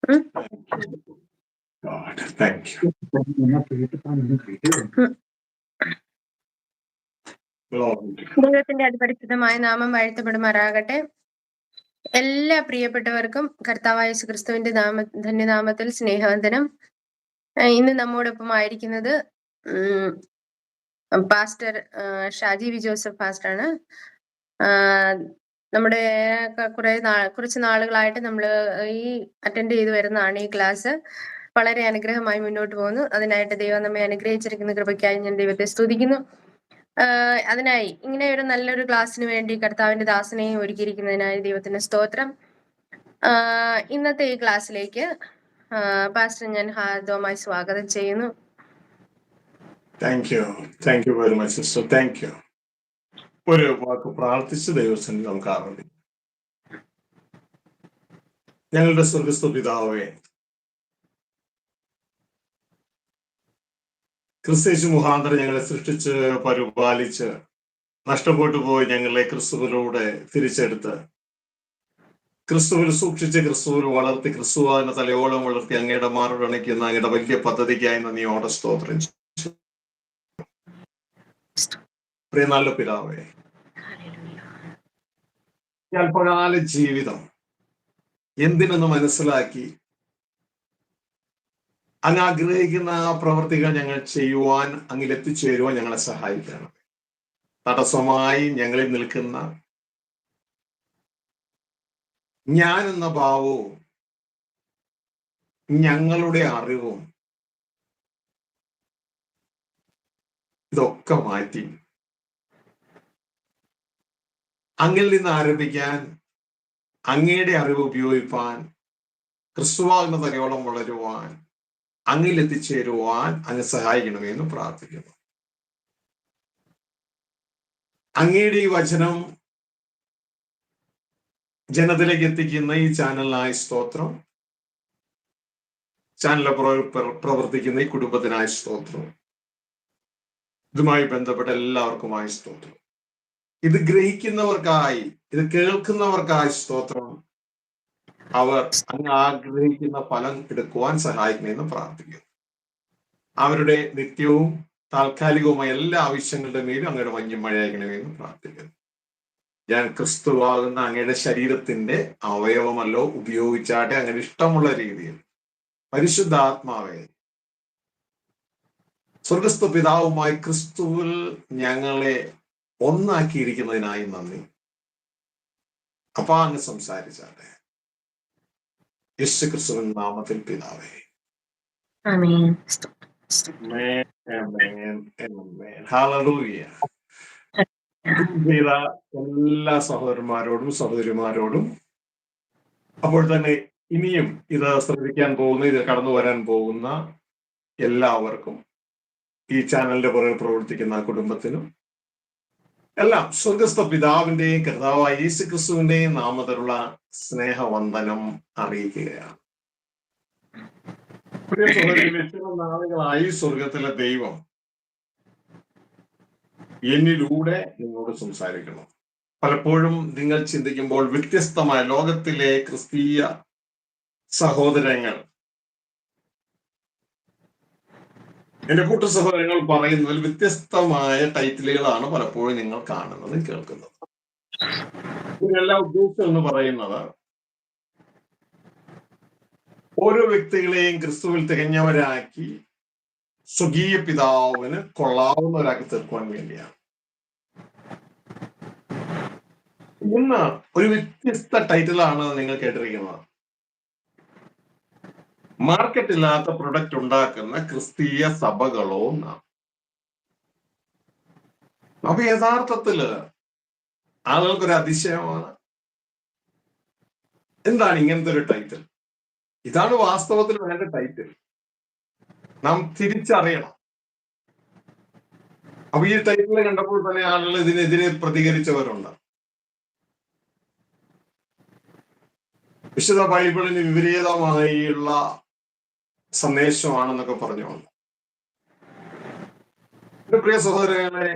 Thank you, God. Thank you. Glory to God. ദൈവത്തിന്റെ അതിപരിശുദ്ധമായ നാമം വാഴ്ത്തപ്പെടുമാറാകട്ടെ. എല്ലാ പ്രിയപ്പെട്ടവർക്കും കർത്താവായ യേശു ക്രിസ്തുവിന്റെ ധന്യനാമത്തിൽ സ്നേഹവന്ദനം. ഇന്ന് നമ്മോടൊപ്പം ആയിരിക്കുന്നത് പാസ്റ്റർ ഷാജി വി ജോസഫ് പാസ്റ്ററാണ്. നമ്മുടെ കുറച്ച് നാളുകളായിട്ട് നമ്മൾ ഈ അറ്റൻഡ് ചെയ്തു വരുന്നതാണ് ഈ ക്ലാസ്. വളരെ അനുഗ്രഹമായി മുന്നോട്ട് പോകുന്നു. അതിനായിട്ട് ദൈവം നമ്മെ അനുഗ്രഹിച്ചിരിക്കുന്ന കൃപയ്ക്കായി ഞാൻ ദൈവത്തെ സ്തുതിക്കുന്നു. അതിനായി ഇങ്ങനെ ഒരു നല്ലൊരു ക്ലാസ്സിന് വേണ്ടി കർത്താവിന്റെ ദാസനെയും ഒരുക്കിയിരിക്കുന്നതിനായി ദൈവത്തിന് സ്തോത്രം. ഇന്നത്തെ ഈ ക്ലാസ്സിലേക്ക് പാസ്റ്റർ ഞാൻ ഹാർദവമായി സ്വാഗതം ചെയ്യുന്നു. Thank you very much sister. Thank you. ഒരു വാക്ക് പ്രാർത്ഥിച്ച് ദൈവസന്നിധി നമുക്ക് ആരംഭിക്കാം. ഞങ്ങളുടെ സ്വർഗ്ഗസ്ഥ പിതാവേ, ക്രിസ്തു മുഖാന്തരം ഞങ്ങളെ സൃഷ്ടിച്ച് പരിപാലിച്ച് നഷ്ടപ്പെട്ടു പോയി ഞങ്ങളെ ക്രിസ്തുവിലൂടെ തിരിച്ചെടുത്ത് ക്രിസ്തുവിൽ സൂക്ഷിച്ച് ക്രിസ്തുവിൽ വളർത്തി ക്രിസ്തുവിനെ തലയോളം വളർത്തി അങ്ങയുടെ മാറടണിക്കുന്ന അങ്ങയുടെ വലിയ പദ്ധതിക്കായി നന്ദിയോടെ സ്തോത്രം. പ്രിയ നല്ല പിതാവേ, അല്പകാല ജീവിതം എന്തിനെന്ന് മനസ്സിലാക്കി അങ്ങ് ആഗ്രഹിക്കുന്ന ആ പ്രവർത്തികൾ ഞങ്ങൾ ചെയ്യുവാൻ അങ്ങിൽ എത്തിച്ചേരുവാൻ ഞങ്ങളെ സഹായിക്കണം. തടസ്സമായി ഞങ്ങളിൽ നിൽക്കുന്ന ഞാൻ എന്ന ഭാവവും ഞങ്ങളുടെ അറിവും ഇതൊക്കെ മാറ്റി അങ്ങിൽ നിന്ന് ആരംഭിക്കാൻ, അങ്ങയുടെ അറിവ് ഉപയോഗിപ്പാൻ, ക്രിസ്തുവാകുന്ന തലയോളം വളരുവാൻ, അങ്ങിൽ എത്തിച്ചേരുവാൻ അങ്ങ് സഹായിക്കണമേ എന്ന് പ്രാർത്ഥിക്കുന്നു. അങ്ങയുടെ ഈ വചനം ജനത്തിലേക്ക് എത്തിക്കുന്ന ഈ ചാനലിനായി സ്തോത്രം. ചാനലിൽ പ്രവർത്തിക്കുന്ന ഈ കുടുംബത്തിനായി സ്തോത്രം. ഇതുമായി ബന്ധപ്പെട്ട എല്ലാവർക്കുമായി സ്തോത്രം. ഇത് ഗ്രഹിക്കുന്നവർക്കായി, ഇത് കേൾക്കുന്നവർക്കായി സ്തോത്രം. അവർ അങ്ങ് ആഗ്രഹിക്കുന്ന ഫലം എടുക്കുവാൻ സഹായിക്കണമെന്ന് പ്രാർത്ഥിക്കുന്നു. അവരുടെ നിത്യവും താൽക്കാലികവുമായ എല്ലാ ആവശ്യങ്ങളുടെ മേലും അങ്ങയുടെ മഞ്ഞും മഴയാക്കണമെന്ന് പ്രാർത്ഥിക്കുന്നു. ഞാൻ ക്രിസ്തുവാകുന്ന അങ്ങയുടെ ശരീരത്തിന്റെ അവയവമല്ലോ ഉപയോഗിച്ചാട്ടെ അങ്ങനെ ഇഷ്ടമുള്ള രീതിയിൽ. പരിശുദ്ധാത്മാവേ, സ്വർഗസ്ഥ പിതാവുമായി ക്രിസ്തുവിൽ ഞങ്ങളെ ഒന്നാക്കിയിരിക്കുന്നതിനായി നന്ദി. അപ്പൊ അങ്ങ് സംസാരിച്ചാട്ടെ. യേശു ക്രിസ്തുവിൻ നാമത്തിൽ പിതാവേ. ഹല്ലേലൂയ. ചെയ്ത എല്ലാ സഹോദരന്മാരോടും സഹോദരിമാരോടും, അപ്പോൾ തന്നെ ഇനിയും ഇത് ശ്രദ്ധിക്കാൻ പോകുന്ന, ഇത് കടന്നു വരാൻ പോകുന്ന എല്ലാവർക്കും, ഈ ചാനലിന്റെ പുറകിൽ പ്രവർത്തിക്കുന്ന കുടുംബത്തിനും എല്ലാം സ്വർഗസ്ഥ പിതാവിന്റെയും കർത്താവായ യേശു ക്രിസ്തുവിന്റെയും നാമത്തിലുള്ള സ്നേഹവന്ദനം അറിയിക്കുകയാണ്. പ്രിയ സഹോദരൻ, എത്ര നാളുകളായി സ്വർഗത്തിലെ ദൈവം എന്നിലൂടെ നിങ്ങളോട് സംസാരിക്കണം. പലപ്പോഴും നിങ്ങൾ ചിന്തിക്കുമ്പോൾ വ്യത്യസ്തമായ ലോകത്തിലെ ക്രിസ്തീയ സഹോദരങ്ങൾ, എന്റെ കൂട്ട സഹോദരങ്ങൾ പറയുന്നതിൽ വ്യത്യസ്തമായ ടൈറ്റിലുകളാണ് പലപ്പോഴും നിങ്ങൾ കാണുന്നത്, കേൾക്കുന്നത്. ഇതിനെല്ലാം ഉദ്ദേശം എന്ന് പറയുന്നത് ഓരോ വ്യക്തികളെയും ക്രിസ്തുവിൽ തികഞ്ഞവരാക്കി സ്വകീയ പിതാവിന് കൊള്ളാവുന്നവരാക്കി തീർക്കുവാൻ വേണ്ടിയാണ്. ഇന്ന് ഒരു വ്യത്യസ്ത ടൈറ്റിലാണ് നിങ്ങൾ കേട്ടിരിക്കുന്നത്. മാർക്കറ്റില്ലാത്ത പ്രൊഡക്റ്റ് ഉണ്ടാക്കുന്ന ക്രിസ്തീയ സഭകളോ എന്നാണ്. അപ്പൊ യഥാർത്ഥത്തില് ആളുകൾക്കൊരു അതിശയമാണ്, എന്താണ് ഇങ്ങനത്തെ ഒരു ടൈറ്റിൽ? ഇതാണ് വാസ്തവത്തിൽ വേണ്ട ടൈറ്റിൽ. നാം തിരിച്ചറിയണം. അപ്പൊ ഈ ടൈറ്റിൽ കണ്ടപ്പോൾ തന്നെ ആളുകൾ ഇതിനെതിരെ പ്രതികരിച്ചവരുണ്ട്. വിശുദ്ധ ബൈബിളിന് വിപരീതമായുള്ള സന്ദേശമാണെന്നൊക്കെ പറഞ്ഞുകൊണ്ട്. എന്റെ പ്രിയ സഹോദരങ്ങളെ,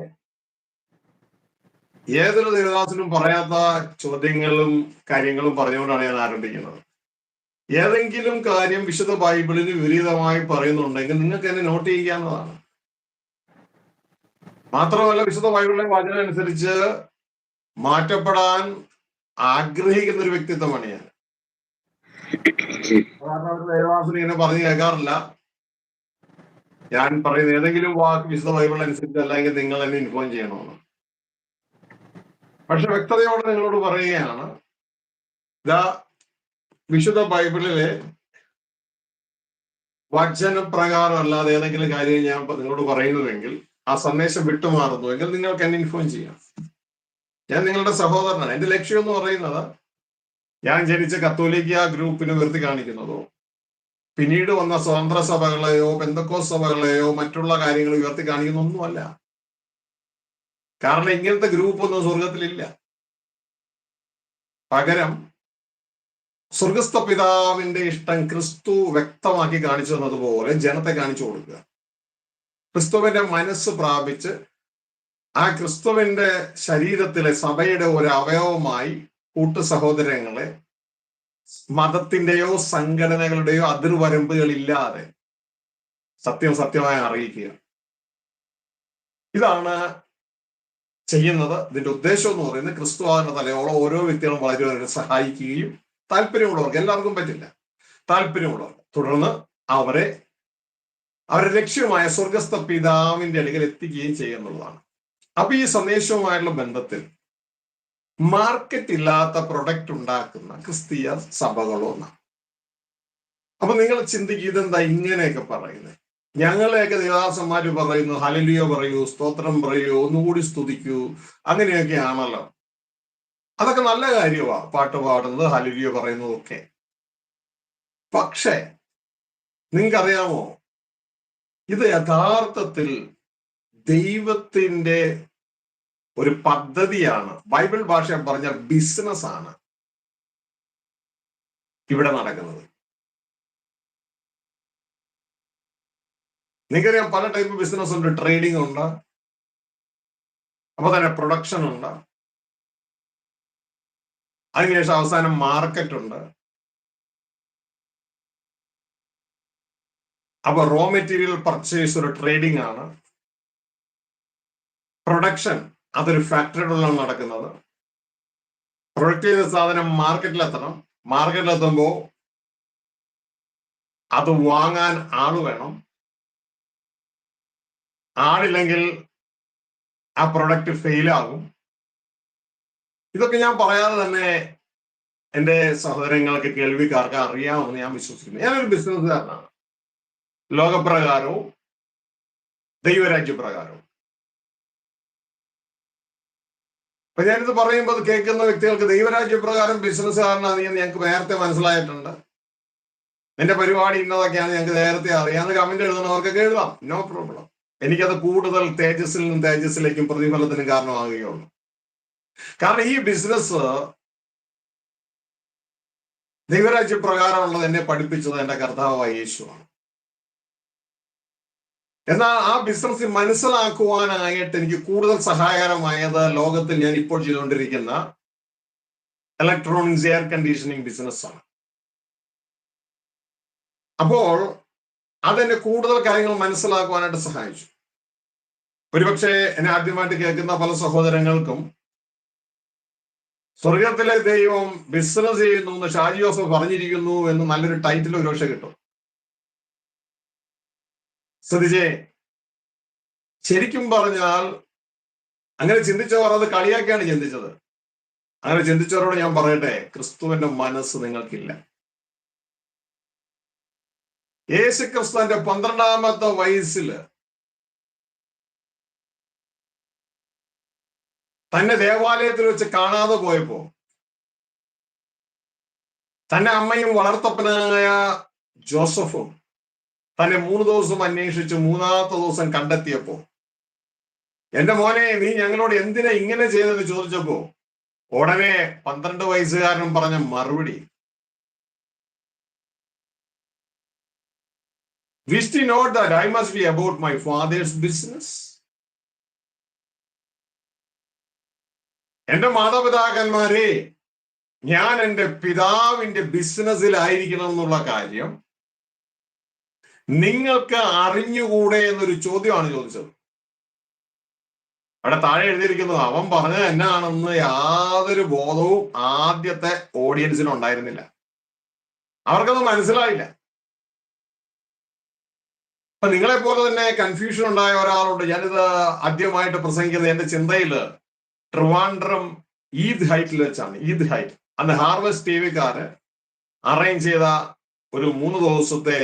ഏതൊരു ദേവദാസനും പറയാത്ത ചോദ്യങ്ങളും കാര്യങ്ങളും പറഞ്ഞുകൊണ്ടാണ് ഞാൻ ആരംഭിക്കുന്നത്. ഏതെങ്കിലും കാര്യം വിശുദ്ധ ബൈബിളിന് വിപരീതമായി പറയുന്നുണ്ടെങ്കിൽ നിങ്ങൾക്ക് എന്നെ നോട്ട് ചെയ്യാവുന്നതാണ്. മാത്രമല്ല, വിശുദ്ധ ബൈബിളിലെ വചനം അനുസരിച്ച് മാറ്റപ്പെടാൻ ആഗ്രഹിക്കുന്ന ഒരു വ്യക്തിത്വമാണ് ഞാൻ. സാധാരണ ദേവദാസന് ഇങ്ങനെ പറഞ്ഞു കേൾക്കാറില്ല, ഞാൻ പറയുന്ന ഏതെങ്കിലും വാക്ക് വിശുദ്ധ ബൈബിൾ അനുസരിച്ച് അല്ലെങ്കിൽ നിങ്ങൾ എന്നെ ഇൻഫോം ചെയ്യണമെന്ന്. പക്ഷെ വ്യക്തതയോടെ നിങ്ങളോട് പറയുകയാണ്, ഇതാ വിശുദ്ധ ബൈബിളിലെ വചനപ്രകാരം അല്ലാതെ ഏതെങ്കിലും കാര്യം ഞാൻ നിങ്ങളോട് പറയുന്നുവെങ്കിൽ, ആ സന്ദേശം വിട്ടുമാറുന്നുവെങ്കിൽ നിങ്ങൾക്ക് എന്നെ ഇൻഫോം ചെയ്യാം. ഞാൻ നിങ്ങളുടെ സഹോദരനാണ്. എന്റെ ലക്ഷ്യം എന്ന് പറയുന്നത് ഞാൻ ജനിച്ച കത്തോലിക്ക ഗ്രൂപ്പിനെ ഉയർത്തി കാണിക്കുന്നതോ പിന്നീട് വന്ന സ്വതന്ത്ര സഭകളെയോ പെന്തക്കോസ്ത് സഭകളെയോ മറ്റുള്ള കാര്യങ്ങൾ ഉയർത്തി കാണിക്കുന്നൊന്നുമല്ല. കാരണം ഇങ്ങനത്തെ ഗ്രൂപ്പൊന്നും സ്വർഗത്തിലില്ല. പകരം സ്വർഗസ്ഥ പിതാവിന്റെ ഇഷ്ടം ക്രിസ്തു വ്യക്തമാക്കി കാണിച്ചു തന്നതുപോലെ ജനത്തെ കാണിച്ചു കൊടുക്കുക. ക്രിസ്തുവിന്റെ മനസ്സ് പ്രാപിച്ച് ആ ക്രിസ്തുവിന്റെ ശരീരത്തിലെ സഭയുടെ ഒരു അവയവമായി കൂട്ടു സഹോദരങ്ങളെ മതത്തിന്റെയോ സംഘടനകളുടെയോ അതിർവരമ്പുകളില്ലാതെ സത്യം സത്യമായി അറിയിക്കുക. ഇതാണ് ചെയ്യുന്നത്. ഇതിന്റെ ഉദ്ദേശം എന്ന് പറയുന്നത് ക്രിസ്തുവിന്റെ തലയോളം ഓരോ വ്യക്തികളും വളരെ സഹായിക്കുകയും താല്പര്യമുള്ളവർക്ക്, എല്ലാവർക്കും പറ്റില്ല, താല്പര്യമുള്ളവർക്ക് തുടർന്ന് അവരെ ലക്ഷ്യമായ സ്വർഗസ്ഥ പിതാവിന്റെ അടുക്കൽ എത്തിക്കുകയും ചെയ്യുന്നുള്ളതാണ്. അപ്പൊ ഈ സന്ദേശവുമായുള്ള ബന്ധത്തിൽ മാർക്കറ്റ് ഇല്ലാത്ത പ്രൊഡക്റ്റ് ഉണ്ടാക്കുന്ന ക്രിസ്തീയ സഭകളൊന്നാണ്. അപ്പൊ നിങ്ങൾ ചിന്തിക്കുക, ഇതെന്താ ഇങ്ങനെയൊക്കെ പറയുന്നത്? ഞങ്ങളെയൊക്കെ ദേവദാസന്മാര് പറയുന്നു ഹല്ലേലൂയ പറയൂ, സ്തോത്രം പറയൂ, ഒന്നുകൂടി സ്തുതിക്കൂ, അങ്ങനെയൊക്കെ ആണല്ലോ. അതൊക്കെ നല്ല കാര്യമാണ്, പാട്ട് പാടുന്നത്, ഹല്ലേലൂയ പറയുന്നതൊക്കെ. പക്ഷേ നിങ്ങൾക്കറിയാമോ, ഇത് യഥാർത്ഥത്തിൽ ദൈവത്തിന്റെ ഒരു പദ്ധതിയാണ്. ബൈബിൾ ഭാഷ പറഞ്ഞ ബിസിനസ് ആണ് ഇവിടെ നടക്കുന്നത്. നിങ്ങൾക്കറിയാം, പല ടൈപ്പ് ബിസിനസ് ഉണ്ട്. ട്രേഡിംഗ് ഉണ്ട്, അപ്പൊ തന്നെ പ്രൊഡക്ഷൻ ഉണ്ട്, അതിനുശേഷം അവസാനം മാർക്കറ്റ് ഉണ്ട്. അപ്പൊ റോ മെറ്റീരിയൽ പർച്ചേസ് ഒരു ട്രേഡിംഗ് ആണ്. പ്രൊഡക്ഷൻ അതൊരു ഫാക്ടറികളിലാണ് നടക്കുന്നത്. പ്രൊഡക്റ്റ് ചെയ്ത സാധനം മാർക്കറ്റിലെത്തണം. മാർക്കറ്റിലെത്തുമ്പോ അത് വാങ്ങാൻ ആള് വേണം. ആളില്ലെങ്കിൽ ആ പ്രൊഡക്റ്റ് ഫെയിലാകും. ഇതൊക്കെ ഞാൻ പറയാതെ തന്നെ എൻ്റെ സഹോദരങ്ങൾക്ക്, കേൾവിക്കാർക്ക് അറിയാമെന്ന് ഞാൻ വിശ്വസിക്കുന്നു. ഞാനൊരു ബിസിനസ്സുകാരനാണ്, ലോകപ്രകാരവും ദൈവരാജ്യപ്രകാരവും. അപ്പൊ ഞാനിത് പറയുമ്പോൾ അത് കേൾക്കുന്ന വ്യക്തികൾക്ക് ദൈവരാജ്യപ്രകാരം ബിസിനസ്സുകാരനാണ് എന്ന് ഞങ്ങൾക്ക് നേരത്തെ മനസ്സിലായിട്ടുണ്ട്, എന്റെ പരിപാടി ഇന്നതൊക്കെയാണ് ഞങ്ങൾക്ക് നേരത്തെ അറിയാവുന്ന കമന്റ് എഴുതുന്നവർക്കൊക്കെ എഴുതാം, നോ പ്രോബ്ലം. എനിക്കത് കൂടുതൽ തേജസ്സിൽ നിന്നും തേജസ്സിലേക്കും പ്രതിഫലത്തിനും കാരണമാകുകയുള്ളൂ. കാരണം ഈ ബിസിനസ് ദൈവരാജ്യപ്രകാരമുള്ളത് എന്നെ പഠിപ്പിച്ചത് എന്റെ കർത്താവായ യേശുവാണ്. എന്നാൽ ആ ബിസിനസ് മനസ്സിലാക്കുവാനായിട്ട് എനിക്ക് കൂടുതൽ സഹായകരമായത് ലോകത്തിൽ ഞാൻ ഇപ്പോൾ ചെയ്തുകൊണ്ടിരിക്കുന്ന ഇലക്ട്രോണിക്സ് എയർ കണ്ടീഷനിങ് ബിസിനസ്സാണ്. അപ്പോൾ അതെന്നെ കൂടുതൽ കാര്യങ്ങൾ മനസ്സിലാക്കുവാനായിട്ട് സഹായിച്ചു. ഒരുപക്ഷെ എന്നെ ആദ്യമായിട്ട് കേൾക്കുന്ന പല സഹോദരങ്ങൾക്കും സ്വർഗത്തിലെ ദൈവം ബിസിനസ് ചെയ്യുന്നു എന്ന് ഷാജി ജോസഫ് പറഞ്ഞിരിക്കുന്നു എന്ന് നല്ലൊരു ടൈറ്റിൽ ഒരുപക്ഷെ കിട്ടും. ശ്രദ്ധിച്ചേ, ശരിക്കും പറഞ്ഞാൽ അങ്ങനെ ചിന്തിച്ചവർ അത് കളിയാക്കിയാണ് ചിന്തിച്ചത്. അങ്ങനെ ചിന്തിച്ചവരോട് ഞാൻ പറയട്ടെ, ക്രിസ്തുവിന്റെ മനസ്സ് നിങ്ങൾക്കില്ല. യേശു ക്രിസ്തുവിന്റെ 12-ാമത്തെ വയസ്സിൽ തന്നെ ദേവാലയത്തിൽ വെച്ച് കാണാതെ പോയപ്പോ തന്റെ അമ്മയും വളർത്തപ്പനായ ജോസഫും തന്നെ 3 ദിവസം അന്വേഷിച്ച് 3-ാമത്തെ ദിവസം കണ്ടെത്തിയപ്പോ, എന്റെ മോനെ നീ ഞങ്ങളോട് എന്തിനാ ഇങ്ങനെ ചെയ്തെന്ന് ചോദിച്ചപ്പോ ഉടനെ 12 വയസ്സുകാരനും പറഞ്ഞ മറുപടി, "Wished ye not that I must be about my father's business?" എന്റെ മാതാപിതാക്കന്മാരെ, ഞാൻ എൻ്റെ പിതാവിന്റെ ബിസിനസ്സിലായിരിക്കണം എന്നുള്ള കാര്യം നിങ്ങൾക്ക് അറിഞ്ഞുകൂടെ എന്നൊരു ചോദ്യമാണ് ചോദിച്ചത്. അവിടെ താഴെ എഴുതിയിരിക്കുന്നത് അവൻ പറഞ്ഞത് എന്നാണെന്ന് യാതൊരു ബോധവും ആദ്യത്തെ ഓഡിയൻസിന് ഉണ്ടായിരുന്നില്ല. അവർക്കത് മനസ്സിലായില്ല. അപ്പൊ നിങ്ങളെ പോലെ തന്നെ കൺഫ്യൂഷൻ ഉണ്ടായ ഒരാളുണ്ട്. ഞാനിത് ആദ്യമായിട്ട് പ്രസംഗിക്കുന്നത് എന്റെ ചിന്തയിൽ ട്രിവാൻഡ്രം ഈദ് ഹൈറ്റിൽ വെച്ചാണ്. ഈദ് ഹൈറ്റ് അന്ന് ഹാർവസ്റ്റ് ടിവിക്കാര് അറേഞ്ച് ചെയ്ത ഒരു 3 ദിവസത്തെ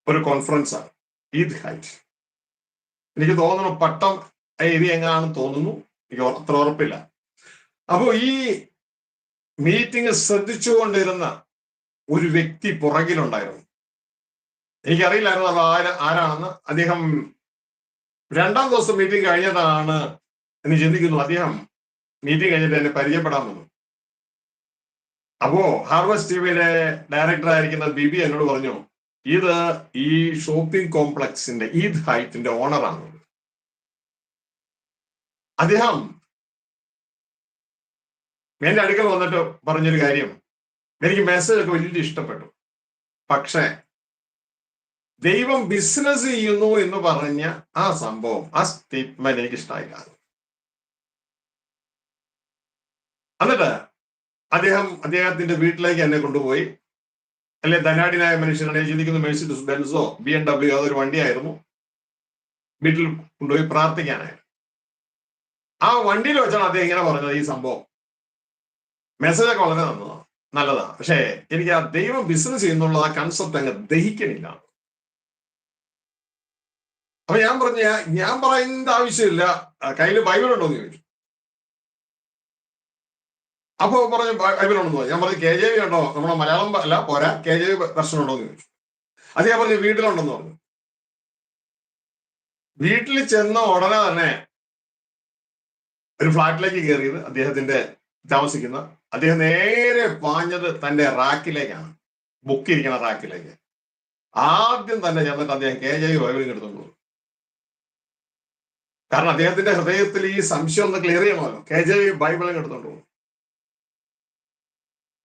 ഒരു കോൺഫറൻസാണ് ഈദ് ഹൈറ്റ്. എനിക്ക് തോന്നുന്നു പട്ടം എഴുതി എങ്ങാണെന്ന് തോന്നുന്നു, എനിക്ക് അത്ര ഉറപ്പില്ല. അപ്പോ ഈ മീറ്റിംഗ് ശ്രദ്ധിച്ചുകൊണ്ടിരുന്ന ഒരു വ്യക്തി പുറകിലുണ്ടായിരുന്നു. എനിക്കറിയില്ലായിരുന്നു അത് ആരാണെന്ന്. അദ്ദേഹം 2ാം ദിവസം മീറ്റിംഗ് കഴിഞ്ഞതാണ് എന്ന് ചിന്തിക്കുന്നു. അദ്ദേഹം മീറ്റിംഗ് കഴിഞ്ഞിട്ട് എന്നെ പരിചയപ്പെടാൻ വന്നു. അപ്പോ ഹാർവസ്റ്റ് ടിവിയുടെ ഡയറക്ടർ ആയിരിക്കുന്ന ബിബി എന്നോട് പറഞ്ഞു, ഇത് ഈ ഷോപ്പിംഗ് കോംപ്ലക്സിന്റെ ഈദ് ഹൈറ്റിന്റെ ഓണറാണ്. അദ്ദേഹം എന്റെ അടുക്കൽ വന്നിട്ട് പറഞ്ഞൊരു കാര്യം, എനിക്ക് മെസ്സേജ് ഒക്കെ വലിയ ഇഷ്ടപ്പെട്ടു. പക്ഷേ ദൈവം ബിസിനസ് ചെയ്യുന്നു എന്ന് പറഞ്ഞ ആ സംഭവം, ആ സ്റ്റേറ്റ്മെന്റ് എനിക്ക് ഇഷ്ടമായില്ല. എന്നിട്ട് അദ്ദേഹത്തിന്റെ വീട്ടിലേക്ക് എന്നെ കൊണ്ടുപോയി. അല്ലെ ധനാഢ്യനായ മനുഷ്യനാണ്, ചിന്തിക്കുന്ന മെഴ്സിഡസ് ബെൻസോ BMW അതൊരു വണ്ടിയായിരുന്നു. വീട്ടിൽ കൊണ്ടുപോയി പ്രാർത്ഥിക്കാനായിട്ട്. ആ വണ്ടിയിൽ വെച്ചാണ് അദ്ദേഹം ഇങ്ങനെ പറഞ്ഞത് ഈ സംഭവം. മെസ്സേജൊക്കെ വളരെ നല്ലതാണ്. പക്ഷേ എനിക്ക് ആ ദൈവം ബിസിനസ് ചെയ്യുന്നുള്ള ആ കൺസെപ്റ്റ് അങ്ങ് ദഹിക്കണില്ല. അപ്പൊ ഞാൻ പറയുന്ന ആവശ്യമില്ല, കയ്യിൽ ബൈബിൾ ഉണ്ടോ എന്ന് ചോദിച്ചു. അപ്പൊ പറഞ്ഞു ബൈബിൾ ഉണ്ടെന്ന് പറഞ്ഞു. ഞാൻ പറഞ്ഞു KJV ഉണ്ടോ, നമ്മുടെ മലയാളം അല്ല പോരാ, KJV വെർഷൻ ഉണ്ടോ എന്ന് ചോദിച്ചു. അത് ഞാൻ പറഞ്ഞു വീട്ടിലുണ്ടെന്ന് പറഞ്ഞു. വീട്ടിൽ ചെന്ന ഉടനെ തന്നെ ഒരു ഫ്ലാറ്റിലേക്ക് കയറിയത് അദ്ദേഹത്തിന്റെ താമസിക്കുന്ന, അദ്ദേഹം നേരെ പാഞ്ഞത് തന്റെ റാക്കിലേക്കാണ്, ബുക്ക് ഇരിക്കുന്ന റാക്കിലേക്ക്. ആദ്യം തന്നെ ചെന്നിട്ട് അദ്ദേഹം KJV ബൈബിൾ എടുത്തോണ്ട് പോകും. കാരണം അദ്ദേഹത്തിന്റെ ഹൃദയത്തിൽ ഈ സംശയം ഒന്ന് ക്ലിയർ ചെയ്യണമല്ലോ. KJV ബൈബിൾ എടുത്തോണ്ട് പോകും.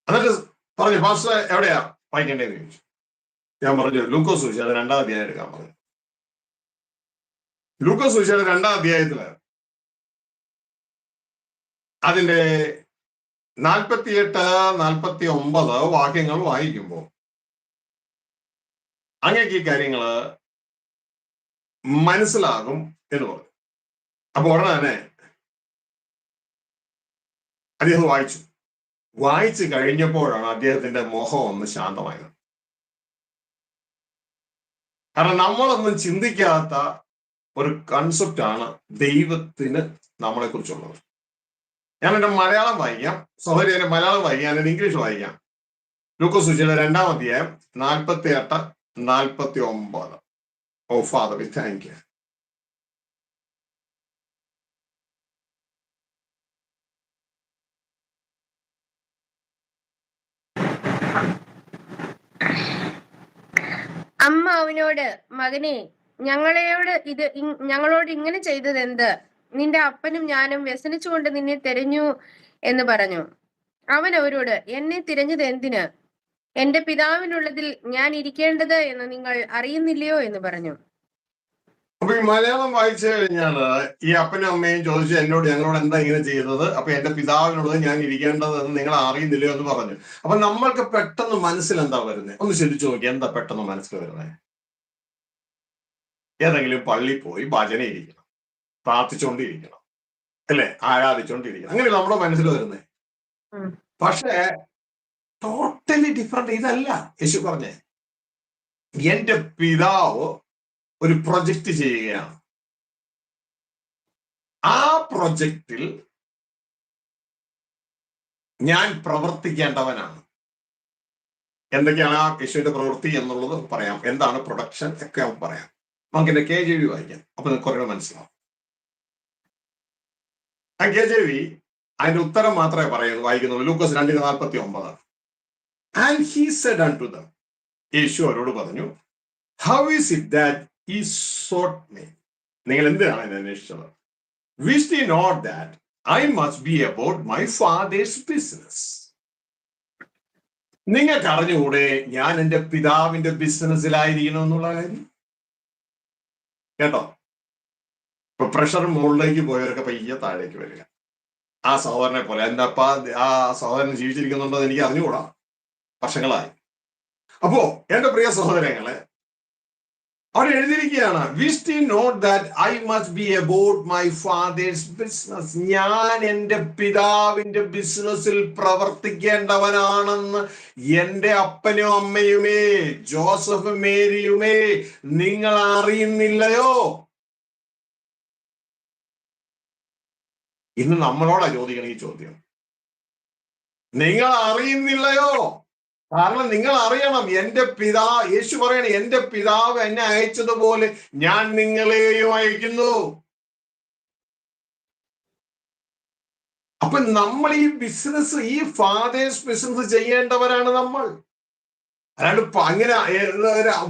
എന്നിട്ട് പറഞ്ഞു, പാസ്റ്റർ എവിടെയാ വായിക്കേണ്ടതെന്ന് ചോദിച്ചു. ഞാൻ പറഞ്ഞു ലൂക്കോസ് സുവിശേഷം 2-ാം അധ്യായം എടുക്കാൻ പറഞ്ഞു. ലൂക്കോസ് സുവിശേഷം 2-ാം അധ്യായത്തില് അതിന്റെ 48-49 വാക്യങ്ങൾ വായിക്കുമ്പോൾ അങ്ങേക്ക് ഈ കാര്യങ്ങള് മനസ്സിലാകും എന്ന് പറഞ്ഞു. അപ്പൊ ഉടനെ തന്നെ അദ്ദേഹം വായിച്ചു കഴിഞ്ഞപ്പോഴാണ് അദ്ദേഹത്തിന്റെ മുഖം ഒന്ന് ശാന്തമായത്. കാരണം നമ്മളൊന്നും ചിന്തിക്കാത്ത ഒരു കൺസെപ്റ്റാണ് ദൈവത്തിന് നമ്മളെ കുറിച്ചുള്ളത്. ഞാൻ എന്റെ മലയാളം വായിക്കാം, സഹോദരന്റെ മലയാളം വായിക്കാം, ഞാൻ ഇംഗ്ലീഷ് വായിക്കാം. ലൂക്കോസ് സുവിശേഷം 2-ാം അധ്യായം 48-49. ഓ ഫാദർ വി താങ്ക് യു. അമ്മ അവനോട്, മകനെ, ഞങ്ങളോട് ഇങ്ങനെ ചെയ്തത് എന്ത്? നിന്റെ അപ്പനും ഞാനും വ്യസനിച്ചുകൊണ്ട് നിന്നെ തിരഞ്ഞു എന്ന് പറഞ്ഞു. അവൻ അവരോട്, എന്നെ തിരഞ്ഞത് എന്തിന്? എന്റെ പിതാവിനുള്ളതിൽ ഞാൻ ഇരിക്കേണ്ടത് എന്ന് നിങ്ങൾ അറിയുന്നില്ലയോ എന്ന് പറഞ്ഞു. അപ്പൊ ഈ മലയാളം വായിച്ചു കഴിഞ്ഞാല് ഈ അപ്പനും അമ്മയും ചോദിച്ചു ഞങ്ങളോട് എന്താ ഇങ്ങനെ ചെയ്തത്? അപ്പൊ എന്റെ പിതാവിനുള്ളത് ഞാൻ ഇരിക്കേണ്ടത് എന്ന് നിങ്ങൾ അറിയുന്നില്ലയോ എന്ന് പറഞ്ഞു. അപ്പൊ നമ്മൾക്ക് പെട്ടെന്ന് മനസ്സിൽ എന്താ വരുന്നത്? ഒന്ന് ചിന്തിച്ചു നോക്കി, എന്താ പെട്ടെന്ന് മനസ്സിൽ വരുന്നത്? ഏതെങ്കിലും പള്ളി പോയി ഭജന ഇരിക്കണം, പ്രാർത്ഥിച്ചുകൊണ്ടിരിക്കണം, അല്ലെ, ആരാധിച്ചുകൊണ്ടിരിക്കണം, അങ്ങനെ നമ്മുടെ മനസ്സിൽ വരുന്നേ. പക്ഷേ ടോട്ടലി ഡിഫറെന്റ് ഇതല്ല യേശു പറഞ്ഞേ. എന്റെ പിതാവ് ഒരു പ്രൊജക്റ്റ് ചെയ്യുകയാണ്. ആ പ്രൊജക്റ്റിൽ ഞാൻ പ്രവർത്തിക്കേണ്ടവനാണ്. എന്തൊക്കെയാണ് ആ യേശുവിന്റെ പ്രവൃത്തി എന്നുള്ളത് പറയാം, എന്താണ് പ്രൊഡക്ഷൻ ഒക്കെ പറയാം. നമുക്ക് എന്റെ KJV വായിക്കാം, അപ്പൊ നിങ്ങൾക്ക് കുറേ മനസ്സിലാവും. ആ KJV അതിന്റെ ഉത്തരം മാത്രമേ വായിക്കുന്നുള്ളൂ. Lukose 2:49. And he said unto them, Yeshu അവരോട് പറഞ്ഞു, how is it that he sought me? നിങ്ങൾ എന്തിനാണ് എന്നെ അന്വേഷിച്ചത്? Wished ye not that I must be about my father's business. നിങ്ങൾക്ക് അറിഞ്ഞുകൂടെ ഞാൻ എൻ്റെ പിതാവിന്റെ ബിസിനസ്സിലായിരിക്കണം എന്നുള്ള കാര്യം? കേട്ടോ, ഇപ്പൊ പ്രഷർ മുകളിലേക്ക് പോയവരൊക്കെ പയ്യെ താഴേക്ക് വരിക. ആ സഹോദരനെ പോലെ. എൻ്റെ അപ്പ ആ സഹോദരൻ ജീവിച്ചിരിക്കുന്നുണ്ടോ എന്ന് എനിക്ക് അറിഞ്ഞുകൂടാ, വർഷങ്ങളായി. അപ്പോ എന്റെ പ്രിയ സഹോദരങ്ങളെ, അവിടെ എഴുതിയിരിക്കുകയാണ്, we still not that I must be about my father's business. ഞാൻ എൻ്റെ പിതാവിന്റെ ബിസിനസ്സിൽ പ്രവർത്തിക്കേണ്ടവനാണെന്ന് എൻ്റെ അപ്പനും അമ്മയുമേ, ജോസഫ് മേരിയുമേ, നിങ്ങൾ അറിയുന്നില്ലയോ? ഇന്ന് നമ്മളോടാ ചോദിക്കണം ഈ ചോദ്യം. നിങ്ങൾ അറിയുന്നില്ലയോ? കാരണം നിങ്ങൾ അറിയണം, എന്റെ യേശു പറയണം, എന്റെ പിതാവ് എന്നെ അയച്ചതുപോലെ ഞാൻ നിങ്ങളെയും അയക്കുന്നു. അപ്പൊ നമ്മൾ ഈ ബിസിനസ്, ഈ ഫാദേഴ്സ് ബിസിനസ് ചെയ്യേണ്ടവരാണ് നമ്മൾ. അല്ലാണ്ട് അങ്ങനെ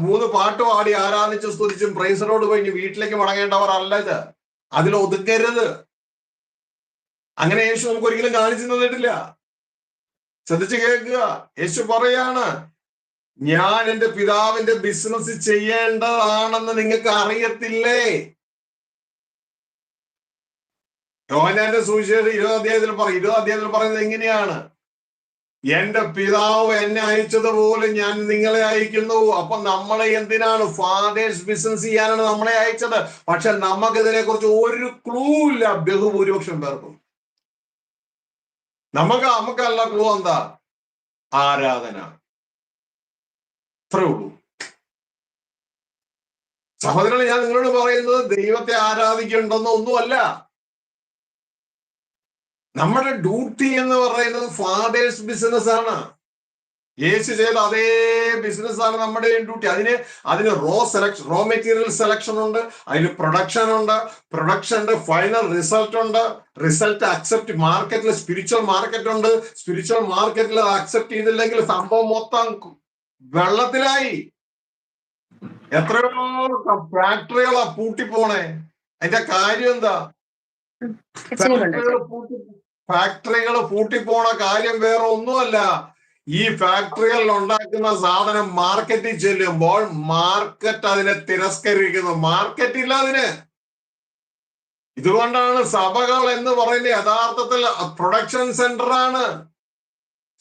3 പാട്ട് പാടി ആരാധിച്ച് സ്തുതിച്ചും പ്രൈസറോട് കഴിഞ്ഞ് വീട്ടിലേക്ക് മടങ്ങേണ്ടവർ അല്ല ഇത്. അതിൽ ഒതുക്കരുത്. അങ്ങനെ യേശു നമുക്ക് ഒരിക്കലും കാണിച്ചു തന്നിട്ടില്ല. ശ്രദ്ധിച്ച് കേൾക്കുക. യേശു പറയാണ്, ഞാൻ എൻ്റെ പിതാവിന്റെ ബിസിനസ് ചെയ്യേണ്ടതാണെന്ന് നിങ്ങൾക്ക് അറിയത്തില്ലേ? യോഹന്നാന്റെ സുവിശേഷം 20 അധ്യായത്തിൽ പറയുന്നത് എങ്ങനെയാണ്? എന്റെ പിതാവ് എന്നെ അയച്ചതുപോലെ ഞാൻ നിങ്ങളെ അയക്കുന്നു. അപ്പൊ നമ്മളെ എന്തിനാണ്? ഫാദേഴ്സ് ബിസിനസ് ചെയ്യാനാണ് നമ്മളെ അയച്ചത്. പക്ഷെ നമുക്കിതിനെ കുറിച്ച് ഒരു ക്ലൂ ഇല്ല, ബഹുഭൂരിപക്ഷം പേർക്കും. നമുക്കല്ല ക്ലൂ. എന്താ? ആരാധന. അത്രേ ഉള്ളൂ. സഹോദരനെ, ഞാൻ നിങ്ങളോട് പറയുന്നത് ദൈവത്തെ ആരാധിക്കണ്ടെന്നോ ഒന്നുമല്ല. നമ്മുടെ ഡ്യൂട്ടി എന്ന് പറയുന്നത് ഫാദേഴ്സ് ബിസിനസ് ആണ്. യേശു ചെയ്ത അതേ ബിസിനസ് ആണ് നമ്മുടെ ഡ്യൂട്ടി. അതിന് റോ മെറ്റീരിയൽ സെലക്ഷൻ ഉണ്ട്, അതിന് പ്രൊഡക്ഷൻ ഉണ്ട്, പ്രൊഡക്ഷന്റെ ഫൈനൽ റിസൾട്ട് ഉണ്ട്, റിസൾട്ട് അക്സെപ്റ്റ് മാർക്കറ്റിൽ, സ്പിരിച്വൽ മാർക്കറ്റ് ഉണ്ട്, സ്പിരിച്വൽ മാർക്കറ്റിൽ അക്സെപ്റ്റ് ചെയ്തില്ലെങ്കിൽ സംഭവം മൊത്തം വെള്ളത്തിലായി. എത്രയോ ഫാക്ടറികളാ പൂട്ടിപ്പോണേ. അതിന്റെ കാര്യം എന്താ? ഫാക്ടറികൾ പൂട്ടിപ്പോണ കാര്യം വേറെ ഒന്നുമല്ല. ഈ ഫാക്ടറികളിൽ ഉണ്ടാക്കുന്ന സാധനം മാർക്കറ്റിൽ ചെല്ലുമ്പോൾ മാർക്കറ്റ് അതിനെ തിരസ്കരിക്കുന്നു. മാർക്കറ്റ് ഇല്ല അതിന്. ഇതുകൊണ്ടാണ് സഭകൾ എന്ന് പറയുന്നത് യഥാർത്ഥത്തിൽ പ്രൊഡക്ഷൻ സെന്റർ ആണ്.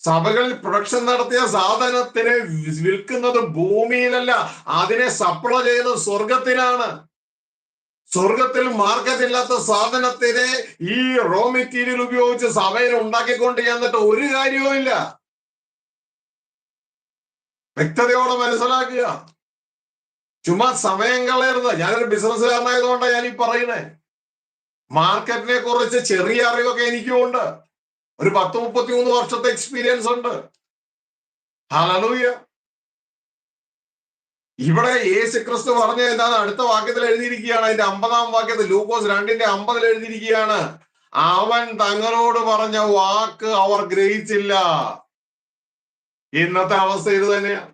സഭകളിൽ പ്രൊഡക്ഷൻ നടത്തിയ സാധനത്തിനെ വിൽക്കുന്നത് ഭൂമിയിലല്ല, അതിനെ സപ്ലൈ ചെയ്യുന്നത് സ്വർഗത്തിലാണ്. സ്വർഗത്തിൽ മാർക്കറ്റ് ഇല്ലാത്ത സാധനത്തിനെ ഈ റോ മെറ്റീരിയൽ ഉപയോഗിച്ച് സഭയിൽ ഉണ്ടാക്കിക്കൊണ്ട് ചെന്നിട്ട് ഒരു കാര്യവും ഇല്ല. വ്യക്തതയോടെ മനസ്സിലാക്കുക. ചുമ്മാ സമയം കളയരുത്. ഞാനൊരു ബിസിനസ്സുകാരനായതുകൊണ്ടാണ് ഞാൻ ഈ പറയുന്നത്. മാർക്കറ്റിനെ കുറിച്ച് ചെറിയ അറിവൊക്കെ എനിക്കും ഉണ്ട്. ഒരു 10-33 വർഷത്തെ എക്സ്പീരിയൻസ് ഉണ്ട്. ഹല്ലേലൂയ. ഇവിടെ യേശു ക്രിസ്തു പറഞ്ഞ എന്താണ്? അടുത്ത വാക്യത്തിൽ എഴുതിയിരിക്കുകയാണ്. അതിന്റെ 50-ാം വാക്യത്തിൽ, ലൂക്കോസ് 2:50 എഴുതിയിരിക്കുകയാണ്, അവൻ തങ്ങളോട് പറഞ്ഞ വാക്ക് അവർ ഗ്രഹിച്ചില്ല. ഇന്നത്തെ അവസ്ഥ ഇത് തന്നെയാണ്.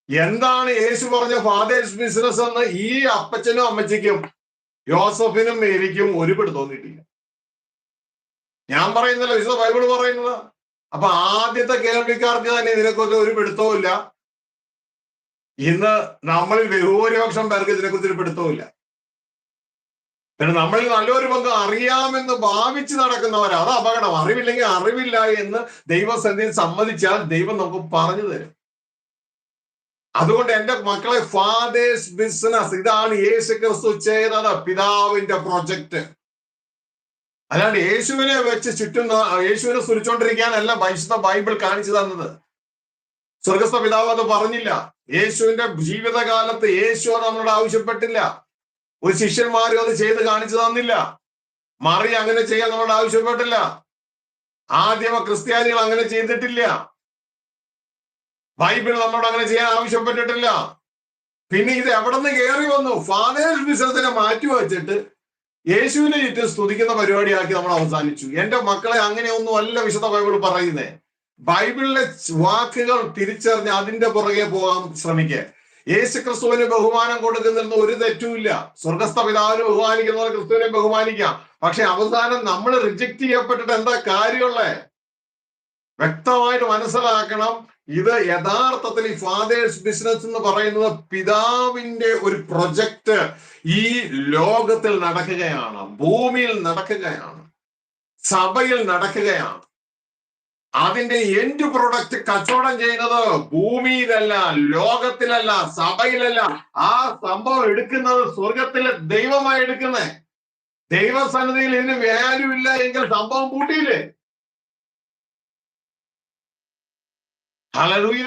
എന്താണ് യേശു പറഞ്ഞ ഫാദേഴ്സ് ബിസിനസ് എന്ന് ഈ അപ്പച്ചനും അമ്മച്ചിക്കും യോസഫിനും മേരിക്കും ഒരു പിടുത്തം തോന്നിയിട്ടില്ല. ഞാൻ പറയുന്നില്ല, വിശുദ്ധ ബൈബിൾ പറയുന്നത്. അപ്പൊ ആദ്യത്തെ കേൾവിക്കാർക്ക് തന്നെ ഇതിനെക്കുറിച്ച് ഒരു പിടുത്തവും ഇല്ല. ഇന്ന് നമ്മളിൽ ബഹുഭൂരിപക്ഷം പേർക്ക് ഇതിനെക്കുറിച്ച് ഒരു പിടുത്തവും ഇല്ല. പിന്നെ നമ്മളിൽ നല്ലൊരു പങ്ക് അറിയാമെന്ന് ഭാവിച്ച് നടക്കുന്നവരാ. അത് അപകടം. അറിവില്ലെങ്കിൽ അറിവില്ല എന്ന് ദൈവസന്നിധിയിൽ സമ്മതിച്ചാൽ ദൈവം നമുക്ക് പറഞ്ഞു തരും. അതുകൊണ്ട് എന്റെ മക്കളെ, ഫാദേഴ്സ് ബിസിനസ് ഇതാണ് യേശു ക്രിസ്തു ചെയ്തത്, പിതാവിന്റെ പ്രൊജക്ട്. അല്ലാണ്ട് യേശുവിനെ വെച്ച് യേശുവിനെ സ്തുതിച്ചുകൊണ്ടിരിക്കാനല്ല വിശുദ്ധ ബൈബിൾ കാണിച്ചു തന്നത്. സ്വർഗസ്ഥ പിതാവ് അത് പറഞ്ഞില്ല. യേശുവിന്റെ ജീവിതകാലത്ത് യേശു അത് നമ്മളോട് ആവശ്യപ്പെട്ടില്ല. ഒരു ശിഷ്യന്മാരും അത് ചെയ്ത് കാണിച്ചു തന്നില്ല. മറിയ അങ്ങനെ ചെയ്യാൻ നമ്മളോട് ആവശ്യപ്പെട്ടില്ല. ആദ്യമ ക്രിസ്ത്യാനികൾ അങ്ങനെ ചെയ്തിട്ടില്ല. ബൈബിൾ നമ്മളോട് അങ്ങനെ ചെയ്യാൻ ആവശ്യപ്പെട്ടിട്ടില്ല. പിന്നെ ഇത് എവിടെ നിന്ന് കയറി വന്നു? ഫാദേഴ്സ് ബിസിനസിനെ മാറ്റി വെച്ചിട്ട് യേശുവിനെ ചുറ്റും സ്തുതിക്കുന്ന പരിപാടിയാക്കി നമ്മൾ അവസാനിച്ചു. എന്റെ മക്കളെ, അങ്ങനെയൊന്നും അല്ല വിശുദ്ധ ബൈബിൾ പറയുന്നേ. ബൈബിളിലെ വാക്കുകൾ തിരിച്ചറിഞ്ഞ് അതിന്റെ പുറകെ പോകാൻ ശ്രമിക്കുക. യേശു ക്രിസ്തുവിന് ബഹുമാനം കൊടുക്കുന്നതിൽ ഒരു തെറ്റുമില്ല. സ്വർഗസ്ഥ പിതാവിന് ബഹുമാനിക്കുന്നവർ ക്രിസ്തുവിനെ ബഹുമാനിക്കാം. പക്ഷെ അവസാനം നമ്മൾ റിജക്ട് ചെയ്യപ്പെട്ടിട്ട് എന്താ കാര്യമുള്ളേ? വ്യക്തമായിട്ട് മനസ്സിലാക്കണം. ഇത് യഥാർത്ഥത്തിൽ ഈ ഫാദേഴ്സ് ബിസിനസ് എന്ന് പറയുന്നത് പിതാവിന്റെ ഒരു പ്രൊജക്ട് ഈ ലോകത്തിൽ നടക്കുകയാണ്, ഭൂമിയിൽ നടക്കുകയാണ്, സഭയിൽ നടക്കുകയാണ്. അതിന്റെ എൻഡ് പ്രൊഡക്റ്റ് കച്ചവടം ചെയ്യുന്നത് ഭൂമിയിലല്ല, ലോകത്തിലല്ല, സഭയിലല്ല. ആ സംഭവം എടുക്കുന്നത് സ്വർഗത്തിലെ ദൈവമായി എടുക്കുന്നേ. ദൈവസന്നിധിയിൽ ഇതിന് വാല്യൂ ഇല്ല എങ്കിൽ സംഭവം കൂട്ടിയില്ലേ? ഹല്ലേലൂയ.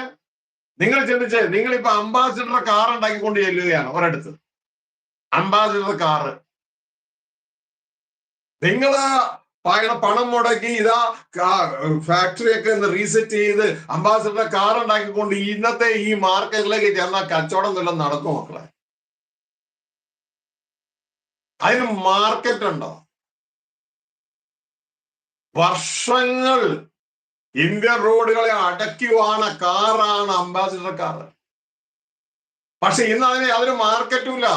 നിങ്ങൾ ചിന്തിച്ചേ, നിങ്ങളിപ്പോ അംബാസിഡർ കാർ ഉണ്ടാക്കിക്കൊണ്ട് ചെല്ലുകയാണ് ഒരിടത്ത്, അംബാസിഡർ കാറ്. നിങ്ങള് പണം മുടക്കി ഇതാ ഫാക്ടറി ഒക്കെ ഒന്ന് റീസെറ്റ് ചെയ്ത് അംബാസിഡർ കാർ ഉണ്ടാക്കിക്കൊണ്ട് ഇന്നത്തെ ഈ മാർക്കറ്റിലേക്ക് ചെന്നാൽ കച്ചവടം വല്ലതും നടക്കും മക്കളെ? അതിന് മാർക്കറ്റ് ഉണ്ടോ? വർഷങ്ങൾ ഇന്ത്യൻ റോഡുകളെ അടക്കി വാണ കാറാണ് അംബാസിഡർ കാർ. പക്ഷെ ഇന്ന് അതിന് മാർക്കറ്റും ഇല്ല.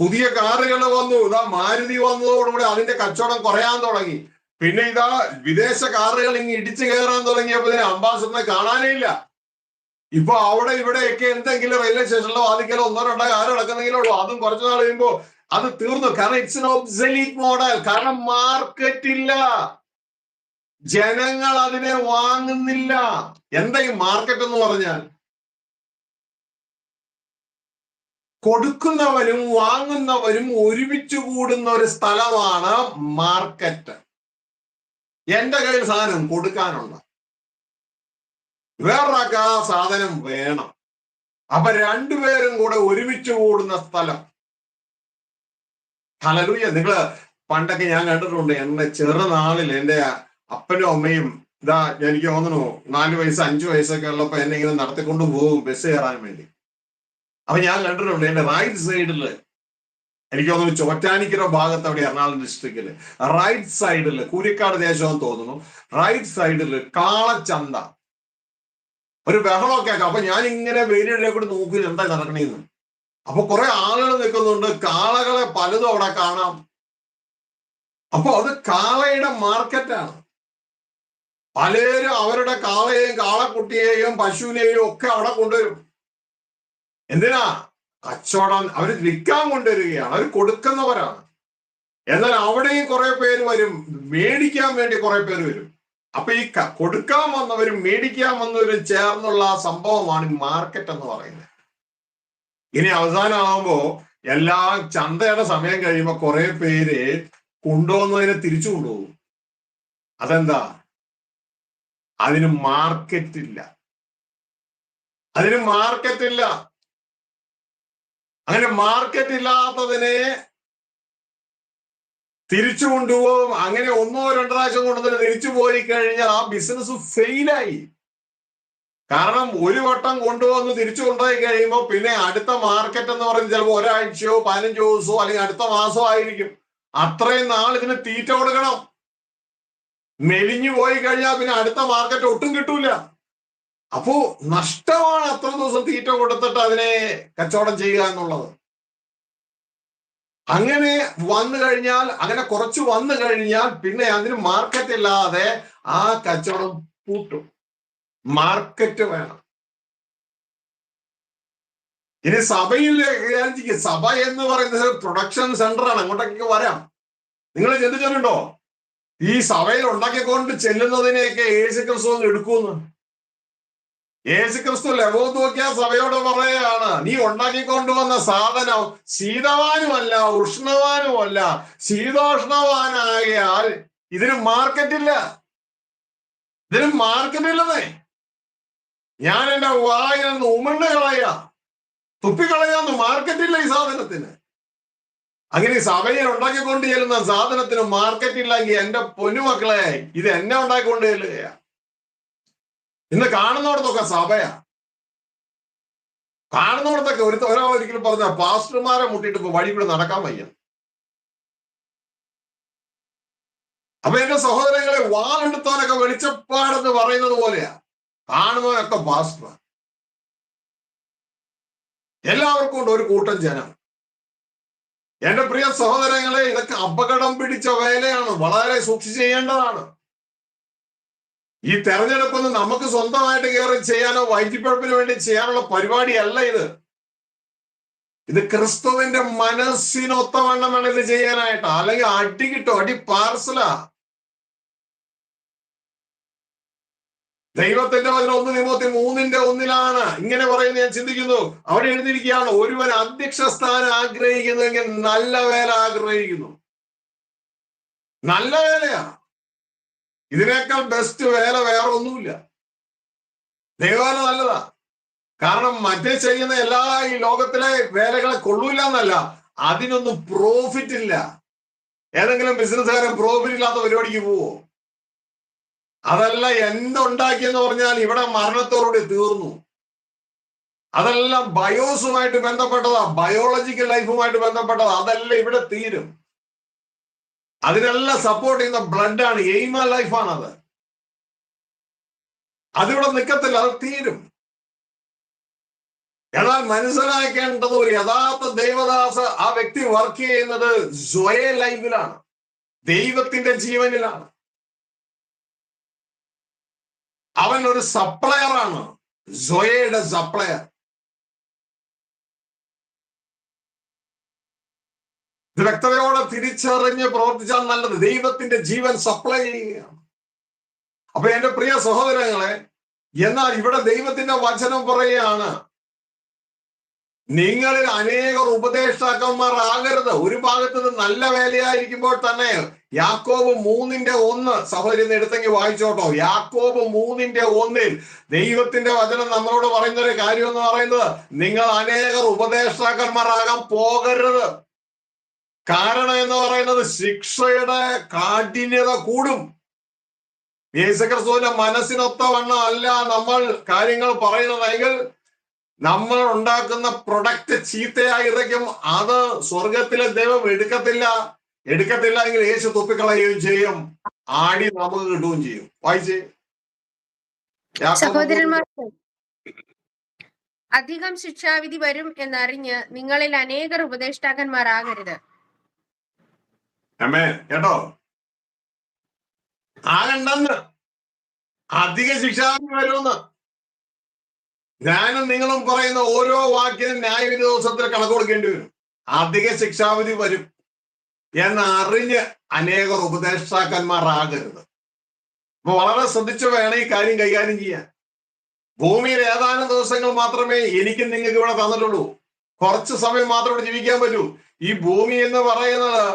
പുതിയ കാറുകൾ വന്നു, ഇതാ മാരുതി വന്നതോടുകൂടി അതിന്റെ കച്ചവടം കുറയാൻ തുടങ്ങി. പിന്നെ ഇതാ വിദേശ കാറുകൾ ഇങ്ങ് ഇടിച്ചു കയറാൻ തുടങ്ങിയപ്പോൾ ഇതിന് അംബാസിഡറിനെ കാണാനേ ഇല്ല. ഇപ്പൊ അവിടെ ഇവിടെയൊക്കെ എന്തെങ്കിലും റെയിൽവേ സ്റ്റേഷനിലോ വാദിക്കലോ ഒന്നോ രണ്ടോ കാറ് കിടക്കുന്നെങ്കിലോ ഉള്ളൂ. അതും കുറച്ചു നാൾ കഴിയുമ്പോ അത് തീർന്നു. കാരണം ഇറ്റ്സ് എൻ ഒബ്സലീറ്റ് മോഡൽ. കാരണം മാർക്കറ്റ് ഇല്ല, ജനങ്ങൾ അതിനെ വാങ്ങുന്നില്ല. എന്താ ഈ മാർക്കറ്റ് എന്ന് പറഞ്ഞാൽ? കൊടുക്കുന്നവരും വാങ്ങുന്നവരും ഒരുമിച്ച് കൂടുന്ന ഒരു സ്ഥലമാണ് മാർക്കറ്റ്. എന്റെ കയ്യിൽ സാധനം കൊടുക്കാനുണ്ട്, വേറൊരാൾക്ക് ആ സാധനം വേണം. അപ്പൊ രണ്ടുപേരും കൂടെ ഒരുമിച്ച് കൂടുന്ന സ്ഥലം. ഹല്ലേലൂയ. നിങ്ങള് പണ്ടൊക്കെ ഞാൻ കണ്ടിട്ടുണ്ട്, എന്റെ ചെറുനാളിൽ എന്റെ അപ്പനും അമ്മയും ഇതാ എനിക്ക് തോന്നുന്നു 4 വയസ്സ് 5 വയസ്സൊക്കെ ഉള്ളപ്പോ എന്നെ ഇങ്ങനെ നടത്തിക്കൊണ്ട് പോകും ബസ് കയറാൻ വേണ്ടി. അപ്പൊ ഞാൻ കണ്ടിട്ടുണ്ട് എന്റെ റൈറ്റ് സൈഡില്, എനിക്ക് തോന്നുന്നു ചോറ്റാനിക്കര ഭാഗത്ത്, അവിടെ എറണാകുളം ഡിസ്ട്രിക്റ്റില് റൈറ്റ് സൈഡില്, കൂരിക്കാട് ദേശമെന്ന് തോന്നുന്നു, റൈറ്റ് സൈഡില് കാളച്ചന്ത, ഒരു ബഹളമൊക്കെ ആക്കാം. അപ്പൊ ഞാൻ ഇങ്ങനെ വെയിലിടെ കൂടെ നോക്കി എന്താ നടക്കണേന്ന്. അപ്പൊ കുറെ ആളുകൾ നിൽക്കുന്നുണ്ട്, കാളകളെ പലതും അവിടെ കാണാം. അപ്പൊ അത് കാളയുടെ മാർക്കറ്റാണ്. പലരും അവരുടെ കാളയെയും കാളക്കുട്ടിയെയും പശുവിനെയും ഒക്കെ അവിടെ കൊണ്ടുവരും. എന്തിനാ? കച്ചവടം. അവർ വിൽക്കാൻ കൊണ്ടുവരികയാണ്, അവർ കൊടുക്കുന്നവരാണ്. എന്നാൽ അവിടെയും കുറെ പേര് വരും, മേടിക്കാൻ വേണ്ടി കുറെ പേര് വരും. അപ്പൊ ഈ കൊടുക്കാൻ വന്നവരും മേടിക്കാൻ വന്നവരും ചേർന്നുള്ള സംഭവമാണ് മാർക്കറ്റ് എന്ന് പറയുന്നത്. ഇനി അവസാനമാകുമ്പോ എല്ലാം ചന്തയുടെ സമയം കഴിയുമ്പോ കുറെ പേര് കൊണ്ടുവന്നതിനെ തിരിച്ചു കൊണ്ടുപോകും. അതെന്താ? അതിന് മാർക്കറ്റില്ല, അതിന് മാർക്കറ്റില്ല. അങ്ങനെ മാർക്കറ്റ് ഇല്ലാത്തതിനെ തിരിച്ചു കൊണ്ടുപോകും. അങ്ങനെ 1 or 2 പ്രാവശ്യം കൊണ്ടുവന്നിട്ട് തിരിച്ചു പോയി കഴിഞ്ഞാൽ ആ ബിസിനസ് ഫെയിലായി. കാരണം ഒരു വട്ടം കൊണ്ടുവന്ന് തിരിച്ചു കൊണ്ടുപോയി കഴിയുമ്പോൾ പിന്നെ അടുത്ത മാർക്കറ്റ് എന്ന് പറയുന്നത് ചിലപ്പോൾ ഒരാഴ്ചയോ 15 ദിവസമോ അല്ലെങ്കിൽ അടുത്ത മാസമോ ആയിരിക്കും. അത്രയും നാൾ ഇതിന് തീറ്റ കൊടുക്കണം. മെലിഞ്ഞു പോയി കഴിഞ്ഞാൽ പിന്നെ അടുത്ത മാർക്കറ്റ് ഒട്ടും കിട്ടൂല. അപ്പോ നഷ്ടമാണ് അത്ര ദിവസം തീറ്റ കൊടുത്തിട്ട് അതിനെ കച്ചവടം ചെയ്യുക എന്നുള്ളത്. അങ്ങനെ വന്നു കഴിഞ്ഞാൽ, അങ്ങനെ കുറച്ച് വന്നു കഴിഞ്ഞാൽ പിന്നെ അതിന് മാർക്കറ്റ് ഇല്ലാതെ ആ കച്ചവടം പൂട്ടും. മാർക്കറ്റ് വേണം. ഇനി സഭയിൽ സഭ എന്ന് പറയുന്നത് പ്രൊഡക്ഷൻ സെന്റർ ആണ്. അങ്ങോട്ടേക്ക് വരാം. നിങ്ങൾ ചിന്തിച്ചിട്ടുണ്ടോ ഈ സഭയിൽ ഉണ്ടാക്കിക്കൊണ്ട് ചെല്ലുന്നതിനെയൊക്കെ യേശുക്രിസ്തു എടുക്കുമെന്ന്? യേശുക്രിസ്തു ലവോദിക്ക സഭയോട് പറയുകയാണ്, നീ ഉണ്ടാക്കിക്കൊണ്ടുവന്ന സാധനം ശീതവാനുമല്ല ഉഷ്ണവാനുമല്ല, ശീതോഷ്ണവാനായാൽ ഇതിന് മാർക്കറ്റില്ല. ഇതിന് മാർക്കറ്റില്ലെന്നേ. ഞാൻ എന്റെ വായിൽ നിന്ന് ഉമിണ്ട് കളയാ, തുപ്പിക്കളയാന്ന്. മാർക്കറ്റില്ല ഈ സാധനത്തിന്. അങ്ങനെ സഭയിൽ ഉണ്ടാക്കിക്കൊണ്ട് ചെല്ലുന്ന സാധനത്തിന് മാർക്കറ്റ് ഇല്ലെങ്കിൽ എന്റെ പൊന്നുമക്കളെ, ഇത് എന്നെ ഉണ്ടാക്കിക്കൊണ്ട് ചെല്ലുകയാ. ഇന്ന് കാണുന്നിടത്തൊക്കെ സഭയാ. കാണുന്നിടത്തൊക്കെ ഒരിക്കലും പറഞ്ഞ പാസ്റ്റർമാരെ മുട്ടിട്ട് ഇപ്പൊ വഴി കൂടെ നടക്കാൻ വയ്യ. അപ്പൊ എന്റെ സഹോദരങ്ങളെ, വാളെടുത്തവനൊക്കെ വെളിച്ചപ്പാടെന്ന് പറയുന്നത് പോലെയാ. കാണുന്നവനൊക്കെ പാസ്റ്റർ. എല്ലാവർക്കും ഉണ്ട് ഒരു കൂട്ടം ജനം. എന്റെ പ്രിയ സഹോദരങ്ങളെ, ഇതൊക്കെ അപകടം പിടിച്ച വേലയാണ്, വളരെ സൂക്ഷിച്ച് ചെയ്യേണ്ടതാണ്. ഈ തെരഞ്ഞെടുപ്പൊന്നും നമുക്ക് സ്വന്തമായിട്ട് കയറി ചെയ്യാനോ വൈദ്യുതിപ്പഴപ്പിന് വേണ്ടി ചെയ്യാനുള്ള പരിപാടിയല്ല ഇത്. ഇത് ക്രിസ്തുവിന്റെ മനസ്സിനൊത്തവണ്ണം വേണം ഇത് ചെയ്യാനായിട്ട്. അല്ലെങ്കിൽ അടി കിട്ടും, അടി പാർസലാ. ദൈവത്തിന്റെ വചനം 1 തിമോത്തി 3:1 ഇങ്ങനെ പറയുന്നത് ഞാൻ ചിന്തിക്കുന്നു. അവിടെ എഴുതിയിരിക്കുകയാണ്, ഒരുവൻ അധ്യക്ഷ സ്ഥാനം ആഗ്രഹിക്കുന്നുവെങ്കിൽ നല്ല വേല ആഗ്രഹിക്കുന്നു. നല്ല വേലയാ. ഇതിനേക്കാൾ ബെസ്റ്റ് വേല വേറെ ഒന്നുമില്ല. ദൈവവേല നല്ലതാ. കാരണം മറ്റേ ചെയ്യുന്ന എല്ലാ ഈ ലോകത്തിലെ വേലകളെ കൊള്ളൂല്ല എന്നല്ല, അതിനൊന്നും പ്രോഫിറ്റ് ഇല്ല. ഏതെങ്കിലും ബിസിനസ്സുകാരൻ പ്രോഫിറ്റ് ഇല്ലാത്ത പരിപാടിക്ക് പോവോ? അതല്ല എന്തുണ്ടാക്കിയെന്ന് പറഞ്ഞാൽ ഇവിടെ മരണത്തോടുകൂടി തീർന്നു. അതെല്ലാം ബയോസുമായിട്ട് ബന്ധപ്പെട്ടതാ, ബയോളജിക്കൽ ലൈഫുമായിട്ട് ബന്ധപ്പെട്ടതാ. അതെല്ലാം ഇവിടെ തീരും. അതിനെല്ലാം സപ്പോർട്ട് ചെയ്യുന്ന ബ്ലഡാണ്, എയിമ ലൈഫാണ്. അതിവിടെ നിൽക്കത്തില്ല, അത് തീരും. എന്നാൽ മനസ്സിലാക്കേണ്ടത്, ഒരു യഥാർത്ഥ ദൈവദാസ ആ വ്യക്തി വർക്ക് ചെയ്യുന്നത് സ്വയ ലൈഫിലാണ്, ദൈവത്തിന്റെ ജീവനിലാണ്. അവൻ ഒരു സപ്ലയർ ആണ്, സോയയുടെ സപ്ലയർ. ഇത് വ്യക്തതയോടെ തിരിച്ചറിഞ്ഞ് പ്രവർത്തിച്ചാൽ നല്ലത്. ദൈവത്തിന്റെ ജീവൻ സപ്ലൈ ചെയ്യുകയാണ്. അപ്പൊ എന്റെ പ്രിയ സഹോദരങ്ങളെ, എന്നാൽ ഇവിടെ ദൈവത്തിന്റെ വചനം പറയുകയാണ്, നിങ്ങളിൽ അനേകർ ഉപദേഷ്ടാക്കന്മാർ ആകരുത്. ഒരു ഭാഗത്ത് ഇത് നല്ല വേലയായിരിക്കുമ്പോൾ തന്നെ യാക്കോബ് 3:1 സഹോദരൻ എടുത്തെങ്കിൽ വായിച്ചോട്ടോ. യാക്കോബ് 3:1 ദൈവത്തിന്റെ വചനം നമ്മളോട് പറയുന്ന ഒരു കാര്യം എന്ന് പറയുന്നത്, നിങ്ങൾ അനേകർ ഉപദേഷ്ടാക്കന്മാരാകാൻ പോകരുത്. കാരണം എന്ന് പറയുന്നത് ശിക്ഷയുടെ കാഠിന്യത കൂടും. യേശുക്രിസ്തുവിന്റെ മനസ്സിനൊത്തവണ്ണം അല്ല നമ്മൾ കാര്യങ്ങൾ പറയുന്നതെങ്കിൽ നമ്മൾ ഉണ്ടാക്കുന്ന പ്രൊഡക്റ്റ് ചീത്തയായിരിക്കും. അത് സ്വർഗത്തിലെ ദൈവം എടുക്കത്തില്ല എങ്കിൽ യേശു തുപ്പിക്കളയുകയും ചെയ്യും, ആടി നമുക്ക് കിട്ടുകയും ചെയ്യും. വായിച്ചേ. സഹോദരന്മാർക്ക് അധികം ശിക്ഷാവിധി വരും എന്നറിഞ്ഞ് നിങ്ങളിൽ അനേകർ ഉപദേഷ്ടാക്കന്മാരാകരുത്. കേട്ടോ, ആകണ്ടെന്ന്. അധിക ശിക്ഷാവിധി വരുമെന്ന്. ഞാനും നിങ്ങളും പറയുന്ന ഓരോ വാക്കിനും ന്യായവിധി ദിവസത്തിൽ കണക്ക് കൊടുക്കേണ്ടി വരും. അധിക ശിക്ഷാവിധി വരും എന്നറിഞ്ഞ് അനേകർ ഉപദേഷ്ടാക്കന്മാരാകരുത്. അപ്പൊ വളരെ ശ്രദ്ധിച്ചു വേണം ഈ കാര്യം കൈകാര്യം ചെയ്യാൻ. ഭൂമിയിൽ ഏതാനും ദിവസങ്ങൾ മാത്രമേ എനിക്കും നിങ്ങൾക്ക് ഇവിടെ തന്നിട്ടുള്ളൂ. കുറച്ച് സമയം മാത്രം ഇവിടെ ജീവിക്കാൻ പറ്റൂ. ഈ ഭൂമി എന്ന് പറയുന്നത്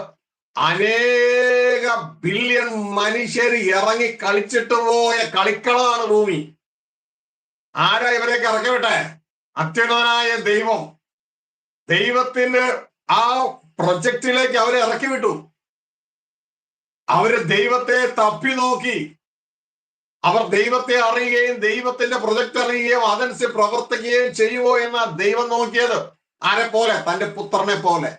അനേക ബില്യൺ മനുഷ്യർ ഇറങ്ങി കളിച്ചിട്ട് പോയ കളിക്കളമാണ് ഭൂമി. ആരാ ഇവരെയൊക്കെ ഇറക്കിവിട്ടെ? അത്യുന്നതനായ ദൈവം. ദൈവത്തിന്റെ ആ പ്രൊജക്റ്റിലേക്ക് അവരെ ഇറക്കി വിട്ടു. അവര് ദൈവത്തെ തപ്പി നോക്കി. അവർ ദൈവത്തെ അറിയുകയും ദൈവത്തിന്റെ പ്രൊജക്ട് അറിയുകയും അതനുസരിച്ച് പ്രവർത്തിക്കുകയും ചെയ്യുമോ എന്ന ദൈവം നോക്കിയത്. ആരെ പോലെ? തന്റെ പുത്രനെ പോലെ.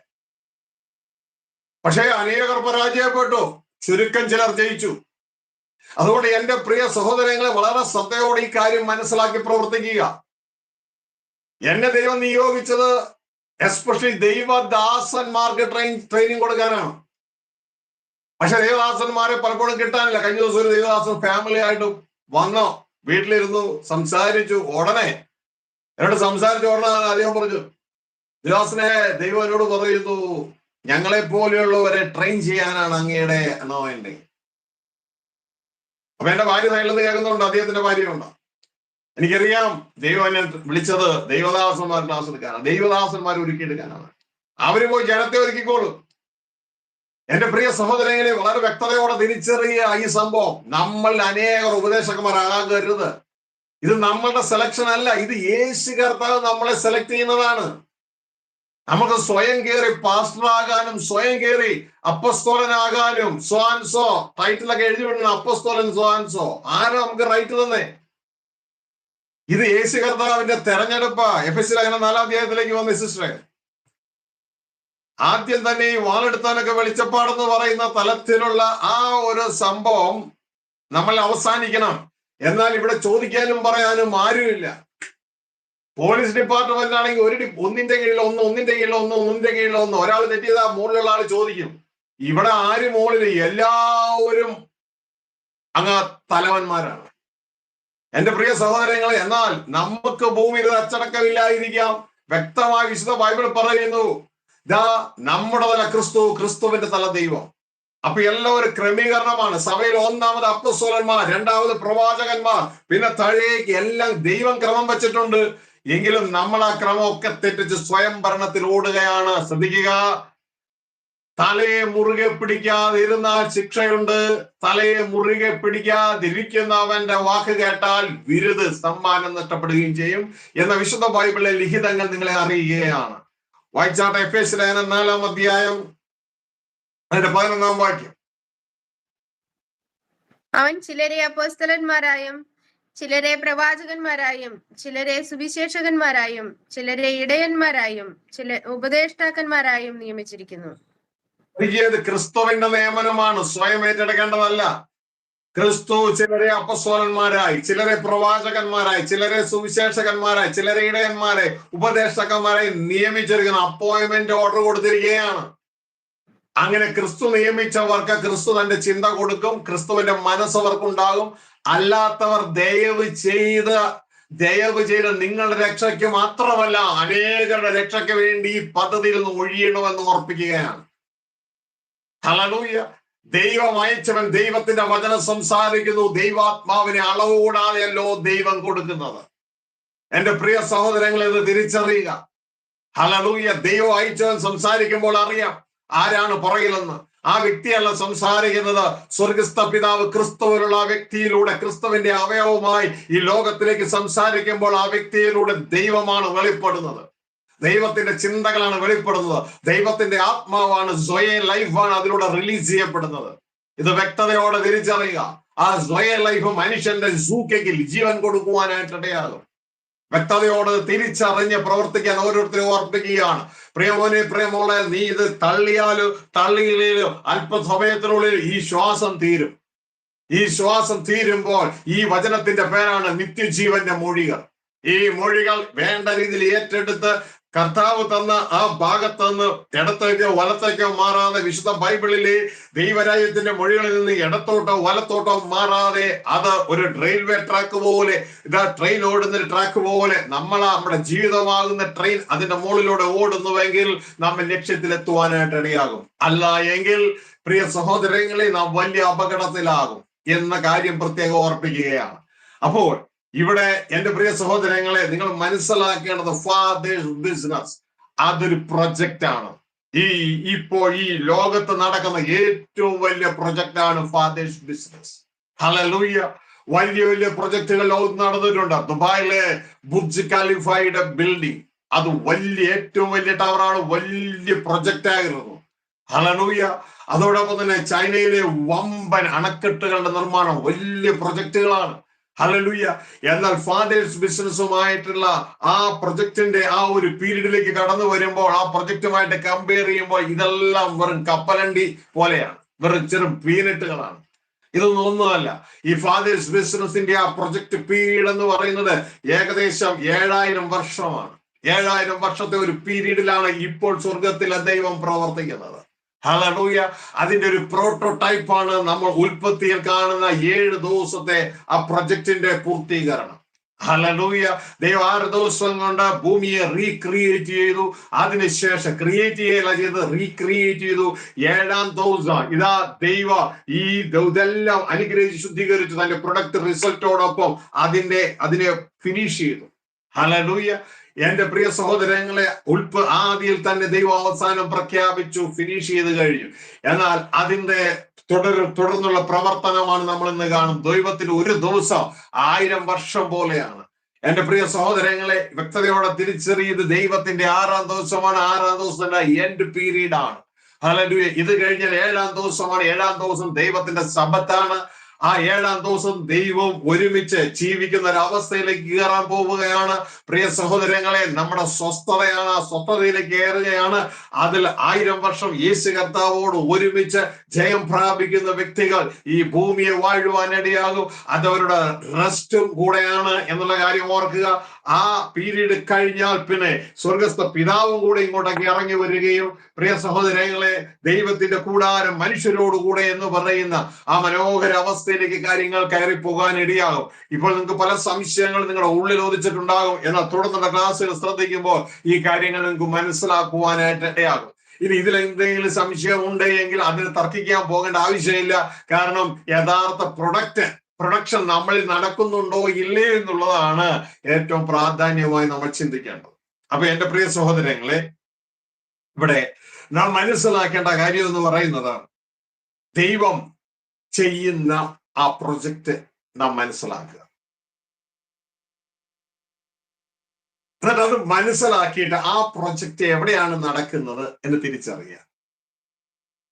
പക്ഷേ അനേകർ പരാജയപ്പെട്ടു, ചുരുക്കം ചിലർ ജയിച്ചു. അതുകൊണ്ട് എന്റെ പ്രിയ സഹോദരങ്ങളെ, വളരെ ശ്രദ്ധയോടെ ഈ കാര്യം മനസ്സിലാക്കി പ്രവർത്തിക്കുക. എന്നെ ദൈവം നിയോഗിച്ചത് എസ്പെഷ്യലി ദൈവദാസന്മാർക്ക് ട്രെയിനിങ് കൊടുക്കാനാണ്. പക്ഷെ ദൈവദാസന്മാരെ പലപ്പോഴും കിട്ടാനില്ല. കഴിഞ്ഞ ദിവസം ഒരു ദൈവദാസൻ ഫാമിലി ആയിട്ട് വന്നോ, വീട്ടിലിരുന്നു, സംസാരിച്ചു. ഉടനെ അദ്ദേഹം പറഞ്ഞു, ദൈവദാസനെ, ദൈവം എന്നോട് പറയുന്നു, ഞങ്ങളെ പോലെയുള്ളവരെ ട്രെയിൻ ചെയ്യാനാണ് അങ്ങയുടെ അനോയിന്റിങ്. അപ്പൊ എന്റെ ഭാര്യ സൈഡിൽ നിന്ന് കേൾക്കുന്നുണ്ട്, അദ്ദേഹത്തിന്റെ ഭാര്യയുണ്ട്. എനിക്കറിയാം ദൈവം എന്നെ വിളിച്ചത് ദൈവദാസന്മാർ ക്ലാസ് എടുക്കാനാണ്, ദൈവദാസന്മാർ ഒരുക്കിയെടുക്കാനാണ്. അവര് പോയി ജനത്തെ ഒരുക്കിക്കോളും. എന്റെ പ്രിയ സഹോദരങ്ങളെ, വളരെ വ്യക്തതയോടെ തിരിച്ചറിയുക ഈ സംഭവം. നമ്മൾ അനേകർ ഉപദേശകന്മാരാകരുത്. ഇത് നമ്മളുടെ സെലക്ഷൻ അല്ല, ഇത് യേശു കർത്താവ് നമ്മളെ സെലക്ട് ചെയ്യുന്നതാണ്. നമുക്ക് സ്വയം കയറി പാസ്റ്ററാകാനും സ്വയം കയറി അപ്പസ്തോലനാകാനും സോ ടൈറ്റിലൊക്കെ എഴുതി വിടുന്ന അപ്പസ്തോലൻ സോ ആരാ നമുക്ക് റൈറ്റ് തന്നെ? ഇത് യേശു കർത്താവിന്റെ തെരഞ്ഞെടുപ്പ്. എഫെസ്യർ ലേഖനം 4-ാം അധ്യായത്തിലേക്ക് വന്ന സിസ്റ്ററെ, ആദ്യം തന്നെ ഈ വാളെടുത്താനൊക്കെ വെളിച്ചപ്പാടെന്ന് പറയുന്ന തലത്തിലുള്ള ആ ഒരു സംഭവം നമ്മൾ അവസാനിക്കണം. എന്നാൽ ഇവിടെ ചോദിക്കാനും പറയാനും ആരുമില്ല. പോലീസ് ഡിപ്പാർട്ട്മെന്റ് ആണെങ്കിൽ ഒന്നിന്റെ കീഴിൽ ഒന്ന് ഒരാൾ തെറ്റിയതാ മുകളിലുള്ള ആൾ ചോദിക്കും. ഇവിടെ ആര് മുകളിൽ? എല്ലാവരും അങ്ങ് തലവന്മാരാണ്. എന്റെ പ്രിയ സഹോദരങ്ങളെ, എന്നാൽ നമുക്ക് ഭൂമിയിൽ അച്ചടക്കമില്ലായിരിക്കാം. വ്യക്തമായി വിശുദ്ധ ബൈബിൾ പറയുന്നു, ഇതാ നമ്മുടെ തല ക്രിസ്തു, ക്രിസ്തുവിന്റെ തല ദൈവം. അപ്പൊ എല്ലാവരും ക്രമീകരണമാണ്. സഭയിൽ ഒന്നാമത് അപ്പോസ്തലന്മാർ, രണ്ടാമത് പ്രവാചകന്മാർ, പിന്നെ താഴേക്ക് എല്ലാം ദൈവം ക്രമം വെച്ചിട്ടുണ്ട്. എങ്കിലും നമ്മൾ ആ ക്രമമൊക്കെ തെറ്റിച്ച് സ്വയം ഭരണത്തിൽ ഓടുകയാണ്. ശ്രദ്ധിക്കുക, തലയെ മുറുകെ പിടിക്കാതിരുന്നാൽ ശിക്ഷയുണ്ട്. തലയെ മുറുകെ പിടിക്കാതിരിക്കുന്നവന്റെ വാക്ക് കേട്ടാൽ വിരുത് സമ്മാനം നഷ്ടപ്പെടുകയും ചെയ്യും എന്ന വിശുദ്ധ ബൈബിളിലെ ലിഖിതങ്ങൾ നിങ്ങളെ അറിയുകയാണ്. വായിച്ചാട്ടെ, എഫേസ്യ ലേഖനം 4-ാം അധ്യായം അതിന്റെ 11-ാം വാക്യം. അവൻ ചിലരെ അപ്പോസ്തലന്മാരായും ചിലരെ പ്രവാചകന്മാരായും ചിലരെ സുവിശേഷകന്മാരായും ചിലരെ ഇടയന്മാരായും ചില ഉപദേഷ്ടാക്കന്മാരായും നിയമിച്ചിരിക്കുന്നു. ഇത് ക്രിസ്തുവിന്റെ നിയമനമാണ്, സ്വയം ഏറ്റെടുക്കേണ്ടതല്ല. ക്രിസ്തു ചിലരെ അപ്പോസ്തലന്മാരായി, ചിലരെ പ്രവാചകന്മാരായി, ചിലരെ സുവിശേഷകന്മാരായി, ചിലരെ ഇടയന്മാരെ, ഉപദേഷ്ടാക്കന്മാരായി നിയമിച്ചിരിക്കുന്ന അപ്പോയിന്റ്മെന്റ് ഓർഡർ കൊടുത്തിരിക്കുകയാണ്. അങ്ങനെ ക്രിസ്തു നിയമിച്ചവർക്ക് ക്രിസ്തു തന്റെ ചിന്ത കൊടുക്കും, ക്രിസ്തുവിന്റെ മനസ്സവർക്കുണ്ടാകും. അല്ലാത്തവർ ദയവ് ചെയ്ത് നിങ്ങളുടെ രക്ഷയ്ക്ക് മാത്രമല്ല അനേകരുടെ രക്ഷയ്ക്ക് വേണ്ടി ഈ പദ്ധതിയിൽ നിന്ന് ഒഴിയണമെന്ന് ഓർപ്പിക്കുകയാണ്. ഹല്ലേലൂയ. ദൈവം അയച്ചവൻ ദൈവത്തിന്റെ വചനം സംസാരിക്കുന്നു. ദൈവാത്മാവിനെ അളവുകൂടാതെയല്ലോ ദൈവം കൊടുക്കുന്നത്. എന്റെ പ്രിയ സഹോദരങ്ങളെ, ഇത് തിരിച്ചറിയുക. ഹല്ലേലൂയ. ദൈവം അയച്ചവൻ സംസാരിക്കുമ്പോൾ അറിയാം ആരാണ് പുറകിലെന്ന്. ആ വ്യക്തിയല്ല സംസാരിക്കുന്നത്, സ്വർഗസ്ഥ പിതാവ് ക്രിസ്തുവിലുള്ള ആ വ്യക്തിയിലൂടെ, ക്രിസ്തുവിന്റെ അവയവമായി ഈ ലോകത്തിലേക്ക് സംസാരിക്കുമ്പോൾ ആ വ്യക്തിയിലൂടെ ദൈവമാണ് വെളിപ്പെടുന്നത്. ദൈവത്തിന്റെ ചിന്തകളാണ് വെളിപ്പെടുന്നത്. ദൈവത്തിന്റെ ആത്മാവാണ്, സ്വയ ലൈഫാണ് അതിലൂടെ റിലീസ് ചെയ്യപ്പെടുന്നത്. ഇത് വ്യക്തതയോടെ തിരിച്ചറിയുക. ആ സ്വയ ലൈഫ് മനുഷ്യന്റെ സൂക്കയ്ക്ക് ജീവൻ കൊടുക്കുവാനായിട്ടിടയാകും. വ്യക്തതയോടെ തിരിച്ചറിഞ്ഞ് പ്രവർത്തിക്കാൻ ഓരോരുത്തരും ഓർപ്പിക്കുകയാണ്. പ്രിയമോനെ, പ്രിയമോളെ, നീ ഇത് തള്ളിയില്ലോ അല്പസമയത്തിനുള്ളിൽ ഈ ശ്വാസം തീരും. ഈ ശ്വാസം തീരുമ്പോൾ ഈ വചനത്തിന്റെ പേരാണ് നിത്യജീവന്റെ മൊഴികൾ. ഈ മൊഴികൾ വേണ്ട രീതിയിൽ ഏറ്റെടുത്ത് കർത്താവ് തന്ന ആ ഭാഗത്തുനിന്ന് ഇടത്തേക്കോ വലത്തേക്കോ മാറാതെ, വിശുദ്ധ ബൈബിളിലെ ദൈവരാജ്യത്തിന്റെ മൊഴികളിൽ നിന്ന് ഇടത്തോട്ടോ വലത്തോട്ടോ മാറാതെ, അത് ഒരു റെയിൽവേ ട്രാക്ക് പോലെ, ഇതാ ട്രെയിൻ ഓടുന്ന ട്രാക്ക് പോലെ നമ്മുടെ ജീവിതമാകുന്ന ട്രെയിൻ അതിന്റെ മുകളിലൂടെ ഓടുന്നുവെങ്കിൽ നമ്മൾ ലക്ഷ്യത്തിലെത്തുവാനായിട്ട് ഇടയാകും. അല്ല എങ്കിൽ പ്രിയ സഹോദരങ്ങളെ, നാം വലിയ അപകടത്തിലാകും എന്ന കാര്യം പ്രത്യേകം ഓർപ്പിക്കുകയാണ്. അപ്പോൾ ഇവിടെ എന്റെ പ്രിയ സഹോദരങ്ങളെ, നിങ്ങൾ മനസ്സിലാക്കേണ്ടത് ഫാദേഴ്സ് ബിസിനസ് അതൊരു പ്രൊജക്റ്റ് ആണ്. ഇപ്പോൾ ഈ ലോകത്ത് നടക്കുന്ന ഏറ്റവും വലിയ പ്രൊജക്റ്റാണ് ഫാദേഴ്സ് ബിസിനസ്. ഹല്ലേലൂയ. വലിയ വലിയ പ്രൊജക്ടുകൾ ലോകത്ത് നടന്നിട്ടുണ്ട്. ദുബായിലെ ബുർജ് ഖലീഫയുടെ ബിൽഡിംഗ്, അത് ഏറ്റവും വലിയ ടവറാണ്, വലിയ പ്രൊജക്റ്റ് ആയിരുന്നു. ഹല്ലേലൂയ. അതോടൊപ്പം തന്നെ ചൈനയിലെ വമ്പൻ അണക്കെട്ടുകളുടെ നിർമ്മാണം വലിയ പ്രൊജക്ടുകളാണ്. ഹല്ലേലൂയ. എന്നാൽ ഫാദേഴ്സ് ബിസിനസ്സുമായിട്ടുള്ള ആ പ്രൊജക്ടിന്റെ ആ ഒരു പീരീഡിലേക്ക് കടന്നു വരുമ്പോൾ, ആ പ്രൊജക്റ്റുമായിട്ട് കമ്പയർ ചെയ്യുമ്പോൾ ഇതെല്ലാം വെറും കപ്പലണ്ടി പോലെയാണ്, വെറും ചെറും പീനട്ടുകളാണ്. ഇതൊന്നും ഒന്നുമല്ല. ഈ ഫാദേഴ്സ് ബിസിനസിന്റെ ആ പ്രൊജക്ട് പീരീഡ് എന്ന് പറയുന്നത് ഏകദേശം 7000 വർഷമാണ്. 7000 വർഷത്തെ ഒരു പീരീഡിലാണ് ഇപ്പോൾ സ്വർഗത്തിലെ ദൈവം പ്രവർത്തിക്കുന്നത്. ഹല്ലേലൂയ. അതിന്റെ ഒരു പ്രോട്ടോടൈപ്പാണ് നമ്മൾ ഉൽപ്പത്തിയിൽ കാണുന്ന 7 ദിവസത്തെ ആ പ്രൊജക്ടിന്റെ പൂർത്തീകരണം. ഹല്ലേലൂയ. ദൈവം 6 ദിവസം കൊണ്ട് ഭൂമിയെ റീക്രിയേറ്റ് ചെയ്തു. അതിനുശേഷം ക്രിയേറ്റ് ചെയ്ത് റീക്രിയേറ്റ് ചെയ്തു. 7-ാം ദിവസം ഇതാ ദൈവം ഇതെല്ലാം അനുഗ്രഹിച്ച് ശുദ്ധീകരിച്ചു തന്റെ പ്രൊഡക്റ്റ് റിസൾട്ടോടൊപ്പം അതിനെ ഫിനിഷ് ചെയ്തു. ഹല്ലേലൂയ. എന്റെ പ്രിയ സഹോദരങ്ങളെ, ആദിയിൽ തന്നെ ദൈവം അവസാനം പ്രഖ്യാപിച്ചു, ഫിനിഷ് ചെയ്ത് കഴിഞ്ഞു. എന്നാൽ അതിന്റെ തുടർന്നുള്ള പ്രവർത്തനമാണ് നമ്മൾ ഇന്ന് കാണും. ദൈവത്തിന് ഒരു ദിവസം 1000 വർഷം പോലെയാണ്. എന്റെ പ്രിയ സഹോദരങ്ങളെ, വ്യക്തതയോടെ തിരിച്ചറിയത് ദൈവത്തിന്റെ 6-ാം ദിവസമാണ്. 6-ാം ദിവസത്തിന്റെ എൻഡ് പീരീഡ് ആണ്. ഹല്ലേലൂയ. ഇത് കഴിഞ്ഞാൽ 7-ാം ദിവസമാണ്. 7-ാം ദിവസം ദൈവത്തിന്റെ സബത്താണ്. ആ 7-ാം ദിവസം ദൈവം ഒരുമിച്ച് ജീവിക്കുന്ന ഒരു അവസ്ഥയിലേക്ക് കയറാൻ പോവുകയാണ്. പ്രിയ സഹോദരങ്ങളെ, നമ്മുടെ സ്വസ്ഥതയാണ്, ആ സ്വസ്ഥതയിലേക്ക് കയറുകയാണ്. അതിൽ 1000 വർഷം യേശു കർത്താവോട് ഒരുമിച്ച് ജയം പ്രാപിക്കുന്ന വ്യക്തികൾ ഈ ഭൂമിയെ വാഴുവാനിടയാകും. അതവരുടെ റെസ്റ്റും കൂടെയാണ് എന്നുള്ള കാര്യം ഓർക്കുക. ആ പീരീഡ് കഴിഞ്ഞാൽ പിന്നെ സ്വർഗസ്ഥ പിതാവും കൂടെ ഇങ്ങോട്ടേക്ക് ഇറങ്ങി വരികയും പ്രിയ സഹോദരങ്ങളെ ദൈവത്തിന്റെ കൂടാരം മനുഷ്യരോടുകൂടെ എന്ന് പറയുന്ന ആ മനോഹര അവസ്ഥയിലേക്ക് കാര്യങ്ങൾ കയറി പോകാൻ ഇടയാകും. ഇപ്പോൾ നിങ്ങൾക്ക് പല സംശയങ്ങൾ നിങ്ങളുടെ ഉള്ളിൽ ഒതിച്ചിട്ടുണ്ടാകും. എന്നാൽ തുടർന്നുള്ള ക്ലാസ്സുകൾ ശ്രദ്ധിക്കുമ്പോൾ ഈ കാര്യങ്ങൾ നിങ്ങൾക്ക് മനസ്സിലാക്കുവാനായിട്ട് ഇടയാകും. ഇനി ഇതിൽ എന്തെങ്കിലും സംശയം ഉണ്ടെങ്കിൽ അതിന് തർക്കിക്കാൻ പോകേണ്ട ആവശ്യമില്ല. കാരണം യഥാർത്ഥ പ്രൊഡക്ഷൻ നമ്മളിൽ നടക്കുന്നുണ്ടോ ഇല്ലേ എന്നുള്ളതാണ് ഏറ്റവും പ്രാധാന്യമായി നമ്മൾ ചിന്തിക്കേണ്ടത്. അപ്പൊ എന്റെ പ്രിയ സഹോദരങ്ങളെ, ഇവിടെ നാം മനസ്സിലാക്കേണ്ട കാര്യം എന്ന് പറയുന്നത് ദൈവം ചെയ്യുന്ന ആ പ്രൊജക്റ്റ് നാം മനസ്സിലാക്കുക. എന്നിട്ട് അത് മനസ്സിലാക്കിയിട്ട് ആ പ്രൊജക്റ്റ് എവിടെയാണ് നടക്കുന്നത് എന്ന് തിരിച്ചറിയുക.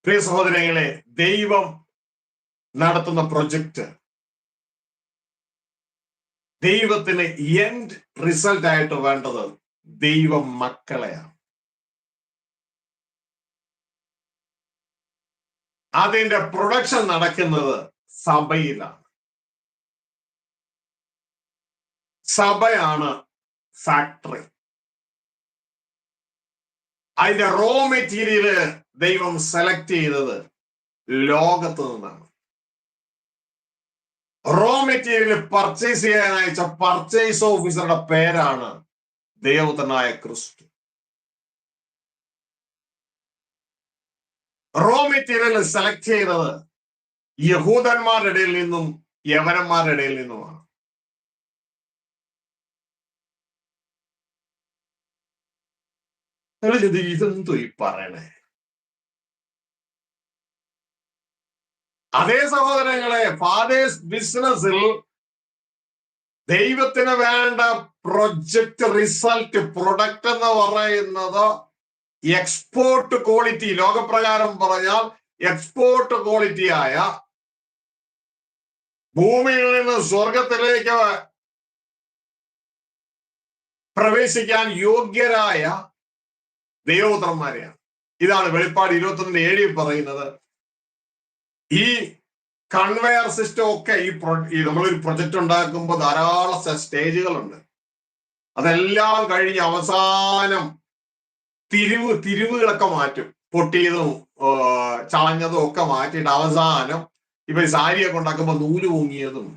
പ്രിയ സഹോദരങ്ങളെ, ദൈവം നടത്തുന്ന പ്രൊജക്റ്റ് ദൈവത്തിന് എൻഡ് റിസൾട്ട് ആയിട്ട് വേണ്ടത് ദൈവം മക്കളെയാണ്. അതിന്റെ പ്രൊഡക്ഷൻ നടക്കുന്നത് സഭയിലാണ്. സഭയാണ് ഫാക്ടറി. അതിന്റെ റോ മെറ്റീരിയല് ദൈവം സെലക്ട് ചെയ്തത് ലോകത്ത് നിന്നാണ്. റോ മെറ്റീരിയൽ പർച്ചേസ് ചെയ്യാൻ അയച്ച പർച്ചേസ് ഓഫീസറുടെ പേരാണ് ദൈവപുത്രനായ ക്രിസ്തു. റോ മെറ്റീരിയൽ സെലക്ട് ചെയ്തത് യഹൂദന്മാരുടെ ഇടയിൽ നിന്നും യവനന്മാരുടെ ഇടയിൽ നിന്നുമാണ്. ഇതെന്തോ ഈ പറയണേ? അതേ സഹോദരങ്ങളെ, ഫാദേഴ്സ് ബിസിനസ്സിൽ ദൈവത്തിന് വേണ്ട പ്രൊജക്ട് റിസൾട്ട് പ്രൊഡക്റ്റ് എന്ന് പറയുന്നത് എക്സ്പോർട്ട് ക്വാളിറ്റി, ലോകപ്രകാരം പറഞ്ഞാൽ എക്സ്പോർട്ട് ക്വാളിറ്റി ആയ ഭൂമിയിൽ നിന്ന് സ്വർഗത്തിലേക്ക് പ്രവേശിക്കാൻ യോഗ്യരായ ദൈവപുത്രന്മാരെയാണ്. ഇതാണ് വെളിപ്പാട് 21:7 പറയുന്നത്. ഈ കൺവെയർ സിസ്റ്റം ഒക്കെ ഈ നമ്മളൊരു പ്രൊജക്ട് ഉണ്ടാക്കുമ്പോൾ ധാരാളം സ്റ്റേജുകളുണ്ട്. അതെല്ലാം കഴിഞ്ഞ് അവസാനം തിരിവുകളൊക്കെ മാറ്റും. പൊട്ടിയതും ചളഞ്ഞതും ഒക്കെ മാറ്റിയിട്ട് അവസാനം ഇപ്പൊ സാരിയൊക്കെ ഉണ്ടാക്കുമ്പോൾ നൂല് പൊങ്ങിയതും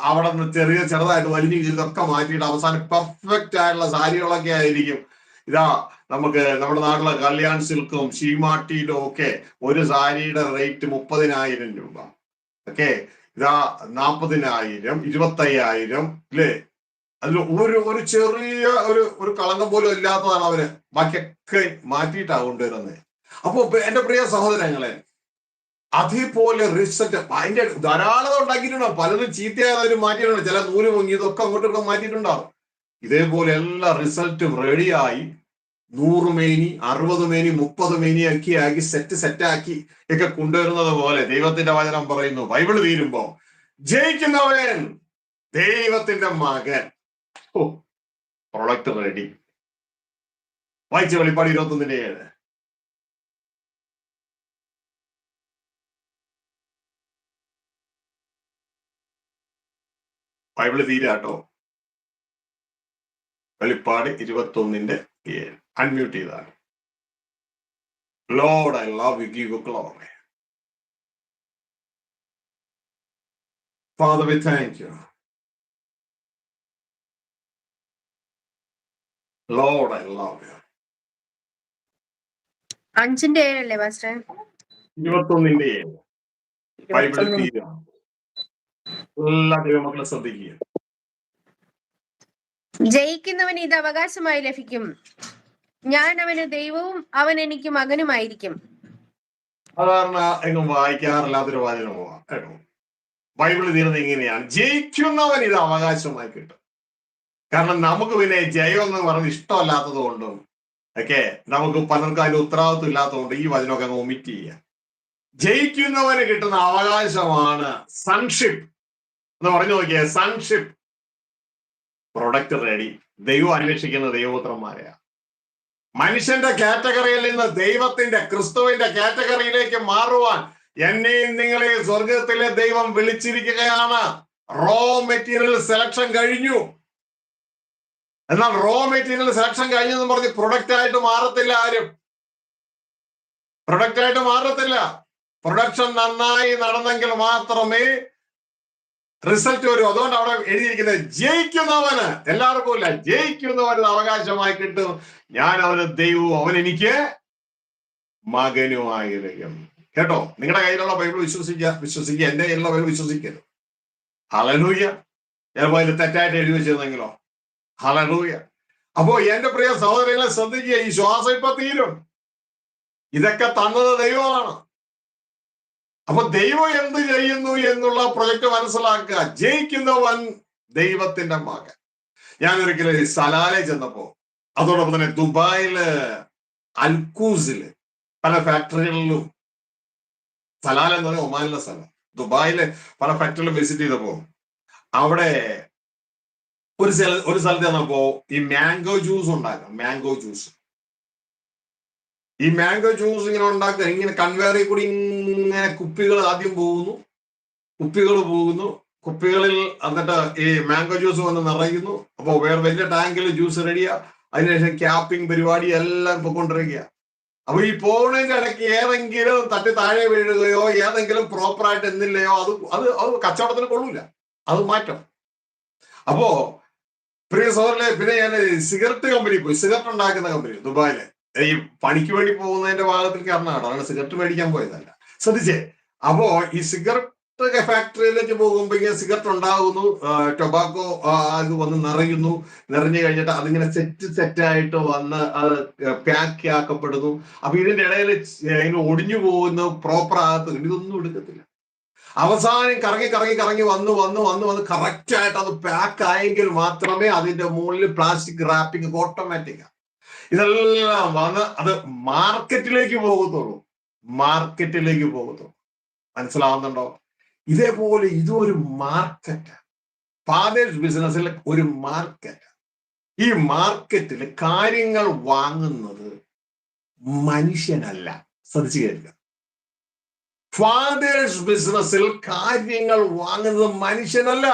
അവിടെ നിന്ന് ചെറുതായിട്ട് വലിഞ്ഞു കീറിയതൊക്കെ മാറ്റിയിട്ട് അവസാനം പെർഫെക്റ്റ് ആയിട്ടുള്ള സാരികളൊക്കെ ആയിരിക്കും. ഇതാ നമുക്ക് നമ്മുടെ നാട്ടിലെ കല്യാൺ സിൽക്കും ഷീമാട്ടിയിലും ഒക്കെ ഒരു സാരിയുടെ റേറ്റ് 30,000 രൂപ. ഓക്കെ, ഇതാ 40,000, 25,000 അല്ലേ? അതിൽ ഒരു ചെറിയ ഒരു കളങ്കം പോലും ഇല്ലാത്തതാണ് അവര് ബാക്കിയൊക്കെ മാറ്റിയിട്ടാണ് കൊണ്ടുവരുന്നത്. അപ്പൊ എന്റെ പ്രിയ സഹോദരങ്ങളെ, അതേപോലെ റിസൾട്ട് അതിന്റെ ധാരാളം ഉണ്ടാക്കിയിട്ടുണ്ടാവും. പലരും ചീത്തയായവരും മാറ്റിയിട്ടുണ്ട്. ചില നൂല് പൊങ്ങിയതൊക്കെ അങ്ങോട്ടൊക്കെ മാറ്റിയിട്ടുണ്ടാവും. ഇതേപോലെ എല്ലാ റിസൾട്ടും റെഡിയായി 100 മേനി 60 മേനി 30 മേനി ഒക്കെ ആക്കി സെറ്റാക്കി ഒക്കെ കൊണ്ടുവരുന്നത് പോലെ ദൈവത്തിന്റെ വചനം പറയുന്നു. ബൈബിള് തീരുമ്പോ ജയിക്കുന്നവൻ ദൈവത്തിന്റെ മകൻ. Product ready. വായിച്ച വെളിപ്പാട് 21:7. ബൈബിള് തീരാട്ടോ. വെളിപ്പാട് 21:7. അൺമ്യൂട്ട് ചെയ്താണ്. Lord, I love you, give you glory. Father, we thank you. Lord, I love you. 5:7 pastor? 21:7. ബൈബിളിൽ തീരാ. എല്ലാ ദൈവമക്കളെ ശ്രദ്ധിക്കുക. ജയിക്കുന്നവന് ഇത് അവകാശമായി ലഭിക്കും. ഞാൻ അവന് ദൈവവും അവൻ എനിക്ക് മകനുമായിരിക്കും. സാധാരണ എങ്ങും വായിക്കാറില്ലാത്തൊരു വാചനം പോവാം കേട്ടോ. ബൈബിളിൽ തീരുന്നത് ഇങ്ങനെയാണ്: ജയിക്കുന്നവൻ ഇത് അവകാശമായി കിട്ടും. കാരണം നമുക്ക് പിന്നെ ജയം എന്ന് പറഞ്ഞ് ഇഷ്ടമല്ലാത്തത് കൊണ്ടും ഒക്കെ നമുക്ക് പലർക്കും അതിന്റെ ഉത്തരവാദിത്വം ഇല്ലാത്തതുകൊണ്ട് ഈ വചനമൊക്കെ അങ്ങ് ഒമിറ്റ് ചെയ്യുക. ജയിക്കുന്നവന് കിട്ടുന്ന അവകാശമാണ് സൺഷിപ്പ് എന്ന് പറഞ്ഞു നോക്കിയേ. Sonship, product ready. ദൈവം അന്വേഷിക്കുന്ന ദൈവപുത്രന്മാരെയാണ്. മനുഷ്യന്റെ കാറ്റഗറിയിൽ നിന്ന് ദൈവത്തിന്റെ ക്രിസ്തുവിന്റെ കാറ്റഗറിയിലേക്ക് മാറുവാൻ എന്നെയും നിങ്ങളെയും സ്വർഗത്തിലെ ദൈവം വിളിച്ചിരിക്കുകയാണ്. റോ മെറ്റീരിയൽ സെലക്ഷൻ കഴിഞ്ഞു. എന്നാൽ റോ മെറ്റീരിയൽ സെലക്ഷൻ കഴിഞ്ഞെന്ന് പറഞ്ഞ് പ്രൊഡക്റ്റ് ആയിട്ട് മാറത്തില്ല. ആരും പ്രൊഡക്റ്റ് ആയിട്ട് മാറത്തില്ല. പ്രൊഡക്ഷൻ നന്നായി നടന്നെങ്കിൽ മാത്രമേ റിസൾട്ട് വരും. അതുകൊണ്ട് അവിടെ എഴുതിയിരിക്കുന്നത് ജയിക്കുന്നവന്, എല്ലാവർക്കും ഇല്ല, ജയിക്കുന്നവന് അവകാശമായി കിട്ടും. ഞാൻ അവന് ദൈവവും അവൻ എനിക്ക് മകനുമായിരിക്കും. കേട്ടോ, നിങ്ങളുടെ കയ്യിലുള്ള ബൈബിൾ വിശ്വസിക്കുക. എന്റെ കയ്യിലുള്ള ബൈബിൾ വിശ്വസിക്കരുത്. ഹല്ലേലൂയ. ചിലപ്പോൾ അതിൽ തെറ്റായിട്ട് എഴുതി വെച്ചിരുന്നെങ്കിലോ. ഹല്ലേലൂയ. അപ്പോ എന്റെ പ്രിയ സഹോദരങ്ങളെ ശ്രദ്ധിക്കുക, ഈ ശ്വാസം ഇപ്പൊ തീരും. ഇതൊക്കെ തന്നത് ദൈവമാണ്. അപ്പൊ ദൈവം എന്ത് ചെയ്യുന്നു എന്നുള്ള പ്രൊജക്ട് മനസ്സിലാക്കുക. ജയിക്കുന്നവൻ ദൈവത്തിന്റെ മകൻ. ഞാൻ ഒരിക്കലും സലാലെ ചെന്നപ്പോ, അതോടൊപ്പം തന്നെ ദുബായില് അൽക്കൂസില് പല ഫാക്ടറികളിലും, സലാല എന്ന് പറഞ്ഞാൽ ഒമാനിലെ സ്ഥലം, ദുബായില് പല ഫാക്ടറികളും വിസിറ്റ് ചെയ്തപ്പോ അവിടെ ഒരു സ്ഥലത്ത് ചെന്നപ്പോ ഈ മാംഗോ ജ്യൂസ് ഉണ്ടാക്കാം. മാംഗോ ജ്യൂസ്, ഈ മാംഗോ ജ്യൂസ് ഇങ്ങനെ ഉണ്ടാക്കുക, ഇങ്ങനെ കൺവെയറിൽ കൂടി ഇങ്ങനെ കുപ്പികൾ ആദ്യം പോകുന്നു, കുപ്പികളിൽ എന്നിട്ട് ഈ മാംഗോ ജ്യൂസ് വന്ന് നിറയുന്നു. അപ്പൊ വേറെ വലിയ ടാങ്കിൽ ജ്യൂസ് റെഡിയാ. അതിനുശേഷം ക്യാപ്പിംഗ് പരിപാടി എല്ലാം പൊക്കൊണ്ടിരിക്കുക. അപ്പൊ ഈ പോകുന്നതിന്റെ ഇടയ്ക്ക് ഏതെങ്കിലും തട്ടി താഴെ വീഴുകയോ ഏതെങ്കിലും പ്രോപ്പറായിട്ട് എന്നില്ലയോ അത് കച്ചവടത്തിന് കൊള്ളൂല, അത് മാറ്റം. അപ്പോ പ്രിയ സഹോദരനെ, പിന്നെ ഞാൻ സിഗരറ്റ് കമ്പനി പോയി, സിഗരറ്റ് ഉണ്ടാക്കുന്ന കമ്പനി ദുബായിലെ, ഈ പണിക്ക് വേണ്ടി പോകുന്നതിന്റെ ഭാഗത്തിൽ കാരണമാണ്, അങ്ങനെ സിഗരറ്റ് മേടിക്കാൻ പോയതല്ല. ശ്രദ്ധിച്ചേ. അപ്പോ ഈ സിഗരറ്റ് ഫാക്ടറിയിലേക്ക് പോകുമ്പോ ഇങ്ങനെ സിഗരറ്റ് ഉണ്ടാകുന്നു, ടൊബാക്കോ അത് വന്ന് നിറഞ്ഞു കഴിഞ്ഞിട്ട് അതിങ്ങനെ സെറ്റായിട്ട് വന്ന് അത് പാക്ക് ആക്കപ്പെടുന്നു. അപ്പൊ ഇതിന്റെ ഇടയിൽ ഇങ്ങനെ ഒടിഞ്ഞു പോകുന്നു, പ്രോപ്പർ ആകത്ത് ഇതൊന്നും എടുക്കത്തില്ല. അവസാനം കറങ്ങി വന്ന് കറക്റ്റ് ആയിട്ട് അത് പാക്ക് ആയെങ്കിൽ മാത്രമേ അതിന്റെ മുകളിൽ പ്ലാസ്റ്റിക് റാപ്പിംഗ് ഓട്ടോമാറ്റിക്കാണ്. ഇതെല്ലാം വന്ന് അത് മാർക്കറ്റിലേക്ക് പോകത്തുള്ളൂ. മനസ്സിലാവുന്നുണ്ടോ? ഇതേപോലെ ഇതൊരു മാർക്കറ്റ്, ഫാദേഴ്സ് ബിസിനസ്സിൽ ഒരു മാർക്കറ്റ്. ഈ മാർക്കറ്റിൽ കാര്യങ്ങൾ വാങ്ങുന്നത് മനുഷ്യനല്ല. ശ്രദ്ധിച്ചു കേൾക്കുക. ഫാദേഴ്സ് ബിസിനസ്സിൽ കാര്യങ്ങൾ വാങ്ങുന്നത് മനുഷ്യനല്ല.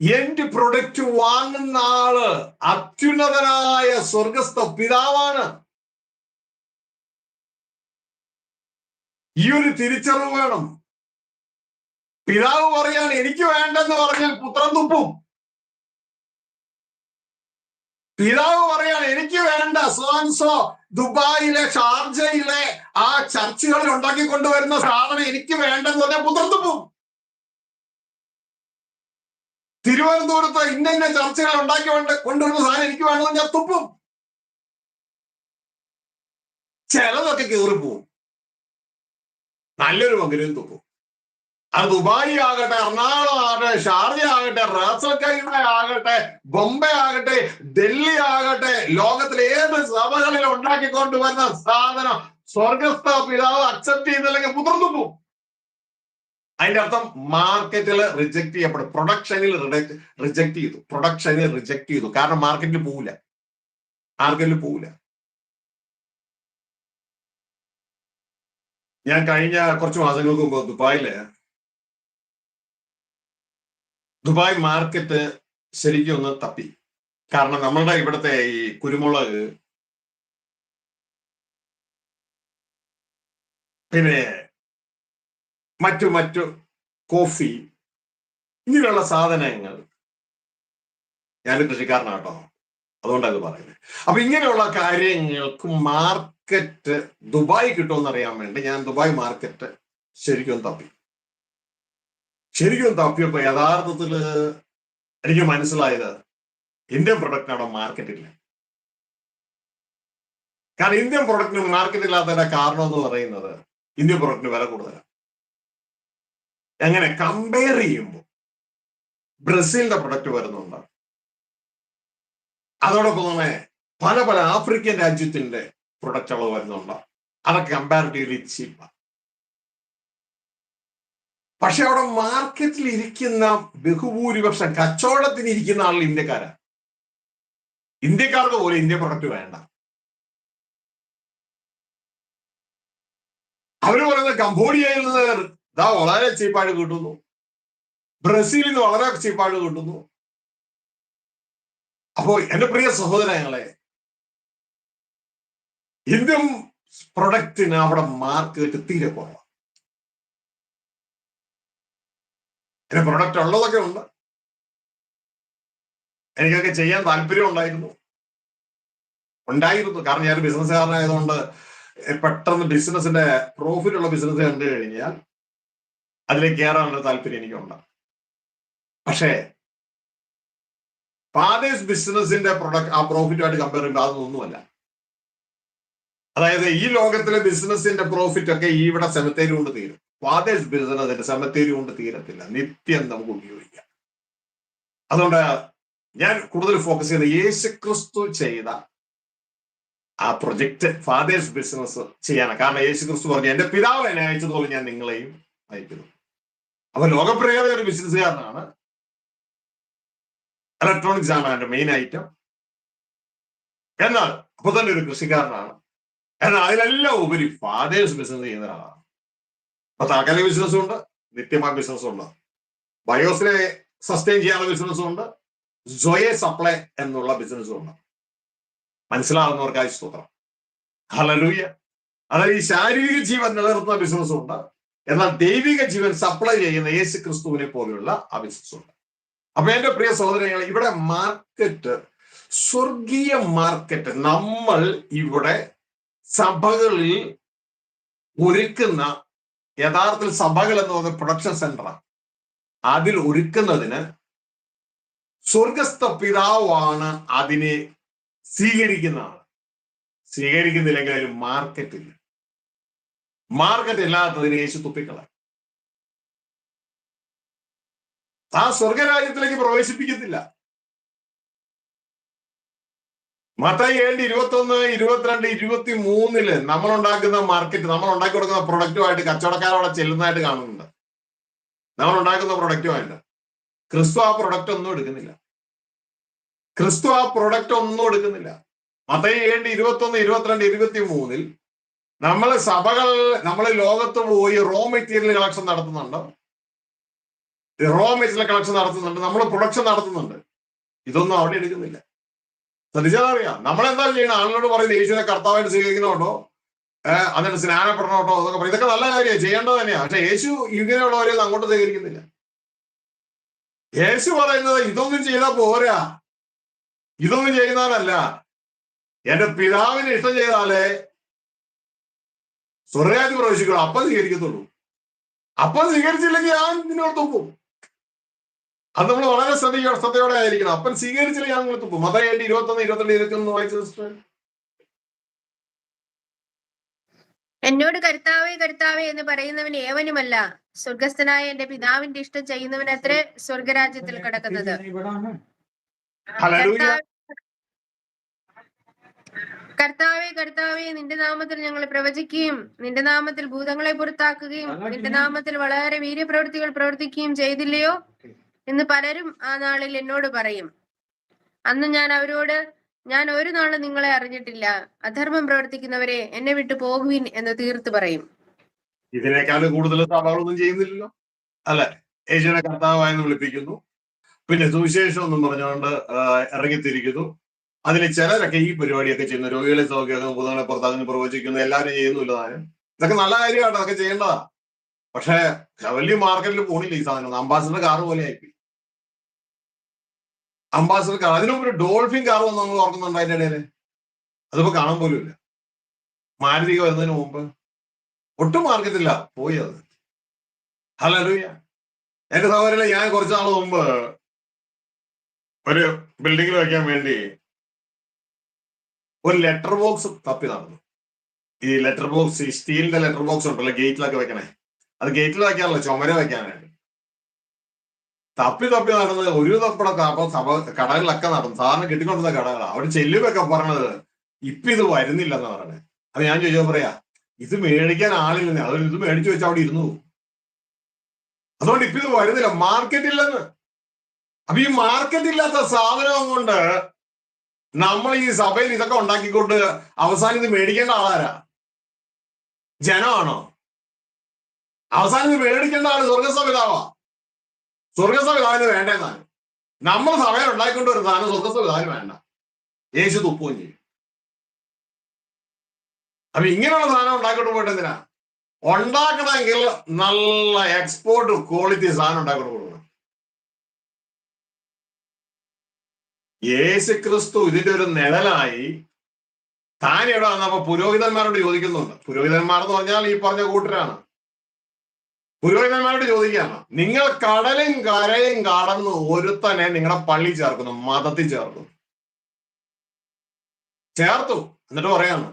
എന്റെ പ്രൊഡക്റ്റ് വാങ്ങുന്ന ആള് അത്യുന്നതനായ സ്വർഗസ്ഥ പിതാവാണ്. ഈ ഒരു തിരിച്ചറിവ് വേണം. പിതാവ് പറയാൻ എനിക്ക് വേണ്ടെന്ന് പറഞ്ഞാൽ പുത്രൻ തുപ്പും. പിതാവ് പറയാൻ എനിക്ക് വേണ്ട സോൻസോ ദുബായിലെ ഷാർജയിലെ ആ ചർച്ചുകളിൽ ഉണ്ടാക്കിക്കൊണ്ടുവരുന്ന സാധനം എനിക്ക് വേണ്ടെന്ന് പറഞ്ഞാൽ പുത്രൻ തുപ്പും. തിരുവനന്തപുരത്ത് ഇന്ന ചർച്ചകൾ കൊണ്ടുവരുന്ന സാധനം എനിക്ക് വേണമെന്ന് ഞാൻ തുപ്പും. ചിലതൊക്കെ കീറിപ്പോവും, നല്ലൊരു പങ്കിലും തുപ്പും. അത് ദുബായി ആകട്ടെ, എറണാകുളം ആകട്ടെ, ഷാർജ ആകട്ടെ, റാസൽ ഖൈമ ആകട്ടെ, ബോംബെ ആകട്ടെ, ഡൽഹി ആകട്ടെ, ലോകത്തിലെ ഏത് സഭകളിൽ ഉണ്ടാക്കിക്കൊണ്ടുവരുന്ന സാധനം സ്വർഗസ്ഥ പിതാവ് അക്സെപ്റ്റ് ചെയ്തില്ലെങ്കിൽ പുത്രൻ തുപ്പും. അതിന്റെ അർത്ഥം മാർക്കറ്റിൽ റിജക്ട് ചെയ്യപ്പെടും. പ്രൊഡക്ഷനിൽ റിജക്ട് ചെയ്തു. കാരണം മാർക്കറ്റിൽ പോവില്ല. ഞാൻ കഴിഞ്ഞ കുറച്ച് മാസങ്ങൾക്ക് മുമ്പ് ദുബായ് മാർക്കറ്റ് ശരിക്കും ഒന്ന് തപ്പി. കാരണം നമ്മളുടെ ഇവിടുത്തെ ഈ കുരുമുളക്, പിന്നെ മറ്റു കോഫി, ഇങ്ങനെയുള്ള സാധനങ്ങൾ, ഞാനൊരു കൃഷിക്കാരനാട്ടോ, അതുകൊണ്ടത് പറയുന്നത്. അപ്പൊ ഇങ്ങനെയുള്ള കാര്യങ്ങൾക്ക് മാർക്കറ്റ് ദുബായ് കിട്ടുമെന്ന് അറിയാൻ വേണ്ടി ഞാൻ ദുബായ് മാർക്കറ്റ് ശരിക്കും തപ്പിയപ്പോ യഥാർത്ഥത്തിൽ എനിക്ക് മനസ്സിലായത് ഇന്ത്യൻ പ്രൊഡക്റ്റ് അവിടെ മാർക്കറ്റില്ല. കാരണം ഇന്ത്യൻ പ്രൊഡക്റ്റിന് മാർക്കറ്റ് ഇല്ലാത്തതിന്റെ കാരണം എന്ന് പറയുന്നത് ഇന്ത്യൻ പ്രൊഡക്റ്റിന് വില കൂടുതലാണ്. എങ്ങനെ കമ്പയർ ചെയ്യുമ്പോൾ ബ്രസീലിന്റെ പ്രൊഡക്റ്റ് വരുന്നുണ്ട്, അതോടൊപ്പം തന്നെ പല ആഫ്രിക്കൻ രാജ്യത്തിന്റെ പ്രൊഡക്റ്റുകൾ വരുന്നുണ്ട്. അതൊക്കെ കമ്പാരിറ്റീവ്ലി ചീപ്പാണ്. പക്ഷെ അവിടെ മാർക്കറ്റിൽ ഇരിക്കുന്ന ബഹുഭൂരിപക്ഷം കച്ചവടത്തിന് ഇരിക്കുന്ന ആളുകൾ ഇന്ത്യക്കാരാണ്. ഇന്ത്യക്കാർക്ക് പോലും ഇന്ത്യ പ്രൊഡക്റ്റ് വേണ്ട. അവര് പറയുന്നത് കംബോഡിയയിൽ നിന്ന് വളരെ ചീപ്പായിട്ട് കിട്ടുന്നു, ബ്രസീലിൽ നിന്ന് വളരെ ചീപ്പായിട്ട് കിട്ടുന്നു. അപ്പോൾ എന്റെ പ്രിയ സഹോദരങ്ങളെ, ഇന്ത്യൻ പ്രൊഡക്റ്റിന് അവിടെ മാർക്കറ്റ് തീരെ കുറവാണ്. എന്റെ പ്രൊഡക്റ്റ് ഉള്ളതൊക്കെ ഉണ്ട്, എനിക്കൊക്കെ ചെയ്യാൻ താല്പര്യം ഉണ്ടായിരുന്നു. കാരണം ഞാൻ ബിസിനസ്സുകാരനായതുകൊണ്ട് പെട്ടെന്ന് ബിസിനസിന്റെ പ്രോഫിറ്റ് ഉള്ള ബിസിനസ് കണ്ടു കഴിഞ്ഞാൽ അതിലേക്ക് കയറാനുള്ള താല്പര്യം എനിക്കുണ്ട്. പക്ഷേ ഫാദേഴ്സ് ബിസിനസിന്റെ പ്രൊഡക്റ്റ് ആ പ്രോഫിറ്റുമായിട്ട് കമ്പയർ ചെയ്യുമ്പോൾ അതൊന്നുമല്ല. അതായത് ഈ ലോകത്തിലെ ബിസിനസിന്റെ പ്രോഫിറ്റ് ഒക്കെ ഇവിടെ സെമിത്തേരി കൊണ്ട് തീരും. ഫാദേഴ്സ് ബിസിനസിന്റെ സെമിത്തേരി കൊണ്ട് തീരത്തില്ല, നിത്യം നമുക്ക് ഉപയോഗിക്കാം. അതുകൊണ്ട് ഞാൻ കൂടുതൽ ഫോക്കസ് ചെയ്യുന്നത് യേശുക്രിസ്തു ചെയ്ത ആ പ്രൊജക്ട് ഫാദേഴ്സ് ബിസിനസ് ചെയ്യാനാണ്. കാരണം യേശുക്രിസ്തു പറഞ്ഞു, എന്റെ പിതാവ് എന്നെ അയച്ചതുപോലെ ഞാൻ നിങ്ങളെയും അയക്കുന്നു. അപ്പൊ ലോകപ്രിയത ഒരു ബിസിനസ്സുകാരനാണ്. ഇലക്ട്രോണിക്സ് ആണ് അതിന്റെ മെയിൻ ഐറ്റം. എന്നാൽ അപ്പൊ തന്നെ ഒരു കൃഷിക്കാരനാണ്. എന്നാൽ അതിലെല്ലാം ഉപരി ഫാദേഴ്സ് ബിസിനസ് ചെയ്യുന്ന ഒരാളാണ്. അപ്പൊ താൽക്കാലിക ബിസിനസ്സും ഉണ്ട്, നിത്യമായ ബിസിനസ്സും ഉണ്ട്. ബയോസിനെ സസ്റ്റെയിൻ ചെയ്യാനുള്ള ബിസിനസ്സും ഉണ്ട്, ജോയെ സപ്ലൈ എന്നുള്ള ബിസിനസ്സും ഉണ്ട്. മനസ്സിലാവുന്നവർക്കായി സ്തോത്രം. ഹല്ലേലൂയ. അതായത് ഈ ശാരീരിക ജീവൻ നിലനിർത്തുന്ന ബിസിനസ്സും ഉണ്ട്, എന്നാൽ ദൈവിക ജീവൻ സപ്ലൈ ചെയ്യുന്ന യേശു ക്രിസ്തുവിനെ പോലെയുള്ള ആ ബിസിനസ്സും ഉണ്ട്. അപ്പൊ എന്റെ പ്രിയ സഹോദരങ്ങൾ, ഇവിടെ മാർക്കറ്റ്, സ്വർഗീയ മാർക്കറ്റ് നമ്മൾ ഇവിടെ സഭകളിൽ ഒരുക്കുന്ന, യഥാർത്ഥത്തിൽ സഭകൾ എന്ന് പറയുന്ന പ്രൊഡക്ഷൻ സെന്ററാണ്. അതിൽ ഒരുക്കുന്നതിന് സ്വർഗസ്ഥ പിതാവാണ് അതിനെ സ്വീകരിക്കുന്നതാണ്. സ്വീകരിക്കുന്നില്ലെങ്കിൽ അതിന് മാർക്കറ്റ് ഇല്ല. മാർക്കറ്റ് ഇല്ലാത്തതിന് യേശു തുപ്പിക്കളാം. ആ സ്വർഗരാജ്യത്തിലേക്ക് പ്രവേശിപ്പിക്കത്തില്ല. മത്തായി 7:21, 22, 23 നമ്മൾ ഉണ്ടാക്കുന്ന മാർക്കറ്റ്, നമ്മൾ ഉണ്ടാക്കി കൊടുക്കുന്ന പ്രൊഡക്റ്റുമായിട്ട് കച്ചവടക്കാരവിടെ ചെല്ലുന്നതായിട്ട് കാണുന്നുണ്ട്. നമ്മൾ ഉണ്ടാക്കുന്ന പ്രൊഡക്റ്റുമായിട്ട് ക്രിസ്തു ആ പ്രൊഡക്റ്റ് ഒന്നും എടുക്കുന്നില്ല. മത്തായി 7:21, 22, 23 നമ്മൾ സഭകൾ, നമ്മൾ ലോകത്ത് പോയി റോ മെറ്റീരിയൽ കളക്ഷൻ നടത്തുന്നുണ്ട്, നമ്മൾ പ്രൊഡക്ഷൻ നടത്തുന്നുണ്ട്. ഇതൊന്നും അവിടെ എടുക്കുന്നില്ല. ശ്രദ്ധിച്ചാൽ അറിയാം. നമ്മളെന്താ ചെയ്യണം? ആളുകളോട് പറയുന്നത് യേശുവിനെ കർത്താവായിട്ട് സ്വീകരിക്കണോട്ടോ, എന്നിട്ട് സ്നാനപ്പെടണോട്ടോ, അതൊക്കെ പറയും. ഇതൊക്കെ നല്ല കാര്യമാണ്, ചെയ്യേണ്ടത് തന്നെയാണ്. പക്ഷെ യേശു ഇങ്ങനെയുള്ളവരെ അങ്ങോട്ട് സ്വീകരിക്കുന്നില്ല. യേശു പറയുന്നത് ഇതൊന്നും ചെയ്താൽ പോരാ, ഇതൊന്നും ചെയ്യുന്നതല്ല, എന്റെ പിതാവിന് ഇഷ്ടം ചെയ്താലേ സ്വർഗ്ഗരാജ്യത്തിൽ പ്രവേശിക്കുള്ളൂ. അപ്പം സ്വീകരിക്കത്തുള്ളൂ. അപ്പം സ്വീകരിച്ചില്ലെങ്കിൽ ഞാൻ നിന്നോട് തുപ്പും. അത് നമ്മൾ വളരെ ശ്രദ്ധയോടെ ആയിരിക്കണം. അപ്പൻ സ്വീകരിച്ചില്ലെങ്കിൽ ഞാൻ നിങ്ങൾ തുപ്പും. മത്തായി 7:21, 22, 23 വായിച്ച സിസ്റ്റർ. എന്നോട് കർത്താവേ കർത്താവേ എന്ന് പറയുന്നവൻ ഏവനുമല്ല, സ്വർഗസ്ഥനായ എന്റെ പിതാവിന്റെ ഇഷ്ടം ചെയ്യുന്നവനത്രേ സ്വർഗരാജ്യത്തിൽ കിടക്കുന്നത്. കർത്താവേ കർത്താവേ, നിന്റെ നാമത്തിൽ ഞങ്ങൾ പ്രവചിക്കുകയും നിന്റെ നാമത്തിൽ ഭൂതങ്ങളെ പുറത്താക്കുകയും നിന്റെ നാമത്തിൽ വളരെ വീര്യപ്രവൃത്തികൾ പ്രവർത്തിക്കുകയും ചെയ്തില്ലയോ എന്ന് പലരും ആ നാളിൽ എന്നോട് പറയും. അന്ന് ഞാൻ അവരോട്, ഞാൻ ഒരു നാളും നിങ്ങളെ അറിഞ്ഞിട്ടില്ല, അധർമ്മം പ്രവർത്തിക്കുന്നവരെ എന്നെ വിട്ടു പോകുവിൻ എന്ന് തീർത്ത് പറയും. ഇതിനേക്കാൾ കൂടുതൽ സഭകളൊന്നും ചെയ്യുന്നില്ലല്ലോ, അല്ലെ? യേശുവിനെ കർത്താവായെന്ന് വിളിപ്പിക്കുന്നു, പിന്നെ സുവിശേഷം എന്നും പറഞ്ഞുകൊണ്ട് ഇറങ്ങിത്തിരിക്കുന്നു. അതിൽ ചിലരൊക്കെ ഈ പരിപാടിയൊക്കെ ചെയ്യുന്നു, രോഗികളെ സൗഖ്യമാക്കുന്നു, ഭൂതങ്ങളെ പുറത്താക്കുന്നു, പ്രവചിക്കുന്നു, എല്ലാവരും ചെയ്യുന്നില്ല. ഇതൊക്കെ നല്ല കാര്യമാണ്, അതൊക്കെ ചെയ്യേണ്ടതാ. പക്ഷെ വലിയ മാർക്കറ്റിൽ പോണില്ല ഈ സാധനം. അംബാസിഡർ കാർ പോലെ ആയിപ്പോയി. അംബാസിഡർ കാർ, അതിനുമുമ്പ് ഒരു ഡോൾഫിൻ കാർ വന്ന് നമ്മൾ ഓർക്കുന്നുണ്ട്. അതിന്റെ ഇടയിൽ അതിപ്പോ കാണാൻ പോലും ഇല്ല. മാരുതിക വരുന്നതിന് മുമ്പ് ഒട്ടും മാർക്കറ്റില്ല, പോയി അത്. ഹല്ലേലൂയ. എന്റെ സഹോദരനെ, ഞാൻ കുറച്ചു നാൾ മുമ്പ് ഒരു ബിൽഡിങ്ങിൽ വെക്കാൻ വേണ്ടി ഒരു ലെറ്റർ ബോക്സ് തപ്പി നടന്നു. ഈ ലെറ്റർ ബോക്സ്, ഈ സ്റ്റീലിന്റെ ലെറ്റർ ബോക്സ് ഉണ്ടല്ലോ ഗേറ്റിലൊക്കെ വെക്കണേ, അത് ഗേറ്റിൽ വെക്കാനല്ലോ, ചുമര വെക്കാനായിട്ട് തപ്പി നടന്നത്. ഒരു തപ്പടൊക്കെ അപ്പൊ കടകളിലൊക്കെ നടന്നു, സാധാരണ കിട്ടിക്കൊണ്ടുന്ന കടകളാണ്. അവിടെ ചെല്ലുമൊക്കെ പറഞ്ഞത് ഇപ്പൊ ഇത് വരുന്നില്ലെന്ന് പറഞ്ഞത്. അപ്പൊ ഞാൻ ചോദിച്ചാൽ പറയാ, ഇത് മേടിക്കാൻ ആളില്ലെന്ന്. അത് ഇത് മേടിച്ചു വെച്ചാൽ അവിടെ ഇരുന്നു. അതുകൊണ്ട് ഇപ്പൊ ഇത് വരുന്നില്ല, മാർക്കറ്റ് ഇല്ലെന്ന്. അപ്പൊ ഈ മാർക്കറ്റ് ഇല്ലാത്ത സാധനം കൊണ്ട് നമ്മൾ ഈ സഭയിൽ ഇതൊക്കെ ഉണ്ടാക്കിക്കൊണ്ട് അവസാനം ഇത് മേടിക്കേണ്ട ആളാരാ? ജനമാണോ? അവസാനം ഇത് മേടിക്കേണ്ട ആള് സ്വർഗസഭ പിതാവാ. സ്വർഗസഭ പിതാവിന് വേണ്ടെന്നാണ്. നമ്മൾ സമയം ഉണ്ടാക്കിക്കൊണ്ട് ഒരു സാധനം സ്വർഗത്തിൽ ഇതാരും വേണ്ട, യേശു തുപ്പുകയും ചെയ്യും. അപ്പൊ ഇങ്ങനെയുള്ള സാധനം ഉണ്ടാക്കിക്കൊണ്ട് പോയിട്ട് എന്തിനാ? ഉണ്ടാക്കണമെങ്കിൽ നല്ല എക്സ്പോർട്ട് ക്വാളിറ്റി സാധനം ഉണ്ടാക്കിക്കൊണ്ട് കൊടുക്കണം. യേശു ക്രിസ്തു ഇതിന്റെ ഒരു നിഴലായി താൻ ഇവിടെ വന്നപ്പോ പുരോഹിതന്മാരോട് ചോദിക്കുന്നുണ്ട്. പുരോഹിതന്മാർ എന്ന് പറഞ്ഞാൽ ഈ പറഞ്ഞ കൂട്ടരാണ്. പുരോഹിതന്മാരോട് ചോദിക്കുകയാണ്, നിങ്ങൾ കടലും കരയും കടന്ന് ഒരുത്തനെ നിങ്ങളുടെ പള്ളി ചേർക്കുന്നു, മതത്തിൽ ചേർക്കുന്നു. ചേർത്തു. എന്നിട്ട് പറയാണ്,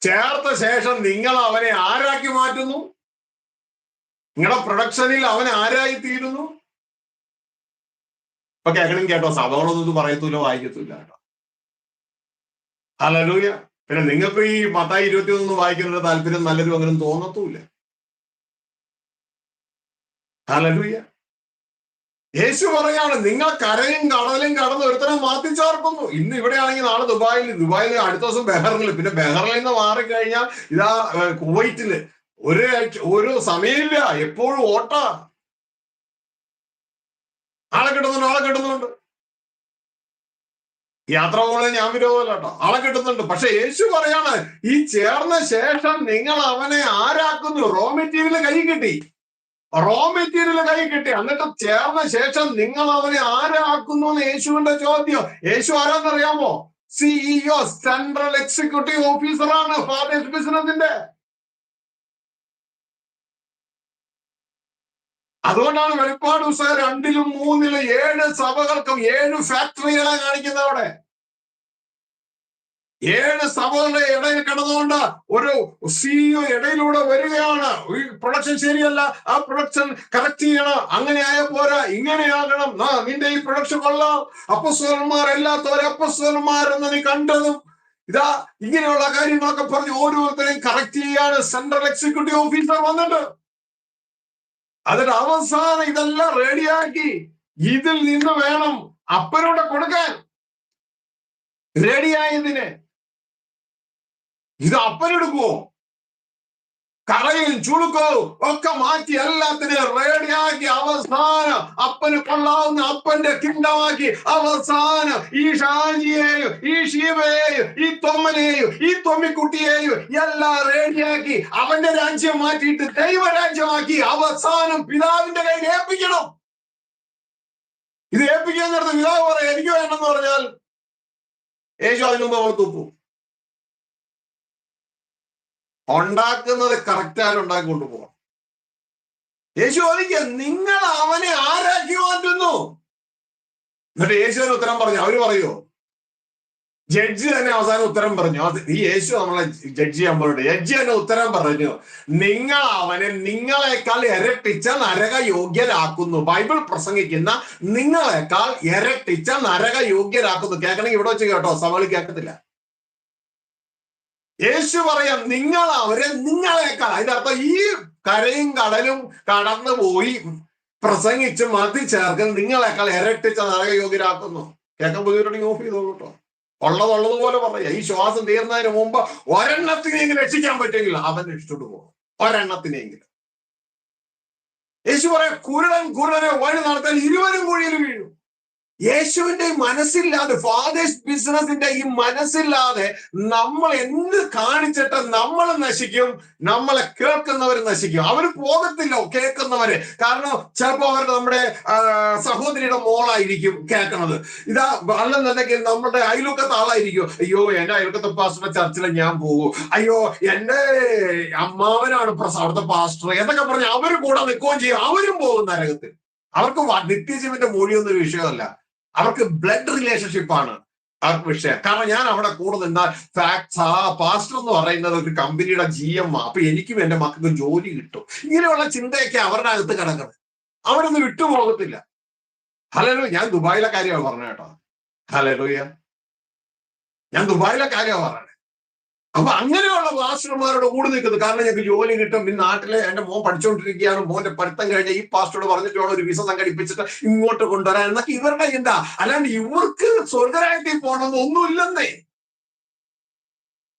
ചേർത്ത ശേഷം നിങ്ങൾ അവനെ ആരാക്കി മാറ്റുന്നു? നിങ്ങളുടെ പ്രൊഡക്ഷനിൽ അവൻ ആരായി തീരുന്നു? ഇപ്പൊ കേൾക്കണം കേട്ടോ, സഭകളൊന്നും ഇത് പറയത്തൂല, വായിക്കത്തൂല കേട്ടോ. ഹല്ലേലൂയ. പിന്നെ നിങ്ങൾക്ക് ഈ മത്തായി 21 വായിക്കുന്നതിന്റെ താല്പര്യം നല്ലൊരു അങ്ങനെ തോന്നത്തൂല്ല. ഹല്ലേലൂയ. യേശു പറയാണ്, നിങ്ങൾ കരയും കടലും കടന്ന് ഒരുത്തരം മാറ്റി ചേർക്കുന്നു. ഇന്ന് ഇവിടെയാണെങ്കിൽ നാളെ ദുബായിൽ, അടുത്ത ദിവസം ബഹറിനിൽ, പിന്നെ ബഹറിൽ നിന്ന് മാറിക്കഴിഞ്ഞാൽ ഇതാ കുവൈറ്റില്. ഒരു സമയമില്ല, എപ്പോഴും ഓട്ട. ആളെ കിട്ടുന്നുണ്ട്. യാത്ര പോകുന്നത് ഞാൻ വിരോധമല്ല കേട്ടോ, ആളെ കിട്ടുന്നുണ്ട്. പക്ഷെ യേശു പറയാണ്, ഈ ചേർന്ന ശേഷം നിങ്ങൾ അവനെ ആരാക്കുന്നു? റോ മെറ്റീരിയൽ കൈ കിട്ടി. എന്നിട്ട് ചേർന്ന ശേഷം നിങ്ങൾ അവനെ ആരാക്കുന്നു എന്ന് യേശുവിന്റെ ചോദ്യം. യേശു ആരാന്നറിയാമോ? CEO, സെൻട്രൽ എക്സിക്യൂട്ടീവ് ഓഫീസറാണ് ഫാദേഴ്സ് ബിസിനസിന്റെ. അതുകൊണ്ടാണ് വെളിപ്പാട് പുസ്തകം 2-ലും 3-ലും 7 സഭകൾക്കും 7 ഫാക്ടറികളെ കാണിക്കുന്നത്. അവിടെ 7 സഭകളുടെ ഇടയിൽ കിടന്നുകൊണ്ട് ഒരു CEO ഇടയിലൂടെ വരികയാണ്. ഈ പ്രൊഡക്ഷൻ ശരിയല്ല, ആ പ്രൊഡക്ഷൻ കറക്റ്റ് ചെയ്യണം, അങ്ങനെയായ പോരാ, ഇങ്ങനെയാകണം, നിന്റെ ഈ പ്രൊഡക്ഷൻ കൊള്ളാം, അപ്പസ്തലന്മാർ എല്ലാത്തവരും അപ്പസ്തലന്മാരെന്ന് നീ കണ്ടതും ഇതാ ഇങ്ങനെയുള്ള കാര്യങ്ങളൊക്കെ പറഞ്ഞ് ഓരോരുത്തരെയും കറക്റ്റ് ചെയ്യാണ് സെൻട്രൽ എക്സിക്യൂട്ടീവ് ഓഫീസർ വന്നിട്ട്. അതിന്റെ അവസാനം ഇതെല്ലാം റെഡിയാക്കി ഇതിൽ നിന്ന് വേണം അപ്പനോട് കൊടുക്കാൻ. റെഡിയായതിനെ ഇത് അപ്പനെടുക്കുവോ? കറയും ചുളുക്കവും ഒക്കെ മാറ്റി എല്ലാത്തിനെയും റെഡിയാക്കി അവസാനം അപ്പന് കൊള്ളാവുന്ന അപ്പന്റെ കിണ്ടമാക്കി അവസാനം ഈ ഷാജിയെയും ഈ ഷീബയെയും ഈ തൊമ്മനെയും ഈ തൊമ്മിക്കുട്ടിയെയും എല്ലാം റെഡിയാക്കി അവന്റെ രാജ്യം മാറ്റിയിട്ട് ദൈവരാജ്യമാക്കി അവസാനം പിതാവിന്റെ കയ്യിൽ ഏൽപ്പിക്കണം. ഇത് ഏൽപ്പിക്കാൻ നേരത്തെ പിതാവ് പറയാം, എനിക്ക് വേണമെന്ന് പറഞ്ഞാൽ യേശു അതിനു മുമ്പ് അവൾ തുപ്പും. ഉണ്ടാക്കുന്നത് കറക്റ്റായിട്ട് ഉണ്ടാക്കി കൊണ്ടുപോകാം. യേശു ചോദിക്കുക, നിങ്ങൾ അവനെ ആരാക്കി മാറ്റുന്നു? എന്നിട്ട് യേശുവിന് ഉത്തരം പറഞ്ഞു. അവര് പറയോ? ജഡ്ജി തന്നെ അവസാനം ഉത്തരം പറഞ്ഞു. ഈ യേശു നമ്മളെ ജഡ്ജി ചെയ്യാൻ പോയിട്ട് ജഡ്ജി തന്നെ ഉത്തരം പറഞ്ഞു, നിങ്ങൾ അവനെ നിങ്ങളെക്കാൾ ഇരട്ടിച്ച നരക യോഗ്യരാക്കുന്നു. ബൈബിൾ പ്രസംഗിക്കുന്ന നിങ്ങളെക്കാൾ ഇരട്ടിച്ച നരക യോഗ്യരാക്കുന്നു. കേൾക്കണമെങ്കിൽ ഇവിടെ വെച്ച് കേട്ടോ, സവാളി കേൾക്കത്തില്ല. യേശു പറയാം, നിങ്ങൾ അവരെ നിങ്ങളെക്കാൾ, അതിന്റെ അർത്ഥം ഈ കരയും കടലും കടന്നു പോയി പ്രസംഗിച്ച് മതി ചേർക്കുന്ന നിങ്ങളെക്കാൾ ഇരട്ടിച്ച നരകയോഗ്യരാക്കുന്നു. കേൾക്കാൻ ബുദ്ധിമുട്ടുണ്ടെങ്കിൽ ഓഫ് ചെയ്തോളൂ കേട്ടോ. ഉള്ളതുപോലെ പറയാം. ഈ ശ്വാസം തീർന്നതിന് മുമ്പ് ഒരെണ്ണത്തിനെങ്കിലും രക്ഷിക്കാൻ പറ്റുമെങ്കിൽ അവൻ രക്ഷിച്ചോണ്ട് പോകും. ഒരെണ്ണത്തിനെങ്കിലും. യേശു പറയാം, കുരുടനെ വഴി നടത്താൻ 20 കുഴിയിൽ വീഴും. യേശുവിന്റെ മനസ്സില്ലാതെ, ഫാദേഴ്സ് ബിസിനസിന്റെ ഈ മനസ്സില്ലാതെ നമ്മൾ എന്ത് കാണിച്ചിട്ട് നമ്മൾ നശിക്കും, നമ്മളെ കേൾക്കുന്നവർ നശിക്കും. അവർ പോകത്തില്ല കേൾക്കുന്നവര്. കാരണം ചിലപ്പോ അവരുടെ നമ്മുടെ സഹോദരിയുടെ മോളായിരിക്കും കേൾക്കുന്നത്. ഇതാ അല്ലെന്നുണ്ടെങ്കിൽ നമ്മുടെ അയൽവക്കത്തെ ആളായിരിക്കും. അയ്യോ, എന്റെ അയൽവക്കത്തെ പാസ്റ്ററുടെ ചർച്ചിൽ ഞാൻ പോകും, അയ്യോ എന്റെ അമ്മാവനാണ് അവിടുത്തെ പാസ്റ്റർ എന്നൊക്കെ പറഞ്ഞ് അവര് കൂടെ നിൽക്കുകയും ചെയ്യും. അവരും പോകും നരകത്തിൽ. അവർക്ക് നിത്യജീവന്റെ മൂല്യമൊന്നും വിഷയമല്ല, അവർക്ക് ബ്ലഡ് റിലേഷൻഷിപ്പാണ് അവർക്ക് വിഷയം. കാരണം ഞാൻ അവിടെ കൂടെ നിന്നാൽ ഫാക്ട്സ്, ആ പാസ്റ്റർ എന്ന് പറയുന്നത് ഒരു കമ്പനിയുടെ GM, അപ്പൊ എനിക്കും എന്റെ മക്കൾക്കും ജോലി കിട്ടും. ഇങ്ങനെയുള്ള ചിന്തയൊക്കെ അവരുടെ അകത്ത് കിടക്കണം. അവരൊന്നും വിട്ടുപോകത്തില്ല. ഹല്ലേലൂയ. ഞാൻ ദുബായിലെ കാര്യമാണ് പറഞ്ഞത് കേട്ടോ. ഹല്ലേലൂയ. ഞാൻ ദുബായിലെ കാര്യമാണ് പറഞ്ഞത്. അപ്പൊ അങ്ങനെയുള്ള പാസ്റ്റർമാരോട് കൂടി നിൽക്കുന്നു. കാരണം ഞങ്ങൾക്ക് ജോലി കിട്ടും. ഈ നാട്ടിലെ എന്റെ മോൻ പഠിച്ചുകൊണ്ടിരിക്കുകയാണ്, മോന്റെ പഠിത്തം കഴിഞ്ഞ ഈ പാസ്റ്ററോട് പറഞ്ഞിട്ട് വേണം ഒരു വിസ സംഘടിപ്പിച്ചിട്ട് ഇങ്ങോട്ട് കൊണ്ടുവരാൻ എന്നൊക്കെ ഇവരുടെ ചിന്ത. അല്ലാണ്ട് ഇവർക്ക് സ്വർഗരാജ്യത്തിൽ പോകണമെന്ന് ഒന്നുമില്ലെന്നേ.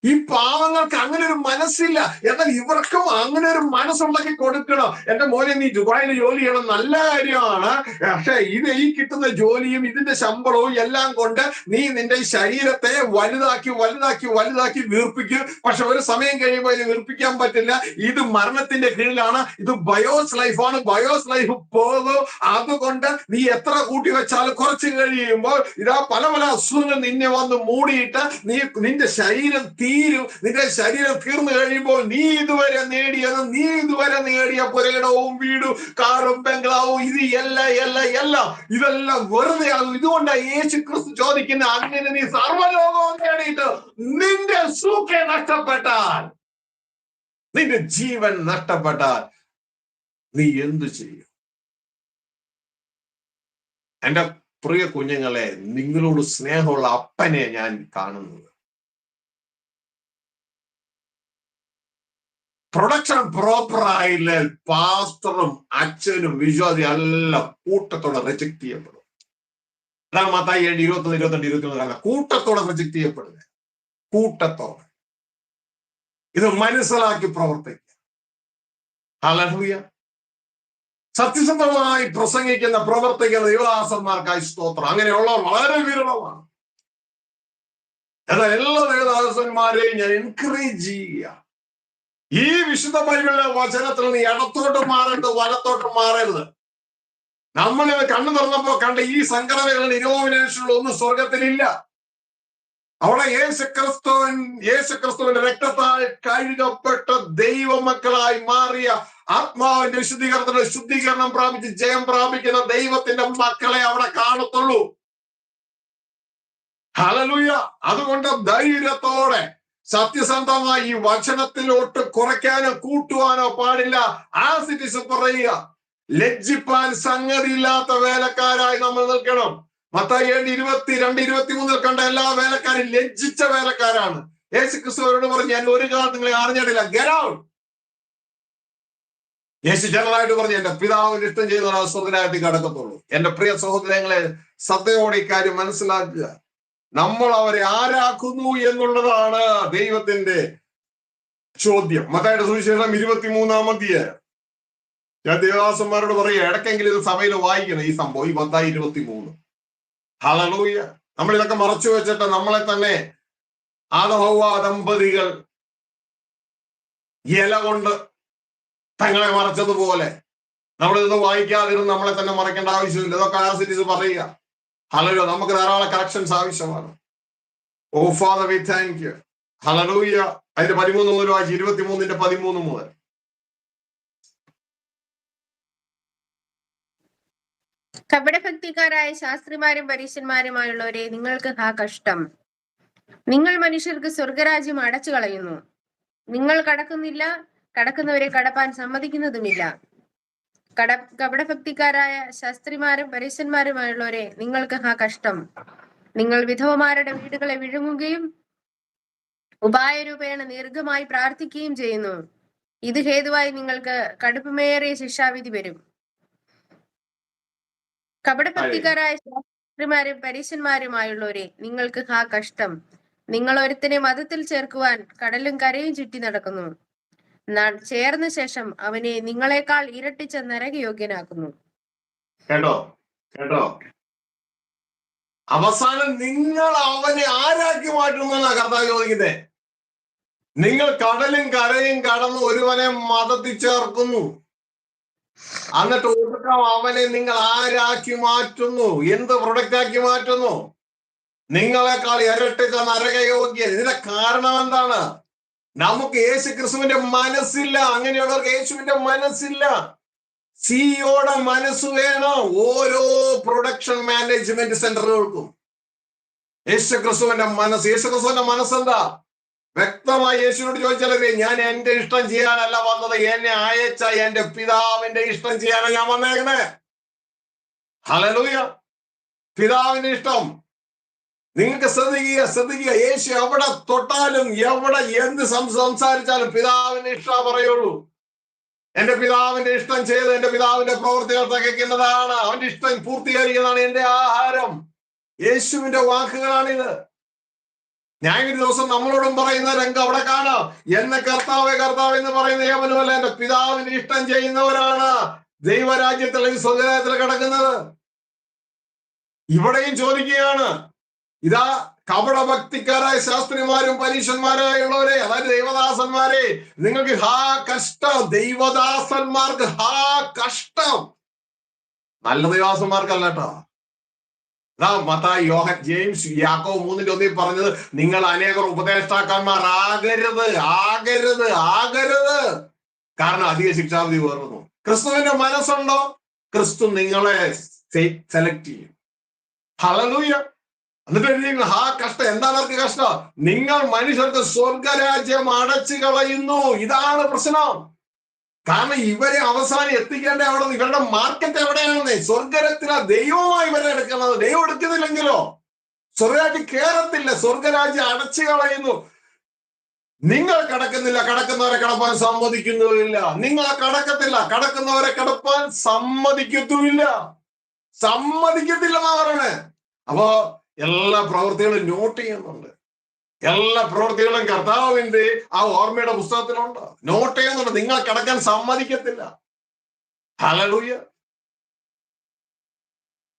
ഈ പാവങ്ങൾക്ക് അങ്ങനെ ഒരു മനസ്സില്ല. എന്നാൽ ഇവർക്കും അങ്ങനെ ഒരു മനസ്സുണ്ടാക്കി കൊടുക്കണം. എന്റെ മോനെ, നീ ദുബായിൽ ജോലി ചെയ്യണം, നല്ല കാര്യമാണ്. പക്ഷെ ഈ കിട്ടുന്ന ജോലിയും ഇതിന്റെ ശമ്പളവും എല്ലാം കൊണ്ട് നീ നിന്റെ ശരീരത്തെ വലുതാക്കി വീർപ്പിക്കും. പക്ഷെ ഒരു സമയം കഴിയുമ്പോൾ ഇത് വീർപ്പിക്കാൻ പറ്റില്ല. ഇത് മരണത്തിന്റെ കീഴിലാണ്. ഇത് ബയോസ് ലൈഫാണ്. ബയോസ് ലൈഫ് പോകും. അതുകൊണ്ട് നീ എത്ര കൂട്ടി വെച്ചാലും കുറച്ച് കഴിയുമ്പോൾ ഇതാ പല പല അസുഖങ്ങൾ നിന്നെ വന്ന് മൂടിയിട്ട് നിന്റെ ശരീരം തീരും. നിന്റെ ശരീരം തീർന്നു കഴിയുമ്പോൾ നീ ഇതുവരെ നേടിയ പുരയിടവും വീടും കാറും ബംഗ്ലാവും ഇത് എല്ലാം ഇതെല്ലാം വെറുതെയാകും. ഇതുകൊണ്ടാണ് യേശു ക്രിസ്തു ചോദിക്കുന്ന, അങ്ങനെ നീ സർവ്വലോകവും നേടിയിട്ട് നിന്റെ സൂക്കെ നഷ്ടപ്പെട്ടാൽ, നിന്റെ ജീവൻ നഷ്ടപ്പെട്ടാൽ നീ എന്തു ചെയ്യും? എന്റെ പ്രിയ കുഞ്ഞുങ്ങളെ, നിങ്ങളോട് സ്നേഹമുള്ള അപ്പനെ ഞാൻ കാണുന്നത്. പ്രൊഡക്ഷൻ പ്രോപ്പർ ആയില്ല, പാസ്റ്ററും അച്ഛനും വിശ്വാസി എല്ലാം കൂട്ടത്തോടെ റിജക്ട് ചെയ്യപ്പെടും. അതാണ് മത്തായി 7:21, 22, 23 കൂട്ടത്തോടെ റിജക്ട് ചെയ്യപ്പെടുക. കൂട്ടത്തോടെ ഇത് മനസ്സിലാക്കി പ്രവർത്തിക്കുക. ഹല്ലേലൂയ. സത്യസന്ധമായി പ്രസംഗിക്കുന്ന പ്രവർത്തിക്കുന്ന ദേവദാസന്മാർക്കായി സ്തോത്രം. അങ്ങനെയുള്ളവർ വളരെ വിരളമാണ്. എന്നാൽ എല്ലാ ദേവദാസന്മാരെയും ഞാൻ എൻകറേജ് ചെയ്യുക, ഈ വിശുദ്ധ ബൈബിളിലെ വചനത്തിൽ നീ ഇടത്തോട്ട് മാറരുത്, വലത്തോട്ട് മാറരുത്. നമ്മൾ കണ്ണു തുറന്നപ്പോ കണ്ട ഈ സംഘടനകളുടെ ഇനോമിനേഷനുള്ള ഒന്നും സ്വർഗത്തിലില്ല. അവിടെ യേശുക്രിസ്തുവിന്റെ രക്തത്താൽ കഴുകപ്പെട്ട ദൈവമക്കളായി മാറിയ ആത്മാവിന്റെ ശുദ്ധീകരണം പ്രാപിച്ച് ജയം പ്രാപിക്കുന്ന ദൈവത്തിന്റെ മക്കളെ അവിടെ കാണത്തുള്ളൂ. ഹല്ലേലൂയ. അതുകൊണ്ട് ധൈര്യത്തോടെ സത്യസന്ധമായി ഈ വചനത്തിലോട്ട് കുറയ്ക്കാനോ കൂട്ടുവാനോ പാടില്ല. ആസ് ഇറ്റ് ഈസ് പറയുക. ലജ്ജിപ്പാൻ സംഗതിയില്ലാത്ത വേലക്കാരായി നമ്മൾ നിൽക്കണം. മത്തായി 7:22, 23 കണ്ട എല്ലാ വേലക്കാരും ലജ്ജിച്ച വേലക്കാരാണ്. യേശു ക്രിസ്തുവോട് പറഞ്ഞു, ഞാൻ ഒരു കാലം നിങ്ങളെ അറിഞ്ഞിട്ടില്ല, ഗെറ്റ് ഔട്ട്. യേശു ജനറലായിട്ട് പറഞ്ഞു, എന്റെ പിതാവിന് ഇഷ്ടം ചെയ്യുന്ന സ്വർഗ്ഗരാജ്യത്തിൽ കടക്കത്തുള്ളൂ. എന്റെ പ്രിയ സഹോദരങ്ങളെ, ശ്രദ്ധയോടെ ഇക്കാര്യം മനസ്സിലാക്കുക. നമ്മൾ അവരെ ആരാക്കുന്നു എന്നുള്ളതാണ് ദൈവത്തിന്റെ ചോദ്യം. മത്തായിയുടെ സുവിശേഷം 23-ാം അധ്യായം. ഞാൻ ദേവദാസന്മാരോട് പറയുക, ഇടയ്ക്കെങ്കിലും ഇത് സഭയിൽ വായിക്കണം ഈ സംഭവം, ഈ മത്തായി 23. ഹല്ലേലൂയ. നമ്മൾ ഇതൊക്കെ മറച്ചു വെച്ചിട്ട് നമ്മളെ തന്നെ ആദം-ഹവ്വ ദമ്പതികൾ ഇല കൊണ്ട് തങ്ങളെ മറച്ചതുപോലെ നമ്മളിത് വായിക്കാതിരുന്ന് നമ്മളെ തന്നെ മറക്കേണ്ട ആവശ്യമില്ല. ഇതൊക്കെ ആസിറ്റീസ് പറയുക. ഹല്ലേലൂയ. നമുക്ക് ധാരാളം കറക്ഷൻസ് ആവശ്യമാണ്. O father, we thank you. Hallelujah. അതിന്റെ 13 മുതൽ വായിച്ച് 23-ന്റെ 13 മുതൽ. കപടഭക്തിക്കാരായ ശാസ്ത്രിമാരും പരീശന്മാരുമായുള്ളവരെ, നിങ്ങൾക്ക് ഹാ കഷ്ടം. നിങ്ങൾ മനുഷ്യർക്ക് സ്വർഗരാജ്യം അടച്ചു കളയുന്നു. നിങ്ങൾ കടക്കുന്നില്ല, കടക്കുന്നവരെ കടപ്പാൻ സമ്മതിക്കുന്നതുമില്ല. കപടഭക്തിക്കാരായ ശാസ്ത്രിമാരും പരീശന്മാരുമായുള്ളവരെ, നിങ്ങൾക്ക് ഹാ കഷ്ടം. നിങ്ങൾ വിധവമാരുടെ വീടുകളെ വിഴുങ്ങുകയും ഉപായരൂപേണ ദീർഘമായി പ്രാർത്ഥിക്കുകയും ചെയ്യുന്നു. ഇത് ഹേതുവായി നിങ്ങൾക്ക് കടുപ്പമേറിയ ശിക്ഷാവിധി വരും. കപടഭക്തിക്കാരായ ശാസ്ത്രിമാരും പരീശന്മാരുമായുള്ളവരെ, നിങ്ങൾക്ക് ഹാ കഷ്ടം. നിങ്ങൾ ഒരുത്തനെ മതത്തിൽ ചേർക്കുവാൻ കടലും കരയും ചുറ്റി നടക്കുന്നു. ചേർന്ന ശേഷം അവനെ നിങ്ങളെക്കാൾ ഇരട്ടിച്ച നരകയോഗ്യനാക്കുന്നു. കേട്ടോ കേട്ടോ, അവസാനം നിങ്ങൾ അവനെ ആരാക്കി മാറ്റുമെന്നാ കർത്താവ് ചോദിക്കുന്നത്. നിങ്ങൾ കടലും കരയും കടന്ന് ഒരുവനെ മതത്തിൽ ചേർക്കുന്നു, എന്നിട്ട് ഒടുക്കം അവനെ നിങ്ങൾ ആരാക്കി മാറ്റുന്നു? എന്ത് പ്രൊഡക്റ്റ് ആക്കി മാറ്റുന്നു? നിങ്ങളെക്കാൾ ഇരട്ടിച്ച നരകയോഗ്യൻ. ഇതിന്റെ കാരണം എന്താണ്? നമുക്ക് യേശു ക്രിസ്തുവിന്റെ മനസ്സില്ല. അങ്ങനെയുള്ളവർക്ക് യേശുവിന്റെ മനസ്സില്ല. സിഇഒയുടെ മനസ്സ് വേണം ഓരോ പ്രൊഡക്ഷൻ മാനേജ്മെന്റ് സെന്ററുകൾക്കും. യേശു ക്രിസ്തുവിന്റെ മനസ്സെന്താ? വ്യക്തമായി യേശുവിനോട് ചോദിച്ചാലേ, ഞാൻ എന്റെ ഇഷ്ടം ചെയ്യാനല്ല വന്നത്, എന്നെ അയച്ച എന്റെ പിതാവിന്റെ ഇഷ്ടം ചെയ്യാനാണ് ഞാൻ വന്നേക്കണേ. ഹല്ലേലൂയ. പിതാവിന്റെ ഇഷ്ടം. നിങ്ങൾക്ക് ശ്രദ്ധിക്കുക. യേശു എവിടെ തൊട്ടാലും എവിടെ എന്ത് സംസാരിച്ചാലും പിതാവിന്റെ ഇഷ്ടം പറയുള്ളൂ. എന്റെ പിതാവിന്റെ ഇഷ്ടം ചെയ്ത് എന്റെ പിതാവിന്റെ പ്രവൃത്തികൾ തികയ്ക്കുന്നതാണ്, അവന്റെ ഇഷ്ടം പൂർത്തീകരിക്കുന്നതാണ് എന്റെ ആഹാരം. യേശുവിന്റെ വാക്കുകളാണിത്. ന്യായവിധി ദിവസം നമ്മളോടും പറയുന്ന രംഗം അവിടെ കാണാം. എന്നെ കർത്താവേ കർത്താവ് എന്ന് പറയുന്ന ഏവനുമല്ല, എന്റെ പിതാവിന് ഇഷ്ടം ചെയ്യുന്നവരാണ് ദൈവരാജ്യത്തിൽ അല്ലെങ്കിൽ സ്വർഗ്ഗരാജ്യത്തിൽ കിടക്കുന്നത്. ഇവിടെയും ചോദിക്കുകയാണ്, ഇതാ കപടഭക്തിക്കാരായ ശാസ്ത്രിമാരും പരീക്ഷന്മാരായുള്ളവരെ, അതായത് ദൈവദാസന്മാരെ, നിങ്ങൾക്ക് ഹാ കഷ്ടം. ദൈവദാസന്മാർക്ക് ഹാ കഷ്ടം. നല്ല ദൈവദാസന്മാർക്കല്ല കേട്ടോ. മത്തായി, യോഹൻ, ജെയിംസ്, യാക്കോബ് 3:1 പറഞ്ഞത്, നിങ്ങൾ അനേകർ ഉപദേഷ്ടാക്കന്മാർ ആകരുത്, ആകരുത്, ആകരുത്. കാരണം അധിക ശിക്ഷാവിധി വേറുന്നു. ക്രിസ്തുവിന്റെ മനസ്സുണ്ടോ? ക്രിസ്തു നിങ്ങളെ സെലക്ട് ചെയ്യും. ഹല്ലേലൂയ. എന്നിട്ട് ഹാ കഷ്ടം. എന്താണ് അവർക്ക് കഷ്ടം? നിങ്ങൾ മനുഷ്യർക്ക് സ്വർഗരാജ്യം അടച്ചു കളയുന്നു. ഇതാണ് പ്രശ്നം. കാരണം ഇവരെ അവസാനം എത്തിക്കേണ്ട അവിടെ, ഇവരുടെ മാർക്കറ്റ് എവിടെയാണെന്നേ? സ്വർഗരത്തിലാ ദൈവമായി ഇവരെ എടുക്കുന്നത്. ദൈവം എടുക്കുന്നില്ലെങ്കിലോ സ്വർഗരാജ്യം കേറത്തില്ല. സ്വർഗരാജ്യം അടച്ചു കളയുന്നു. നിങ്ങൾ കടക്കുന്നില്ല, കടക്കുന്നവരെ കടപ്പാൻ സമ്മതിക്കുന്നുമില്ല. നിങ്ങൾ കടക്കത്തില്ല, കടക്കുന്നവരെ കടപ്പാൻ സമ്മതിക്കത്തുമില്ല. സമ്മതിക്കത്തില്ലെന്നാ പറയണേ. അപ്പോ എല്ലാ പ്രവൃത്തികളും നോട്ട് ചെയ്യുന്നുണ്ട്. എല്ലാ പ്രവൃത്തികളും കർത്താവിന്റെ ആ ഓർമ്മയുടെ പുസ്തകത്തിലുണ്ട്. നോട്ട് ചെയ്യുന്നുണ്ട്. നിങ്ങൾ കടക്കാൻ സമ്മതിക്കത്തില്ല. ഹല്ലേലൂയ.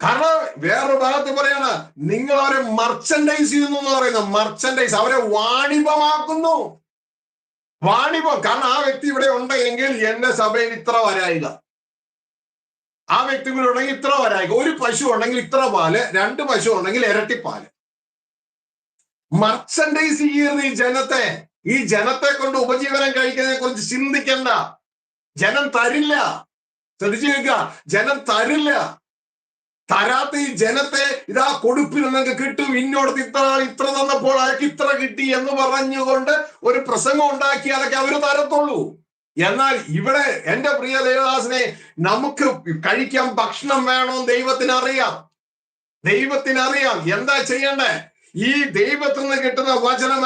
കാരണം വേറൊരു ഭാഗത്ത് പറയാണ്, നിങ്ങൾ അവരെ മർച്ചൻഡൈസ് ചെയ്യുന്നു എന്ന് പറയുന്നത്. മർച്ചൻഡൈസ്, അവരെ വാണിഭമാക്കുന്നു. വാണിഭം. കാരണം ആ വ്യക്തി ഇവിടെ ഉണ്ടെങ്കിൽ എന്റെ സഭയിൽ ഇത്ര വരായിക, ആ വ്യക്തി കൂടെ ഉണ്ടെങ്കിൽ ഇത്ര വരായിക, ഒരു പശു ഉണ്ടെങ്കിൽ ഇത്ര പാല്, 2 പശു ഉണ്ടെങ്കിൽ ഇരട്ടിപ്പാല്. മർച്ചൻഡൈസ് ചെയ്യുന്ന ഈ ജനത്തെ കൊണ്ട് ഉപജീവനം കഴിക്കുന്നതിനെ കുറിച്ച് ചിന്തിക്കണ്ട. ജനം തരില്ല. ശ്രദ്ധിച്ചു കേൾക്കുക, ജനം തരില്ല. തരാത്ത ഈ ജനത്തെ ഇതാ കൊടുപ്പിൽ നിങ്ങൾക്ക് കിട്ടും, ഇന്നോടത്ത് ഇത്ര തന്നപ്പോൾ അയാൾക്ക് ഇത്ര കിട്ടി എന്ന് പറഞ്ഞുകൊണ്ട് ഒരു പ്രസംഗം ഉണ്ടാക്കി അതൊക്കെ അവര് തരത്തുള്ളൂ. എന്നാൽ ഇവിടെ എന്റെ പ്രിയ ദേവദാസനെ, നമുക്ക് കഴിക്കാൻ ഭക്ഷണം വേണമെന്ന് ദൈവത്തിനറിയാം. ദൈവത്തിനറിയാം. എന്താ ചെയ്യണ്ടേ? ഈ ദൈവത്തിൽ നിന്ന് കിട്ടുന്ന വചനം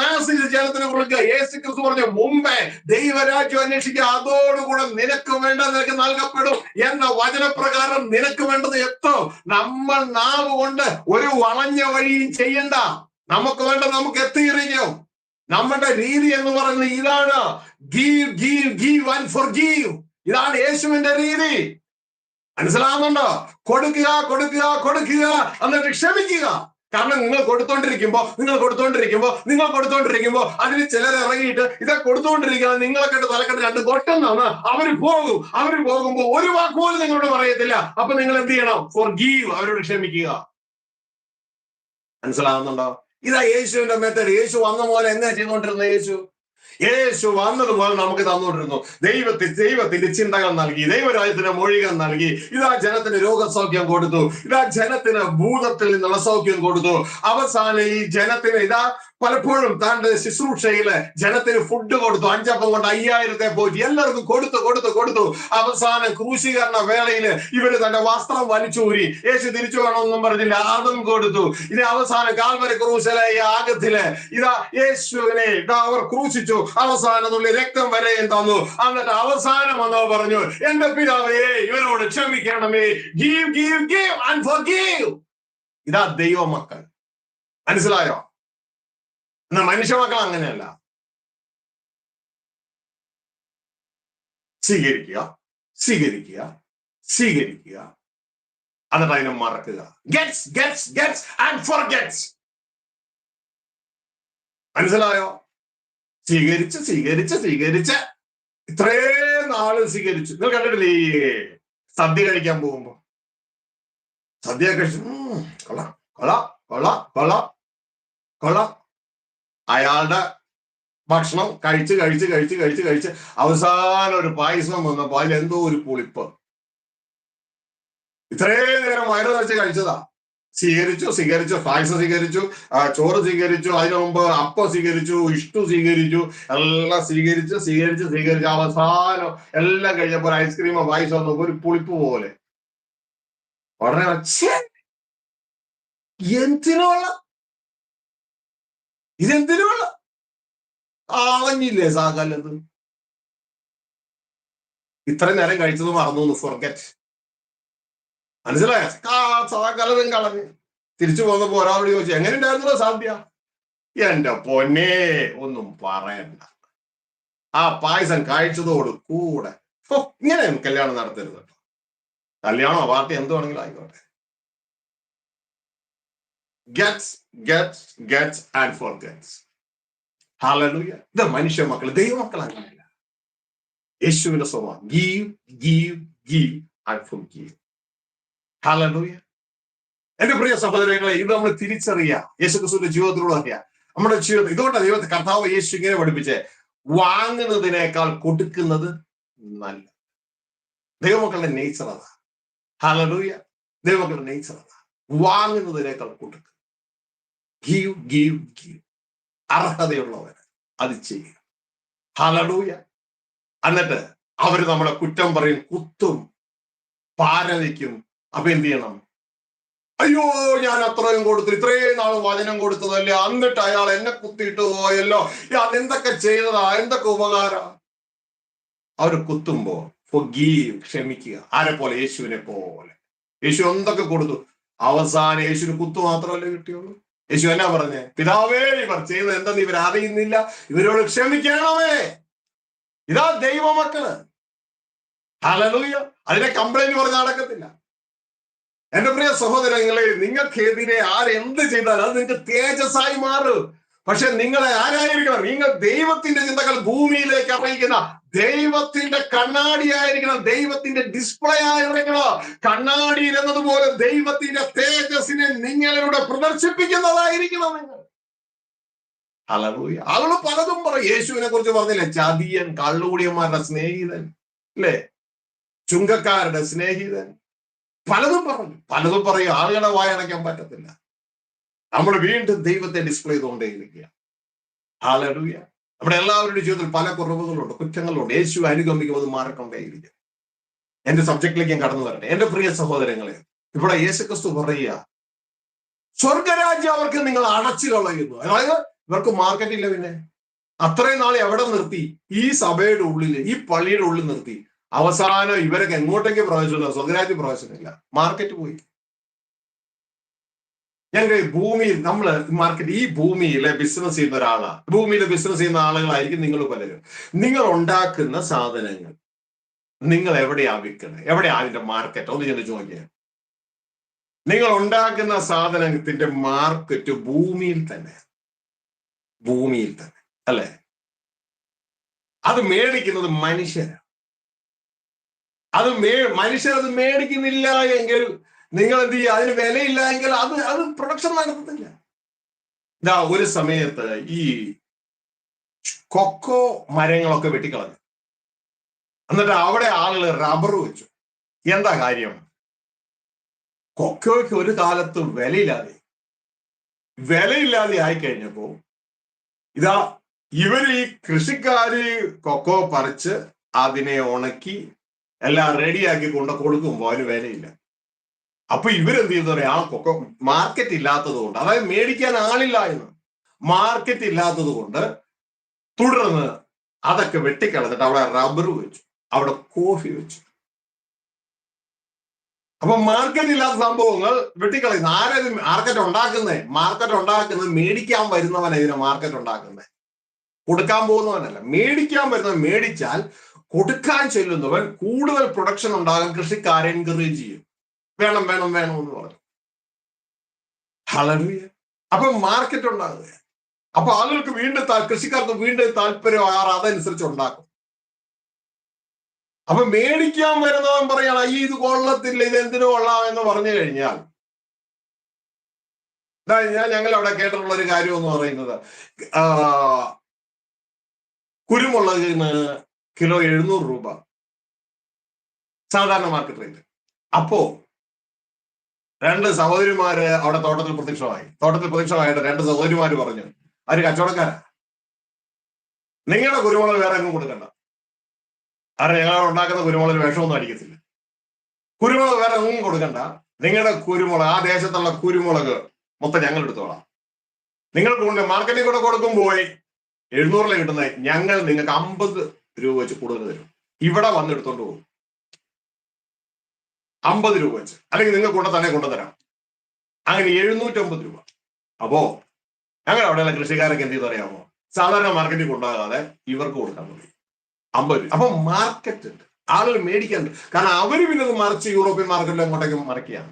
ജനത്തിന് കൊടുക്കുക. യേശു ക്രിസ്തു പറഞ്ഞു, മുമ്പേ ദൈവരാജ്യം അന്വേഷിക്കുക, അതോടുകൂടെ നിനക്ക് വേണ്ടത് നിനക്ക് നൽകപ്പെടും എന്ന വചനപ്രകാരം നിനക്ക് വേണ്ടത് എത്തും. നമ്മൾ നാവ് കൊണ്ട് ഒരു വളഞ്ഞ വഴിയും ചെയ്യണ്ട. നമുക്ക് വേണ്ട നമുക്ക് എത്തിയിരിക്കും. നമ്മുടെ രീതി എന്ന് പറയുന്നത് ഇതാണ്. Give give give and forgive. ഇതാണ് യേശുവിന്റെ രീതി. മനസ്സിലാവുന്നുണ്ടോ? കൊടുക്കുക കൊടുക്കുക കൊടുക്കുക, എന്നിട്ട് ക്ഷമിക്കുക. കാരണം നിങ്ങൾ കൊടുത്തോണ്ടിരിക്കുമ്പോ അതിന് ചിലർ ഇറങ്ങിയിട്ട് ഇതാ കൊടുത്തോണ്ടിരിക്കുന്നത് നിങ്ങളെ കണ്ട് തലക്കെട്ട് 2 കൊട്ടെന്നാണ് അവര് പോകും. അവര് പോകുമ്പോ ഒരു വാക്ക് പോലും നിങ്ങളോട് പറയത്തില്ല. അപ്പൊ നിങ്ങൾ എന്ത് ചെയ്യണം? ഫോർഗീവ്, അവരോട് ക്ഷമിക്കുക. മനസ്സിലാവുന്നുണ്ടോ? ഇതാ യേശുവിന്റെ മെത്തേഡ്. യേശു വന്ന പോലെ എന്നാ ചെയ്തുകൊണ്ടിരുന്നത്? യേശു വന്നതുപോലെ നമുക്ക് തന്നുകൊണ്ടിരുന്നു. ദൈവത്തിന്റെ ചിന്തകൾ നൽകി, ദൈവരാജ്യത്തിന്റെ മൊഴികൾ നൽകി. ഇതാ ജനത്തിന് രോഗസൗഖ്യം കൊടുത്തു. ഇതാ ജനത്തിന് ഭൂതത്തിൽ നിന്നുള്ള സൗഖ്യം കൊടുത്തു. അവസാനം ഈ ജനത്തിന് ഇതാ പലപ്പോഴും തന്റെ ശുശ്രൂഷയില് ജനത്തിന് ഫുഡ് കൊടുത്തു. 5 അപ്പം കൊണ്ട് 5000 പോയിട്ട് എല്ലാവർക്കും കൊടുത്തു. അവസാനം ക്രൂശീകരണ വേളയില് ഇവര് തന്റെ വസ്ത്രം വലിച്ചൂരി. യേശു തിരിച്ചു വേണമെന്നും പറഞ്ഞില്ല, അതും കൊടുത്തു. ഇനി അവസാനം കാൽവരി ക്രൂശിലെ യാഗത്തില് ഇതാ യേശുവിനെ അവർ ക്രൂശിച്ചു. അവസാനം രക്തം വരെയും തന്നു. എന്നിട്ട് അവസാനം വന്നോ പറഞ്ഞു, എന്റെ പിതാവേ ഇവരോട് ക്ഷമിക്കണമേ. Give give give and forgive. ഇതാ ദൈവമക്കൾ. മനസ്സിലായോ? എന്നാ മനുഷ്യമക്കൾ അങ്ങനെയല്ല. സ്വീകരിക്കുക എന്നിട്ട് അതിനെ മറക്കുക. Gets and forgets. മനസ്സിലായോ? സ്വീകരിച്ച് ഇത്രയും നാള് സ്വീകരിച്ചു. നിങ്ങൾ കണ്ടിട്ടില്ലേ ഈ സദ്യ കഴിക്കാൻ പോകുമ്പോ? സദ്യ കഴിച്ചു, കൊള്ളാം. അയാളുടെ ഭക്ഷണം കഴിച്ച് അവസാനം ഒരു പായസം വന്നപ്പോ അതിൽ എന്തോ ഒരു പുളിപ്പ്. ഇത്രയും നേരം വയറ് നിറച്ച് കഴിച്ചതാ. സ്വീകരിച്ചു, പായസം സ്വീകരിച്ചു, ചോറ് സ്വീകരിച്ചു, അതിനു മുമ്പ് അപ്പം സ്വീകരിച്ചു, ഇഷ്ടു സ്വീകരിച്ചു, എല്ലാം സ്വീകരിച്ച് അവസാനം എല്ലാം കഴിഞ്ഞപ്പോൾ ഐസ്ക്രീമോ പായസമോ ഒന്നും ഒരു പുളിപ്പ് പോലെ. ഉടനെ ഇതെന്തിനുള്ള ആവഞ്ഞില്ലേ സാകാലത്ത്? ഇത്രയും നേരം കഴിച്ചത് മറന്നു. ഫോർഗെറ്റ്. മനസ്സിലായോ? സാകാലതും കളഞ്ഞ് തിരിച്ചു പോകുന്നപ്പോ ഒരാളോട് ചോദിച്ചു, എങ്ങനെ ഉണ്ടായിരുന്നല്ലോ സാധ്യ? എന്റെ പൊന്നേ, ഒന്നും പറയണ്ട. ആ പായസം കഴിച്ചതോട് കൂടെ ഇങ്ങനെ കല്യാണം നടത്തരുത് കേട്ടോ. കല്യാണോ പാർട്ടി എന്തുവാണെങ്കിലും ആയിക്കോട്ടെ. Gets and forgets. ഹല്ലേലൂയ. ഇത് മനുഷ്യ മക്കൾ, ദൈവമക്കൾ അങ്ങനെയല്ല. യേശുവിന്റെ സ്വഭാവം ഗീവ് ആൻഡ് ഫോർഗീവ്. ഹല്ലേലൂയ. എന്റെ പ്രിയ സഹോദരങ്ങളെ, ഇത് നമ്മൾ തിരിച്ചറിയാം. യേശുക്രിസ്തുവിന്റെ ജീവിതത്തിലൂടെ അറിയാം. നമ്മുടെ ജീവിതത്തിൽ ഇതുകൊണ്ട് ദൈവത്തെ കർത്താവ് യേശു ഇങ്ങനെ പഠിപ്പിച്ചേ, വാങ്ങുന്നതിനേക്കാൾ കൊടുക്കുന്നത് നല്ല. ദൈവമക്കളുടെ നേച്ചർ അതാ. ഹല്ലേലൂയ. ദൈവമക്കളുടെ നേച്ചർ അതാ. വാങ്ങുന്നതിനേക്കാൾ കൊടുക്കുക. ഗീവ്. അർഹതയുള്ളവന് അത് ചെയ്യുക. ഹല്ലേലൂയ. എന്നിട്ട് അവര് നമ്മളെ കുറ്റം പറയും, കുത്തും, പാരവയ്ക്കും. അപ്പൊ എന്ത് ചെയ്യണം? അയ്യോ, ഞാൻ അത്രയും കൊടുത്തു, ഇത്രയും നാൾ വചനം കൊടുത്തതല്ലേ, എന്നിട്ട് അയാൾ എന്നെ കുത്തിയിട്ട് പോയല്ലോ, അതെന്തൊക്കെ ചെയ്തതാ, എന്തൊക്കെ ഉപകാരം. അവര് കുത്തുമ്പോ forgive, ക്ഷമിക്കുക. ആരെ പോലെ? യേശുവിനെ പോലെ. യേശു എന്തൊക്കെ കൊടുത്തു? അവസാനം യേശുവിന് കുത്തു മാത്രമല്ലേ കിട്ടിയുള്ളൂ. യേശു എന്നാ പറഞ്ഞേ? പിതാവേ, ഇവർ ചെയ്തത് എന്തെന്ന് ഇവർ അറിയുന്നില്ല, ഇവരോട് ക്ഷമിക്കണമേ. ഇതാ ദൈവമക്കള്. ഹല്ലേലൂയ. അതിനെ കംപ്ലൈന്റ് പറഞ്ഞ് നടക്കത്തില്ല. എന്റെ പ്രിയ സഹോദരങ്ങളെ, നിങ്ങൾക്കെതിരെ ആരെന്ത് ചെയ്താൽ അത് നിങ്ങൾക്ക് തേജസ്സായി മാറും. പക്ഷെ നിങ്ങളെ ആരായിരിക്കണം? നിങ്ങൾ ദൈവത്തിന്റെ ചിന്തകൾ ഭൂമിയിലേക്ക് അറിയിക്കുന്ന ദൈവത്തിന്റെ കണ്ണാടിയായിരിക്കണം, ദൈവത്തിന്റെ ഡിസ്പ്ലേ ആയിരിക്കണം. കണ്ണാടിയിൽ എന്നതുപോലെ ദൈവത്തിന്റെ തേജസ്സിനെ നിങ്ങളിലൂടെ പ്രദർശിപ്പിക്കുന്നതായിരിക്കണം നിങ്ങൾ. ഹല്ലേലൂയ. ആളുകൾ പലതും പറയും. യേശുവിനെ കുറിച്ച് പറഞ്ഞില്ലേ? ചതിയൻ, കള്ളുകൂടിയന്മാരുടെ സ്നേഹിതൻ, അല്ലേ? ചുങ്കക്കാരുടെ സ്നേഹിതൻ. പലതും പറയും. ആളുകളെ വായടയ്ക്കാൻ പറ്റത്തില്ല. നമ്മൾ വീണ്ടും ദൈവത്തെ ഡിസ്പ്ലേ ചെയ്തുകൊണ്ടേയിരിക്കുക. ഹല്ലേലൂയ. നമ്മുടെ എല്ലാവരുടെ ജീവിതത്തിൽ പല കുറവുകളുണ്ട്, കുറ്റങ്ങളുണ്ട്. യേശു അനുഗമിക്കുമ്പോൾ അത് മാറിക്കൊണ്ടേയിരിക്കും. എന്റെ സബ്ജക്റ്റിലേക്ക് ഞാൻ കടന്നു വരട്ടെ. എന്റെ പ്രിയ സഹോദരങ്ങളെ, ഇവിടെ യേശുക്രിസ്തു പറയുക, സ്വർഗരാജ്യം അവർക്ക് നിങ്ങൾ അടച്ചു കളയുന്നു. അതായത് ഇവർക്ക് മാർക്കറ്റില്ല. പിന്നെ അത്രയും നാളെ എവിടെ നിർത്തി? ഈ സഭയുടെ ഉള്ളിൽ, ഈ പള്ളിയുടെ ഉള്ളിൽ നിർത്തി. അവസാനം ഇവരൊക്കെ എങ്ങോട്ടേക്ക് പ്രവേശനമില്ല, സ്വർഗരാജ്യ പ്രവേശനമില്ല, മാർക്കറ്റ് പോയി. ഞങ്ങൾ ഭൂമിയിൽ, നമ്മള് മാർക്കറ്റ്, ഈ ഭൂമിയിലെ ബിസിനസ് ചെയ്യുന്ന ഒരാളാണ്. ഭൂമിയിൽ ബിസിനസ് ചെയ്യുന്ന ആളുകളായിരിക്കും നിങ്ങൾ പലരും. നിങ്ങൾ ഉണ്ടാക്കുന്ന സാധനങ്ങൾ നിങ്ങൾ എവിടെയാ വിൽക്കുന്നത്? എവിടെയാ അതിന്റെ മാർക്കറ്റ്? ഒന്ന് ചിന്തിച്ചു നോക്കിയാൽ. നിങ്ങൾ ഉണ്ടാക്കുന്ന സാധനത്തിന്റെ മാർക്കറ്റ് ഭൂമിയിൽ തന്നെ, അല്ലെ? അത് മേടിക്കുന്നത് മനുഷ്യരാണ്. മനുഷ്യരത് മേടിക്കുന്നില്ല എങ്കിൽ നിങ്ങൾ എന്ത് ചെയ്യുക? അതിന് വിലയില്ല എങ്കിൽ അത് പ്രൊഡക്ഷൻ നടത്തത്തില്ല. ഇതാ ഒരു സമയത്ത് ഈ കൊക്കോ മരങ്ങളൊക്കെ വെട്ടിക്കളഞ്ഞു. എന്നിട്ട് അവിടെ ആളുകൾ റബ്ബർ വെച്ചു. എന്താ കാര്യം? കൊക്കോയ്ക്ക് ഒരു കാലത്ത് വിലയില്ലാതെ ആയിക്കഴിഞ്ഞപ്പോ ഇതാ ഇവര്, ഈ കൃഷിക്കാര് കൊക്കോ പറിച്ച് അതിനെ ഉണക്കി എല്ലാം റെഡിയാക്കി കൊണ്ട് കൊടുക്കുമ്പോൾ അതിന് വിലയില്ല. അപ്പൊ ഇവരെന്ത് ചെയ്തു പറയാം? ആ കൊക്കോ മാർക്കറ്റ് ഇല്ലാത്തത് കൊണ്ട്, അതായത് മേടിക്കാൻ ആളില്ല എന്ന്, മാർക്കറ്റ് ഇല്ലാത്തത് കൊണ്ട് തുടർന്ന് അതൊക്കെ വെട്ടിക്കളഞ്ഞിട്ട് അവിടെ റബ്ബർ വെച്ചു, അവിടെ കോഫി വെച്ചു. അപ്പൊ മാർക്കറ്റ് ഇല്ലാത്ത സംഭവങ്ങൾ വെട്ടിക്കളയുന്നു. ആരത് മാർക്കറ്റ് ഉണ്ടാക്കുന്നത്? മേടിക്കാൻ വരുന്നവൻ ഇതിനെ മാർക്കറ്റ് ഉണ്ടാക്കുന്നത്, കൊടുക്കാൻ പോകുന്നവനല്ല. മേടിക്കാൻ വരുന്നവൻ മേടിച്ചാൽ കൊടുക്കാൻ ചെല്ലുന്നവൻ കൂടുതൽ പ്രൊഡക്ഷൻ ഉണ്ടാകാൻ കൃഷിക്കാരെ എൻകറേജ് ചെയ്യും. വേണം എന്ന് പറഞ്ഞു. ഹല്ലേലൂയ. അപ്പൊ മാർക്കറ്റ് ഉണ്ടാകുക. അപ്പൊ ആളുകൾക്ക് വീണ്ടും, കൃഷിക്കാർക്ക് വീണ്ടും താല്പര്യം അതനുസരിച്ച് ഉണ്ടാക്കും. അപ്പൊ മേടിക്കാൻ വരുന്നവൻ പറയണം, ഈ ഇത് കൊള്ളത്തില്ല, ഇത് എന്തിനു കൊള്ളാം എന്ന് പറഞ്ഞു കഴിഞ്ഞാൽ, ഞങ്ങൾ അവിടെ കേട്ടിട്ടുള്ള ഒരു കാര്യം എന്ന് പറയുന്നത്, കുരുമുളകിന് കിലോ 700 രൂപ സാധാരണ മാർക്കറ്റ് റേറ്റ്. അപ്പോ 2 സഹോദരിമാര് അവിടെ തോട്ടത്തിൽ പ്രത്യക്ഷമായിട്ട് 2 സഹോദരിമാര് പറഞ്ഞു, അവര് കച്ചവടക്കാരാ, നിങ്ങളുടെ കുരുമുളക് വേറെ എങ്ങും കൊടുക്കണ്ട. കാരണം ഞങ്ങൾ ഉണ്ടാക്കുന്ന കുരുമുളക് വിഷമൊന്നും അടിക്കത്തില്ല. കുരുമുളക് വേറെ എങ്ങും കൊടുക്കണ്ട. നിങ്ങളുടെ കുരുമുളക്, ആ ദേശത്തുള്ള കുരുമുളക് മൊത്തം ഞങ്ങൾ എടുത്തോളാം. നിങ്ങൾക്ക് കൊണ്ട് മാർക്കറ്റിൽ കൂടെ കൊടുക്കുമ്പോൾ 700 കിട്ടുന്നത് ഞങ്ങൾ നിങ്ങൾക്ക് 50 രൂപ വെച്ച് കൂടുതൽ തരും. ഇവിടെ വന്ന് എടുത്തോണ്ട് പോകും 50 രൂപ വെച്ച്, അല്ലെങ്കിൽ നിങ്ങൾ കൊണ്ടുതരാം. അങ്ങനെ 750 രൂപ. അപ്പോ ഞങ്ങൾ അവിടെയുള്ള കൃഷിക്കാരൊക്കെ എന്ത് ചെയ്ത് അറിയാമോ? സാധാരണ മാർക്കറ്റിൽ കൊണ്ടുപോകാതെ ഇവർക്ക് കൊടുക്കാൻ തുടങ്ങി 50 രൂപ. അപ്പൊ മാർക്കറ്റ് ഉണ്ട്, ആളുകൾ മേടിക്കാനുണ്ട്. കാരണം അവര് പിന്നെ അത് മറിച്ച് യൂറോപ്യൻ മാർക്കറ്റിൽ അങ്ങോട്ടേക്ക് മറിക്കുകയാണ്.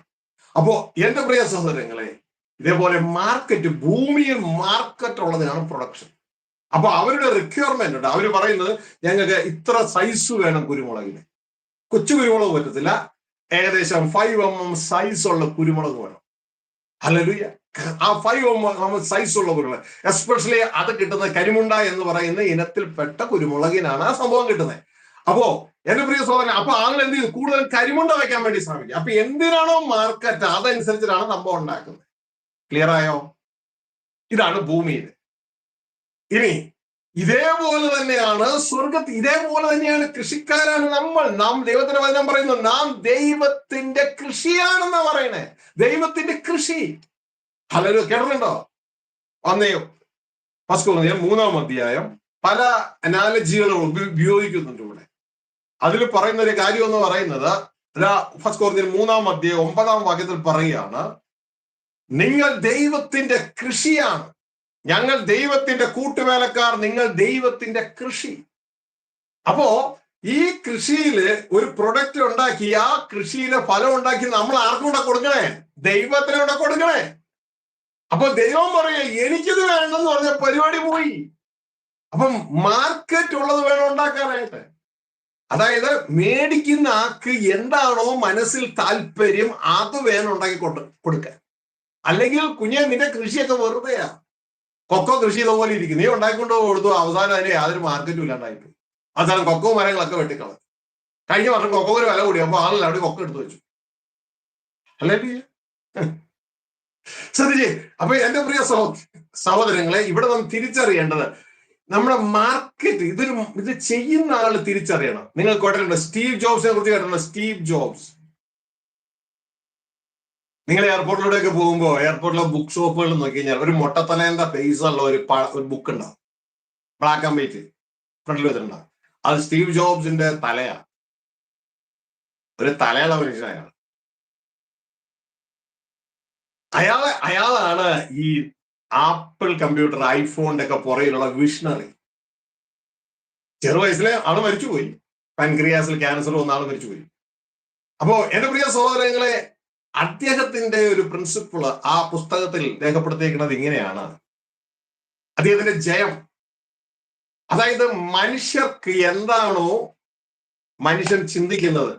അപ്പോ എന്റെ പ്രിയ സഹോദരങ്ങളെ, ഇതേപോലെ മാർക്കറ്റ്, ഭൂമിയിൽ മാർക്കറ്റ് ഉള്ളതിനാണ് പ്രൊഡക്ഷൻ. അപ്പൊ അവരുടെ റിക്വയർമെന്റ് ഉണ്ട്. അവര് പറയുന്നത് ഞങ്ങൾക്ക് ഇത്ര സൈസ് വേണം കുരുമുളകിന്. കൊച്ചു കുരുമുളക് പറ്റത്തില്ല, ഏകദേശം 5 mm സൈസ് ഉള്ള കുരുമുളക് വേണം. ഹല്ലേലൂയ. ആ 5 mm സൈസ് ഉള്ള കുരുമുളക്, എസ്പെഷ്യലി അത് കിട്ടുന്ന കരിമുണ്ട എന്ന് പറയുന്ന ഇനത്തിൽപ്പെട്ട കുരുമുളകിനാണ് ആ സംഭവം കിട്ടുന്നത്. അപ്പോ എന്റെ പ്രിയ സഹോദരൻ, അപ്പൊ ആളുകൾ എന്ത് ചെയ്തു? കൂടുതൽ കരിമുണ്ട വയ്ക്കാൻ വേണ്ടി ശ്രമിക്കുക. അപ്പൊ എന്തിനാണോ മാർക്കറ്റ്, അതനുസരിച്ചിട്ടാണ് സംഭവം ഉണ്ടാക്കുന്നത്. ക്ലിയർ ആയോ? ഇതാണ് ഭൂമിയിൽ. ഇനി ഇതേപോലെ തന്നെയാണ് സ്വർഗത്തിൽ, ഇതേപോലെ തന്നെയാണ് കൃഷിക്കാരാണ് നമ്മൾ. നാം ദൈവത്തിന്റെ വചനം പറയുന്നു, നാം ദൈവത്തിന്റെ കൃഷിയാണെന്നാ പറയണേ. ദൈവത്തിന്റെ കൃഷി. ഹല്ലേലൂയ. കേട്ടിട്ടുണ്ടോ? വന്നേയോ 1 കൊരിന്ത്യർ 3-ാം അധ്യായം പല അനാലജികളും ഉപയോഗിക്കുന്നുണ്ട് ഇവിടെ. അതിൽ പറയുന്ന ഒരു കാര്യം എന്ന് പറയുന്നത്, 1 കൊരിന്ത്യർ 3-ാം അധ്യായം 9-ാം വാക്യത്തിൽ പറയുകയാണ്, നിങ്ങൾ ദൈവത്തിന്റെ കൃഷിയാണ്, ഞങ്ങൾ ദൈവത്തിന്റെ കൂട്ടുവേലക്കാർ, നിങ്ങൾ ദൈവത്തിന്റെ കൃഷി. അപ്പോ ഈ കൃഷിയില് ഒരു പ്രൊഡക്റ്റ് ഉണ്ടാക്കി, ആ കൃഷിയിലെ ഫലം ഉണ്ടാക്കി നമ്മൾ ആർക്കും കൂടെ കൊടുക്കണേ? ദൈവത്തിനൂടെ കൊടുക്കണേ. അപ്പൊ ദൈവം പറയുക, എനിക്കിത് വേണമെന്ന് പറഞ്ഞ പരിപാടി പോയി. അപ്പം മാർക്കറ്റ് ഉള്ളത് വേണം ഉണ്ടാക്കാനായിട്ട്. അതായത് മേടിക്കുന്ന ആൾക്ക് എന്താണോ മനസ്സിൽ താല്പര്യം അത് വേണം ഉണ്ടാക്കി കൊടുക്കാൻ. അല്ലെങ്കിൽ കുഞ്ഞെ, നിന്റെ കൃഷിയൊക്കെ വെറുതെയാ. കൊക്കോ കൃഷി ഇതുപോലെ ഇരിക്കും, നീ ഉണ്ടാക്കിക്കൊണ്ട് കൊടുത്തു, അവസാനം അതിന് യാതൊരു മാർക്കറ്റും ഇല്ലാണ്ടായിപ്പോയി. അവസാനം കൊക്കോ മരങ്ങളൊക്കെ വെട്ടിക്കളഞ്ഞു. കഴിഞ്ഞ വർഷം കൊക്കോന് വില കൂടി, അപ്പൊ ആളല്ല അവിടെ കൊക്കോ എടുത്തു വെച്ചു. അല്ലേ? ശ്രദ്ധിച്ചേ. അപ്പൊ എന്റെ പ്രിയ സഹോദരങ്ങളെ, ഇവിടെ നാം തിരിച്ചറിയേണ്ടത്, നമ്മുടെ മാർക്കറ്റ് ഇത് ചെയ്യുന്ന ആൾ തിരിച്ചറിയണം. നിങ്ങൾ കേട്ടിട്ടുണ്ട് സ്റ്റീവ് ജോബ്സിനെ കുറിച്ച്? കേട്ടിട്ടുണ്ട് സ്റ്റീവ് ജോബ്സ്? നിങ്ങൾ എയർപോർട്ടിലൂടെയൊക്കെ പോകുമ്പോൾ എയർപോർട്ടിലെ ബുക്ക് ഷോപ്പുകൾ നോക്കി കഴിഞ്ഞാൽ ഒരു മൊട്ടത്തലേന്റെ ഫേസ് ഉള്ള ഒരു ബുക്ക് ഉണ്ടാവും, ബ്ലാക്ക് ആൻഡ് വൈറ്റ് ഫ്രണ്ടിൽ വെച്ചിട്ടുണ്ടാവും. അത് സ്റ്റീവ് ജോബ്സിന്റെ തലയാണ്. ഒരു തലയുള്ള മനുഷ്യനായാണ്. അയാളാണ് ഈ ആപ്പിൾ കമ്പ്യൂട്ടർ, ഐഫോണിന്റെ ഒക്കെ പുറയിലുള്ള വിഷണറി. ചെറുവയസ്സിലെ ആള് മരിച്ചുപോയി, പാൻക്രിയാസിൽ ക്യാൻസർ വന്ന ആള് മരിച്ചുപോയി. അപ്പോ എന്റെ പ്രിയ സഹോദരങ്ങളെ, അദ്ദേഹത്തിന്റെ ഒരു പ്രിൻസിപ്പിൾ ആ പുസ്തകത്തിൽ രേഖപ്പെടുത്തിയിരിക്കുന്നത് ഇങ്ങനെയാണ്. അദ്ദേഹത്തിന്റെ ജയം, അതായത് മനുഷ്യർക്ക് എന്താണോ മനുഷ്യൻ ചിന്തിക്കുന്നത്,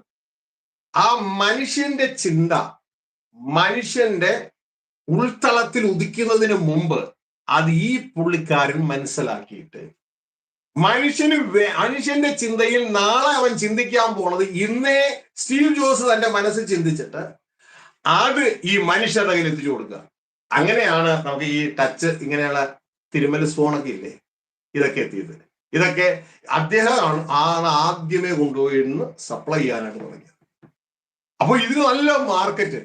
ആ മനുഷ്യന്റെ ചിന്ത മനുഷ്യന്റെ ഉൾത്തളത്തിൽ ഉദിക്കുന്നതിന് മുമ്പ് അത് ഈ പുള്ളിക്കാരൻ മനസ്സിലാക്കിയിട്ട്, മനുഷ്യന്റെ ചിന്തയിൽ നാളെ അവൻ ചിന്തിക്കാൻ പോണത് ഇന്നേ സ്റ്റീവ് ജോബ്സ് തന്റെ മനസ്സിൽ ചിന്തിച്ചിട്ട് അത് ഈ മനുഷ്യരുടെ കയ്യിൽ എത്തിച്ചു കൊടുക്കുക. അങ്ങനെയാണ് നമുക്ക് ഈ ടച്ച്, ഇങ്ങനെയുള്ള തിരുമൽ സ്ഫോണൊക്കെ ഇല്ലേ, ഇതൊക്കെ എത്തിയത്. ഇതൊക്കെ അദ്ദേഹമാണ് ആദ്യമേ കൊണ്ടുപോയി സപ്ലൈ ചെയ്യാനായിട്ട് തുടങ്ങിയത്. അപ്പൊ ഇതിന് നല്ല മാർക്കറ്റ്.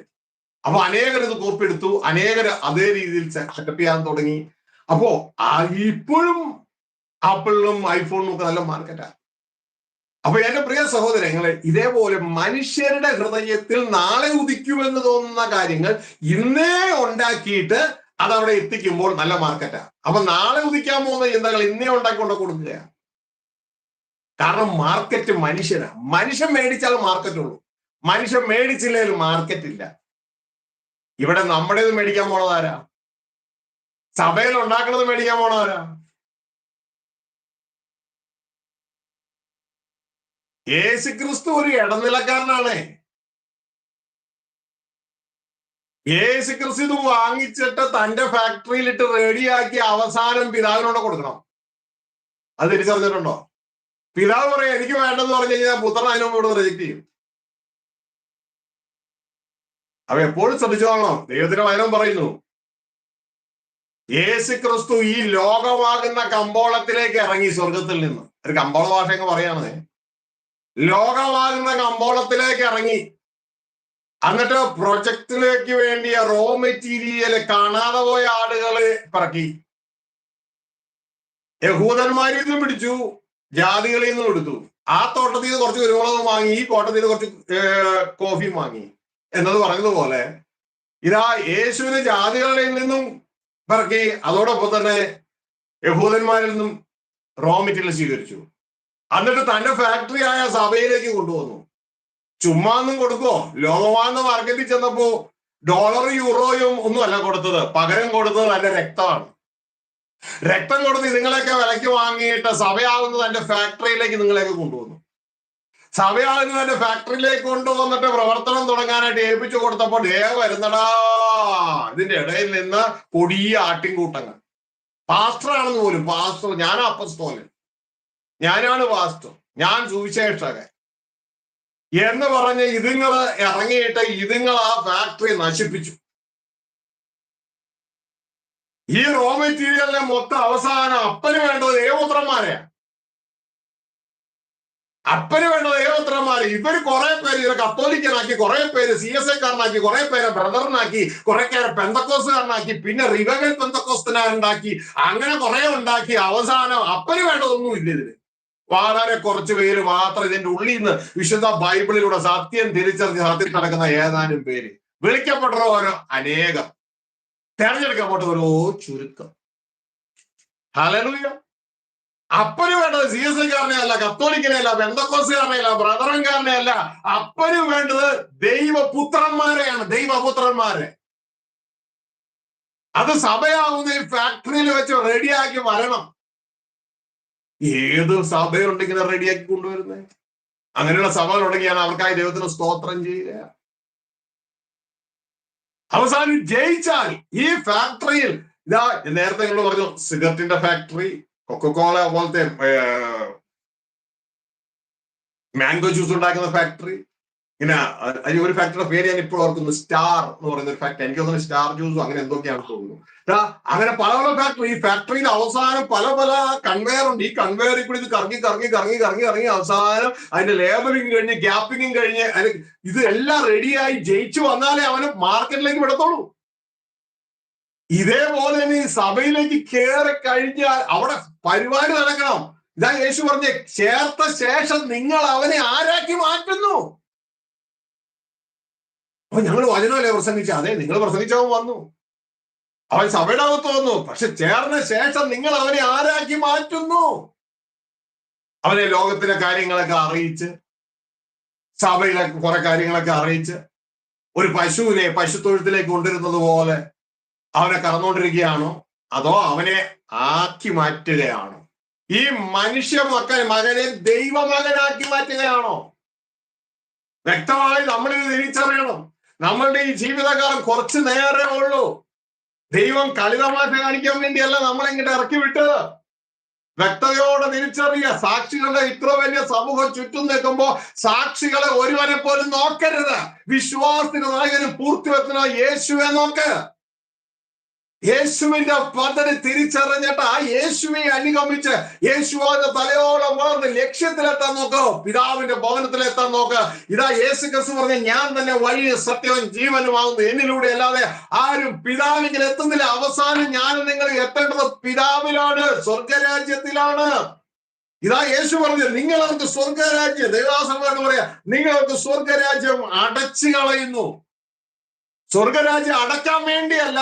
അപ്പൊ അനേകർ ഇത് കോപ്പി എടുത്തു, അനേകർ അതേ രീതിയിൽ സെറ്റപ്പ് ചെയ്യാൻ തുടങ്ങി. അപ്പോ ഇപ്പോഴും ആപ്പിളിനും ഐഫോണിനും ഒക്കെ നല്ല മാർക്കറ്റാണ്. അപ്പൊ എന്റെ പ്രിയ സഹോദരങ്ങളെ, ഇതേപോലെ മനുഷ്യരുടെ ഹൃദയത്തിൽ നാളെ ഉദിക്കുമെന്ന് തോന്നുന്ന കാര്യങ്ങൾ ഇന്നേ ഉണ്ടാക്കിയിട്ട് അതവിടെ എത്തിക്കുമ്പോൾ നല്ല മാർക്കറ്റാണ്. അപ്പൊ നാളെ ഉദിക്കാൻ പോകുന്ന ചിന്തകൾ ഇന്നേ ഉണ്ടാക്കിക്കൊണ്ട് കൊടുക്കുകയാണ്. കാരണം മാർക്കറ്റ് മനുഷ്യനാണ്. മനുഷ്യൻ മേടിച്ചാൽ മാർക്കറ്റ് ഉള്ളൂ, മനുഷ്യൻ മേടിച്ചില്ലെങ്കിൽ മാർക്കറ്റ് ഇല്ല. ഇവിടെ നമ്മുടേത് മേടിക്കാൻ പോണതാരാ? സഭയിൽ ഉണ്ടാക്കുന്നത് മേടിക്കാൻ പോണതാരാ? യേശുക്രിസ്തു ഒരു ഇടനിലക്കാരനാണ്. യേശുക്രിസ്തു ഇത് വാങ്ങിച്ചിട്ട് തന്റെ ഫാക്ടറിയിലിട്ട് റെഡിയാക്കി അവസാനം പിതാവിനോട് കൊടുക്കണം. അത് തിരിച്ചറിഞ്ഞിട്ടുണ്ടോ? പിതാവ് പറയാം എനിക്ക് വേണ്ടെന്ന് പറഞ്ഞു കഴിഞ്ഞാൽ പുത്രൻ അതിനു മുമ്പ് ഇവിടെ റിജക്ട് ചെയ്യും. അപ്പൊ എപ്പോഴും ശ്രദ്ധിച്ചോളണം. ദൈവത്തിന്റെ വചനം പറയുന്നു, യേശുക്രിസ്തു ഈ ലോകമാകുന്ന കമ്പോളത്തിലേക്ക് ഇറങ്ങി സ്വർഗത്തിൽ നിന്ന്. ഒരു കമ്പോള ഭാഷയൊക്കെ പറയാണ്. ലോകമാകുന്ന കമ്പോളത്തിലേക്ക് ഇറങ്ങി, എന്നിട്ട് പ്രൊജക്റ്റിലേക്ക് വേണ്ടിയ റോ മെറ്റീരിയൽ കാണാതെ പോയ ആളുകളെ പറക്കി. യഹൂദന്മാരിൽ നിന്നും പിടിച്ചു, ജാതികളിൽ നിന്നും എടുത്തു. ആ തോട്ടത്തിൽ നിന്ന് കുറച്ച് കുരുമുളക് വാങ്ങി, ഈ തോട്ടത്തിൽ നിന്ന് കുറച്ച് കോഫിയും വാങ്ങി എന്നത് പറഞ്ഞതുപോലെ ഇതാ യേശുവിന് ജാതികളിൽ നിന്നും ഇറക്കി. അതോടൊപ്പം തന്നെ യഹൂദന്മാരിൽ നിന്നും റോ മെറ്റീരിയൽ സ്വീകരിച്ചു. എന്നിട്ട് തന്റെ ഫാക്ടറി ആയ സഭയിലേക്ക് കൊണ്ടുവന്നു. ചുമ്മാന്നും കൊടുക്കോ? ലോകമാണെന്ന് മാർക്കറ്റിൽ ചെന്നപ്പോ ഡോളറും യൂറോയും ഒന്നും അല്ല കൊടുത്തത്, പകരം കൊടുത്തത് തന്റെ രക്തമാണ്. രക്തം കൊടുത്ത് നിങ്ങളെയൊക്കെ വിലയ്ക്ക് വാങ്ങിയിട്ട് സഭയാകുന്ന തന്റെ ഫാക്ടറിയിലേക്ക് നിങ്ങളെയൊക്കെ കൊണ്ടുവന്നു. സഭയാകുന്ന തന്റെ ഫാക്ടറിയിലേക്ക് കൊണ്ടുവന്നിട്ട് പ്രവർത്തനം തുടങ്ങാനായിട്ട് ഏൽപ്പിച്ചു കൊടുത്തപ്പോൾ വരുന്നടാ ഇതിന്റെ ഇടയിൽ നിന്ന് കൊടിയ ആട്ടിൻകൂട്ടങ്ങൾ. പാസ്റ്ററാണെന്ന് പോലും, പാസ്റ്റർ, ഞാനാ അപ്പസ്തോലൻ, ഞാനാണ് പാസ്റ്റർ, ഞാൻ സുവിശേഷകൻ എന്ന് പറഞ്ഞ് ഇതുങ്ങള് ഇറങ്ങിയിട്ട് ഇതുങ്ങൾ ആ ഫാക്ടറി നശിപ്പിച്ചു. ഈ റോ മെറ്റീരിയലിനെ മൊത്തം അവസാനം അപ്പന് വേണ്ടത് ദേവപുത്രന്മാരെയാ. അപ്പന് വേണ്ടത് ദേവപുത്രന്മാരെ. ഇവര് കുറെ പേര് ഇവരെ കത്തോലിക്കനാക്കി, കുറെ പേര് CSI കാരനാക്കി, കുറെ പേരെ ബ്രദറിനാക്കി, കുറെ പേരെ പെന്തക്കോസ്തുകാരനാക്കി, പിന്നെ റിവൈവൽ പെന്തക്കോസ്തുകാരുണ്ടാക്കി, അങ്ങനെ കുറെ ഉണ്ടാക്കി. അവസാനം അപ്പന് വേണ്ടതൊന്നും ഇല്ല. ഇതിന് വളരെ കുറച്ച് പേര് മാത്രം ഇതിന്റെ ഉള്ളിൽ നിന്ന് വിശുദ്ധ ബൈബിളിലൂടെ സത്യം തിരിച്ചറിഞ്ഞ് സത്യം നടക്കുന്ന ഏതാനും പേര്, വിളിക്കപ്പെട്ട ഓരോ അനേകം, തെരഞ്ഞെടുക്കപ്പെട്ട ഓരോ ചുരുക്കം. ഹല്ലേലൂയ. അപ്പന് വേണ്ടത് CSI കാരനെ അല്ല, കത്തോലിക്കനെ അല്ല, പെന്തക്കോസ്തുകാരനെ അല്ല, ബ്രദറൻകാരനെ അല്ല. അപ്പന് വേണ്ടത് ദൈവപുത്രന്മാരെയാണ്, ദൈവപുത്രന്മാരെ. അത് സഭയാവുന്ന ഈ ഫാക്ടറിയിൽ വെച്ച് റെഡിയാക്കി വരണം. ഏത് സഭയുണ്ടെങ്കിൽ റെഡിയാക്കി കൊണ്ടുവരുന്നത്? അങ്ങനെയുള്ള സഭകളുണ്ടെങ്കിലാണ് അവർക്കായി ദൈവത്തിന് സ്തോത്രം ചെയ്യുക. അവസാനം ജയിച്ചാൽ ഈ ഫാക്ടറിയിൽ ഇതാ നേരത്തെ നിങ്ങൾ പറഞ്ഞു, സിഗരറ്റിന്റെ ഫാക്ടറി, കൊക്കക്കോള പോലത്തെ മാംഗോ ജ്യൂസ് ഉണ്ടാക്കുന്ന ഫാക്ടറി, ഇങ്ങനെ ഒരു ഫാക്ടറിയുടെ പേര് ഞാൻ ഇപ്പോൾ ഓർക്കുന്നു, സ്റ്റാർ എന്ന് പറയുന്ന ഒരു ഫാക്ടറി. എനിക്ക് തോന്നുന്നു സ്റ്റാർ ജ്യൂസും അങ്ങനെ എന്തൊക്കെയാണ് തോന്നുന്നു. അങ്ങനെ പല പല ഫാക്ടറി. ഈ ഫാക്ടറിയിൽ അവസാനം പല പല കൺവെയർ ഉണ്ട്. ഈ കൺവെയറിൽ കൂടി ഇത് കറങ്ങി കറങ്ങി കറങ്ങി കറങ്ങി കറങ്ങി അവസാനം അതിന്റെ ലേബലിംഗ് കഴിഞ്ഞ് ഗ്യാപ്പിങ്ങും കഴിഞ്ഞ് ഇത് എല്ലാം റെഡിയായി ജയിച്ചു വന്നാലേ അവന് മാർക്കറ്റിലേക്ക് വിടത്തുള്ളൂ. ഇതേപോലെ തന്നെ ഈ സഭയിലേക്ക് കയറി കഴിഞ്ഞാൽ അവിടെ പരിപാടി നടക്കണം. ഇതാ യേശു പറഞ്ഞ, ചേർത്ത ശേഷം നിങ്ങൾ അവനെ ആരാക്കി മാറ്റുന്നു. അപ്പൊ ഞങ്ങൾ വചനമല്ലേ പ്രസംഗിച്ച? അതെ, നിങ്ങൾ പ്രസംഗിച്ചവൻ വന്നു, അവൻ സഭയുടെ അകത്ത് വന്നു. പക്ഷെ ചേർന്ന ശേഷം നിങ്ങൾ അവനെ ആരാക്കി മാറ്റുന്നു. അവനെ ലോകത്തിലെ കാര്യങ്ങളൊക്കെ അറിയിച്ച്, സഭയിലെ കുറെ കാര്യങ്ങളൊക്കെ അറിയിച്ച്, ഒരു പശുവിനെ പശുത്തൊഴുത്തിലേക്ക് കൊണ്ടുവരുന്നത് പോലെ അവനെ കറന്നുകൊണ്ടിരിക്കുകയാണോ, അതോ അവനെ ആക്കി മാറ്റുകയാണോ? ഈ മനുഷ്യ മകനെ ദൈവമകനാക്കി മാറ്റുകയാണോ? വ്യക്തമായി നമ്മളിത് തിരിച്ചറിയണം. നമ്മളുടെ ഈ ജീവിതകാലം കുറച്ച് നേരേ ഉള്ളൂ. ദൈവം കളിതമാശ കാണിക്കാൻ വേണ്ടിയല്ല നമ്മളെങ്ങോട്ട് ഇറക്കി വിട്ടത്. വ്യക്തതയോടെ തിരിച്ചറിയുക. സാക്ഷികളുടെ ഇത്ര വലിയ സമൂഹം ചുറ്റും നിൽക്കുമ്പോ സാക്ഷികളെ ഒരുവനെ പോലും നോക്കരുത്. വിശ്വാസത്തിന് നായകനും പൂർത്തിവെക്കുന്ന യേശുവെ നോക്ക്. യേശുവിന്റെ പദ്ധതി തിരിച്ചറിഞ്ഞിട്ട് ആ യേശുവിനെ അനുഗമിച്ച് യേശുവിന്റെ തലയോളം വളർന്ന് ലക്ഷ്യത്തിലെത്താൻ നോക്ക്, പിതാവിന്റെ ഭവനത്തിലെത്താൻ നോക്ക്. ഇതാ യേശു ക്രിസ്തു പറഞ്ഞ, ഞാൻ തന്നെ വഴിയും സത്യവും ജീവനുമാകുന്നു, എന്നിലൂടെ അല്ലാതെ ആരും പിതാവിൽ എത്തുന്നില്ല. അവസാനം ഞാൻ നിങ്ങൾ എത്തേണ്ടത് പിതാവിലാണ്, സ്വർഗരാജ്യത്തിലാണ്. ഇതാ യേശു പറഞ്ഞത്, നിങ്ങൾക്ക് സ്വർഗരാജ്യം, ദേവദാസന്മാർക്ക് പറയാ, നിങ്ങൾക്ക് സ്വർഗരാജ്യം അടച്ചു കളയുന്നു. സ്വർഗരാജ്യം അടയ്ക്കാൻ വേണ്ടിയല്ല,